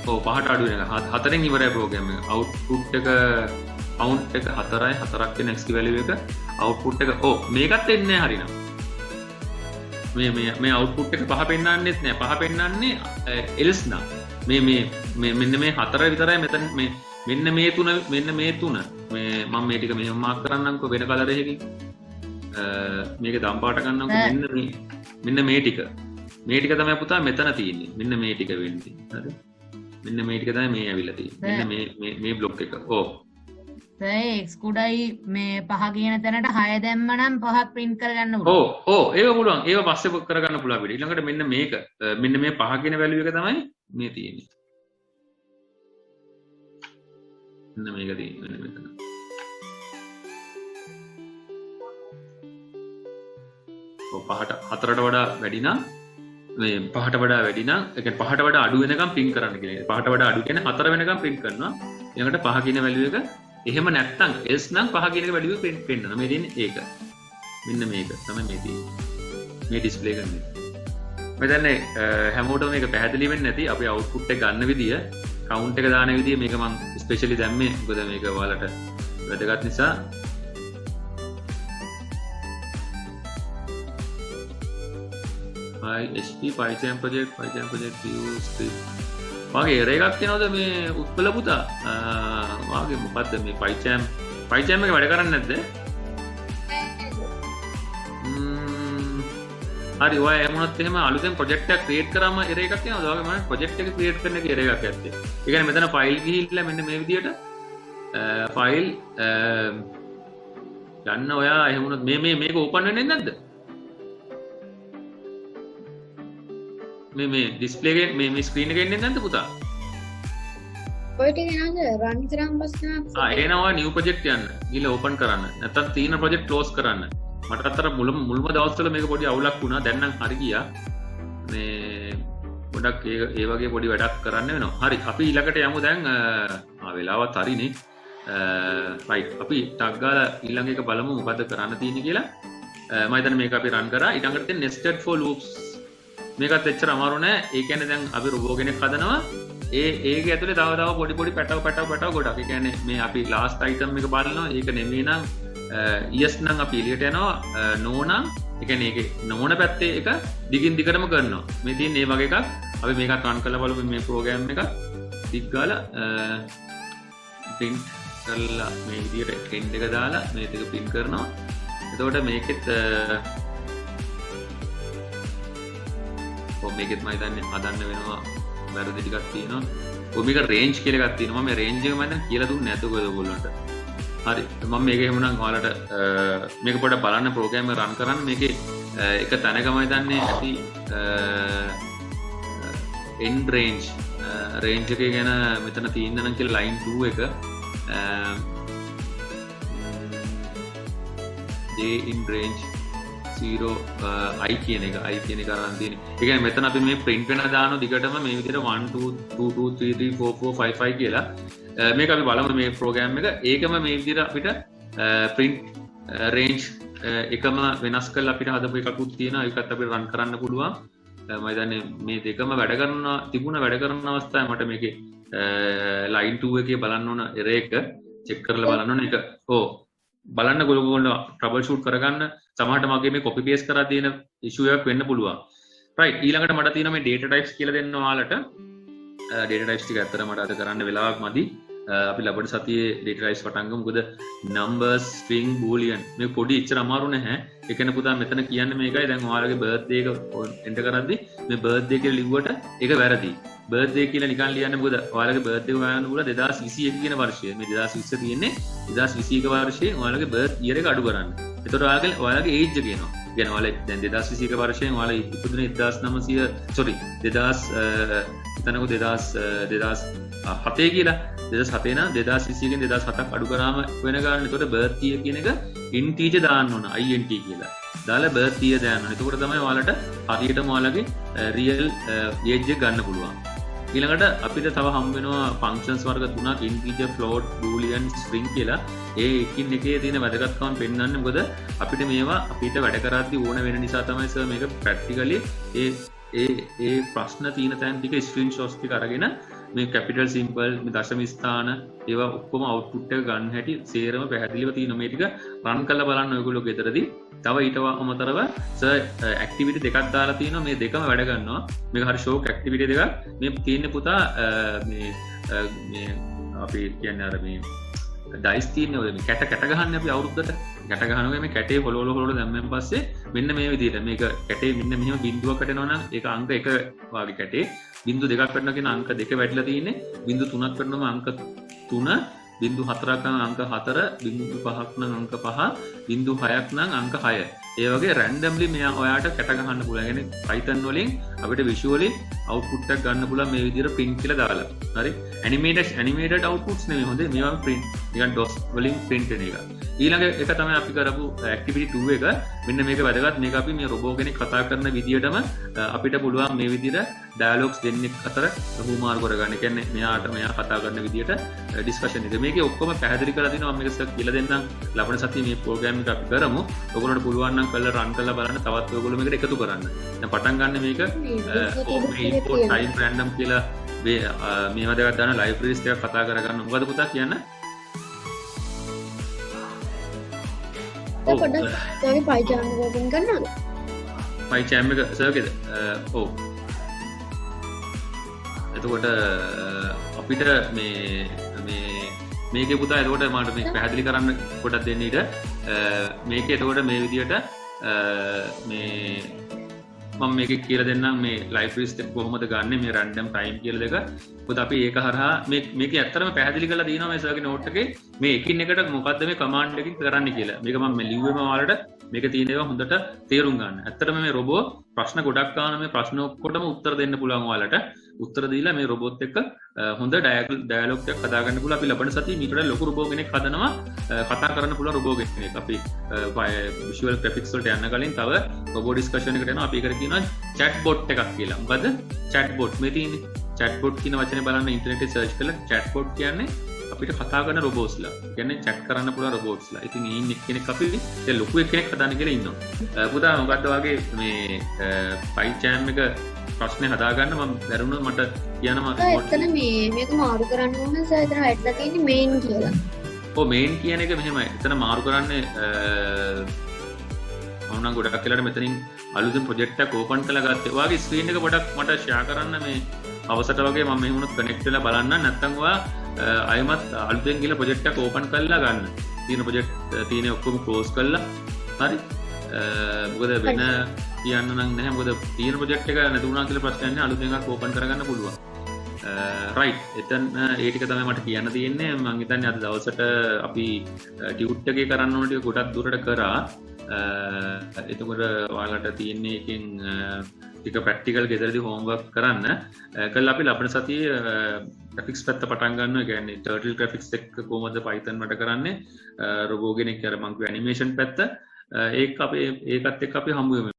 5ට අඩු වෙනකන් 4න් ඉවරයි ප්‍රෝග්‍රෑම් එක. අවුට්පුට් එක කවුන්ට් එක 4යි 4ක් වෙන x value එක අවුට්පුට් එක මේකත් එන්නේ නැහැ හරිනම්. මේ අවුට්පුට් එක 5 පෙන්නන්නෙත් නැහැ. 5 පෙන්නන්නේ else නම්. මෙන්න මේ 4 විතරයි මෙතන මෙන්න මේ 3 මම මේ ටික මෙහෙම මාක් කරන්නම්කෝ වෙන කලර් එකකින්. මේක දම් පාට ගන්නම්කෝ මෙන්න මේ ටික තමයි පුතා මෙතන තියෙන්නේ මෙන්න මේ ටික වෙන්නේ හරි මෙන්න මේ ටික තමයි මේ ඇවිල්ලා තියෙන්නේ මෙන්න මේ බ්ලොක් එක x කුඩයි මේ 5 කියන තැනට 6 දැම්ම නම් 5ක් print කරගන්න පුළුවන් ඒක පුළුවන් ඒව පස්සේ කරගන්න පුළුවන් පිට ඊළඟට මෙන්න මේ 5 කියන value එක තමයි මේ තියෙන්නේ මෙන්න මේක තියෙන්නේ මෙතන පහට 4ට වඩා වැඩි නම් මේ 5ට වඩා වැඩි නම් ඒ කියන්නේ 5ට වඩා අඩු වෙනකම් print කරන්න කියලා. 5ට වඩා අඩු කියන්නේ 4 වෙනකම් print කරනවා. ඊළඟට 5 කියන value එක එහෙම නැත්තම් else නම් 5 කියන එක value එක print වෙනවා. මේ තියෙන්නේ ඒක. මෙන්න මේක තමයි මේ තියෙන්නේ. මේ display කරන්නේ. මම දන්නේ හැමෝටම මේක පැහැදිලි වෙන්නේ නැති අපි output එක ගන්න විදිය, count එක දාන විදිය මේක මම especially දැම්මේ. මොකද මේක ඔයාලට වැදගත් නිසා HP PyCharm project view script වාගේ error එකක් එනවද මේ උත්පල පුතා වාගේ මොකද්ද මේ PyCharm එක වැඩ කරන්නේ නැද්ද හරි ඔය එමුණත් එහෙම අලුතෙන් project එකක් create කරාම error එකක් එනවද වාගේ මම project එක create කරන එක error එකක් ඇත්තේ ඒ කියන්නේ මෙතන file ගිහිල්ලා මෙන්න මේ විදියට file ගන්න ඔයා එහෙමුණත් මේක open වෙන්නේ නැද්ද මේ ඩිස්ප්ලේ එකේ මේ ස්ක්‍රීන් එකේ එන්නේ නැද්ද පුතා? ඔය ටික නේද රන් කරාම පස්සේ එනවා නිව් ප්‍රොජෙක්ට් යන්න. ගිහලා ඕපන් කරන්න. නැත්තම් තියෙන ප්‍රොජෙක්ට් ක්ලෝස් කරන්න. මට අතර මුල්ම දවස්වල මේක පොඩි අවුලක් වුණා. දැන් නම් හරි ගියා. මේ පොඩක් ඒ වගේ පොඩි වැඩක් කරන්න වෙනවා. හරි අපි ඊළඟට යමු දැන් වෙලාවත් හරිනේ. රයිට් අපි ටග් ගාලා ඊළඟ එක බලමු මොකද කරන්න තියෙන්නේ කියලා. මම හිතන්නේ මේක අපි රන් කරා. ඊළඟට තියෙන nested for loops මේකත් එච්චර අමාරු නෑ. ඒ කියන්නේ දැන් අපි රොබෝ කෙනෙක් හදනවා. ඒකේ ඇතුලේ තව පොඩි පැටව ගොඩක්. ඒ කියන්නේ මේ අපි last item එක බලනවා. ඒක නෙමෙයි නම් yes නම් අපි එළියට යනවා. no නම් ඒ කියන්නේ ඒකේ නොවන පැත්තේ එක දිගින් දිගටම කරනවා. මේ තියෙන මේ වගේ එකක්. අපි මේකත් රන් කරලා බලමු මේ ප්‍රෝග්‍රෑම් එක. දිග් ගාලා print කරලා මේ විදියට end එක දාලා මේ ටික print කරනවා. එතකොට මේකෙත් මේකෙත් මම හිතන්නේ හදන්න වෙනවා වැරදි ටිකක් තියෙනවා. මේක රේන්ජ් කියලා එකක් තියෙනවා. මම රේන්ජ් එක මම දැන් කියලා දුන්නේ නැතුව ඔයගොල්ලන්ට. හරි මම මේක එහෙමනම් ඔයාලට මේක පොඩ්ඩක් බලන්න ප්‍රෝග්‍රෑම් එක රන් කරන්න. මේකේ එක තැනකම හිතන්නේ ඇති end range එකේ ගැන මෙතන තියෙන නම් කියලා line 2 එක j in range 0 i කියන එක අරන් තියෙන්නේ. ඒ කියන්නේ මෙතන අපි මේ print වෙන දාන දිගටම මේ විදිහට 1 2 2 2 3 3 4 4 5 5 කියලා මේක අපි බලමු මේ ප්‍රෝග්‍රෑම් එක. ඒකම මේ විදිහට අපිට print range එකම වෙනස් කරලා අපිට හදපු එකකුත් තියෙනවා. ඒකත් අපිට run කරන්න පුළුවන්. මම හිතන්නේ මේ දෙකම වැඩ කරන අවස්ථාවේ මට මේකේ line 2 එකේ බලන්න ඕන error එක check කරලා බලන්න ඕන එක. බලන්න ගොල්ලෝ trouble shoot කරගන්න. සමහරට මගේ මේ copy paste කරලා තියෙන issue එකක් වෙන්න පුළුවන්. right ඊළඟට මට තියෙනවා මේ data types කියලා දෙන්න ඔයාලට. data types ටික ඇත්තට මට අද කරන්න වෙලාවක් මදි. අපි ලබන සතියේ data types පටන් ගමු. මොකද numbers string boolean මේ පොඩි ඉච්චර අමාරු නැහැ. ඒ කියන්නේ පුතා මෙතන කියන්නේ මේකයි. දැන් ඔයාලගේ birthday එක enter කරද්දි මේ birthday කියලා ලිව්වට ඒක වැරදි. birthday කියලා නිකන් ලියන්න. මොකද ඔයාලගේ birthday හොයන්න පුළුවන් 2021 කියන වර්ෂය. මේ 2020 තියෙන්නේ 2021 වර්ෂයේ ඔයාලගේ birth year එක අඩු කරන්න. එතකොට ඔයාලගේ age එක එනවා. කියන්නේ ඔයාලා දැන් 2021 වර්ෂයෙන් ඔයාලා ඉපදුනේ 2007 කියලා 2007 නම් 2021 ගෙන් 2007ක් අඩු කරාම වෙන ගන්න. එතකොට birth year කියන එක integer දාන්න ඕන int කියලා. දාලා birth year දාන්න ඕන. එතකොට තමයි ඔයාලට හරියටම ඔයාලගේ real age එක ගන්න පුළුවන්. ඊළඟට අපිට තව හම් වෙනවා functions වර්ග තුනක් integer float boolean string කියලා. ඒ එකින් එකේ තියෙන වැදගත්කම පෙන්වන්නේ. මොකද අපිට මේවා අපිට වැඩ කරද්දී ඕන වෙන නිසා තමයි සර් මේක practically ඒ ප්‍රශ්න තියෙන තැන් ටික screenshots ටික අරගෙන මේ capital simple මේ දශම ස්ථාන ඒවා ඔක්කොම output එක ගන්න හැටි සේරම පැහැදිලිව තියෙනවා. මේ ටික run කරලා බලන්න ඔයගොල්ලෝ ගෙදරදී. තව ඊට අමතරව සර් activity දෙකක් දාලා තියෙනවා. මේ දෙකම වැඩ ගන්නවා. මේක හරි ෂෝක් activity දෙකක්. මේ තියෙන්නේ පුතා මේ අපි කියන්නේ අර මේ ඩයිස් තියෙන්නේ ඔය මේ කැට ගහන්නේ අපි අවුරුද්දට කැට ගහනවා. මේ කැටේ හොලවල දැම්මෙන් පස්සේ මෙන්න මේ විදිහට මේක කැටේ මෙන්න මෙහෙම බිඳුවක් කටනවා නම් ඒක අංක 1 වාගේ කැටේ බිඳු 2ක් කටනවා කියන අංක 2 වැටිලා තියෙන්නේ. බිඳු 3ක් කටනම අංක 3 බිඳු 4ක් නම් අංක 4 බිඳු 5ක් නම් අංක 5 බිඳු 6ක් නම් අංක 6. ඒ වගේ randomly මෙයා ඔයාට කැට ගහන්න පුළුවන්. يعني Python වලින් අපිට visually output එකක් ගන්න පුළුවන් මේ විදිහට print කියලා දාලා. හරි animated outputs නෙමෙයි හොඳේ. මේවා print නිකන් DOS වලින් print වෙන එක. ඊළඟ එක තමයි අපි කරපු activity 2 එක. මෙන්න මේක වැදගත්. මේක අපි මේ robot කෙනෙක් කතා කරන විදිහටම අපිට පුළුවන් මේ විදිහට dialogues දෙන්නෙක් අතර හුමාරු කරගන්න. ඒ කියන්නේ මෙයා කතා කරන විදිහට discussion එක. මේකේ ඔක්කොම පැහැදිලි කරලා තිනවා. මම මේක කියලා දෙන්නම්. ලබන සතියේ මේ program එක අපි කරමු. ඔයගොල්ලන්ට පුළුවන් නම් කරලා run කරලා බලන්න. තවත් ඔයගොල්ලෝ මේකට එකතු කරන්න. දැන් පටන් ගන්න මේක import time random කියලා මේවා දෙකක් දාන libraries ටිකක් කතා කරගන්න. මොකද පුතා කියන්න? පොඩ්ඩක් ඔයාගේ Python එක open කරනවද? Python එක සර්කේද? ඔව්. එතකොට අපිට මේකේ පුතා එතකොට මට මේක පැහැදිලි කරන්න පොඩක් දෙන්න ඊට මේකේ එතකොට මේ විදිහට මේ මම මේක කියලා දෙන්නම් මේ libraries එක කොහොමද ගන්නෙ මේ random time කියලා දෙක. මොකද අපි ඒක හරහා මේක ඇත්තටම පැහැදිලි කරලා දිනවා මේ සර්ගේ note එකේ මේ එකින් එකට මොකද්ද මේ command එකකින් කරන්න කියලා. මේක මම ලිව්වෙම ඔයාලට මේක තියෙන ඒවා හොඳට තේරුම් ගන්න. ඇත්තටම මේ robot ප්‍රශ්න ගොඩක් ආන මේ ප්‍රශ්න ඔක්කොටම උත්තර දෙන්න පුළුවන් ඔයාලට. උත්තර දීලා මේ robot එක්ක හොඳ dialogue එකක් හදාගන්න පුළුවන්. අපි ලබන සතියේ මීට වඩා ලොකු robot කෙනෙක් හදනවා කතා කරන්න පුළුවන් robot කෙනෙක්. අපි visual graphics වලට යන්න කලින් තව robot discussion එකකට යනවා. අපි ඒකට කියනවා chatbot එකක් කියලා. මොකද chatbot මේ තියෙන්නේ chatbot කියන වචනේ බලන්න ඉන්ටර්නෙට් එකේ search කරලා chatbot කියන්නේ අපිට කතා කරන robotsලා. කියන්නේ chat කරන්න පුළුවන් robotsලා. ඉතින් ඉන්න කෙනෙක් අපි දැන් ලොකු කෙනෙක් හදාන්න කියලා ඉන්නවා. පුතා මොකද්ද වගේ මේ Python එක ප්‍රශ්නේ හදාගන්න මම බැරුණොත් මට කියනවා එතන මේක මාරු කරන්න ඕන සර්. එතන වැටලා තියෙන්නේ main කියලා. ඔව් main කියන එක මෙහෙමයි. එතන මාරු කරන්නේ මම නම් ගොඩක් වෙලාවට මෙතනින් අලුතෙන් ප්‍රොජෙක්ට් එකක් ඕපන් කරලා ගත්තා. ඔයාගේ ස්ක්‍රීන් එක පොඩක් මට ෂෙයා කරන්න මේ අවසට වගේ මම මෙහෙම වුණොත් කනෙක්ට් වෙලා බලන්න. නැත්නම් ඔයා අයමත් අලුතෙන් ගිහලා ප්‍රොජෙක්ට් එකක් ඕපන් කරලා ගන්න. තියෙන ප්‍රොජෙක්ට් තියෙන ඔක්කොම ක්ලෝස් කරලා හරි මොකද වෙන කියන්න නම් නැහැ මොකද තියෙන ප්‍රොජෙක්ට් එක නැතුණා කියලා ප්‍රශ්නයක් නැහැ අලුතෙන් එකක් ඕපන් කරගන්න පුළුවන් රයිට් එතන ඒ ටික තමයි මට කියන්න තියෙන්නේ මම හිතන්නේ අද දවසට අපි ටියුට් එකේ කරන්න ඕන ටික ගොඩක් දුරට කරා එතකොට ඔයාලට තියෙන්නේ එකෙන් ටික ප්‍රැක්ටිකල් ගෙදරදී හෝම්වර්ක් කරන්න කළා අපි ලබන සතියේ graphics පැත්ත පටන් ගන්නවා ඒ කියන්නේ turtle graphics එක කොහොමද Python වලට කරන්නේ robo කෙනෙක් අර මං කිව්ව animation පැත්ත ඒක අපේ ඒකත් එක්ක අපි හමු වෙමු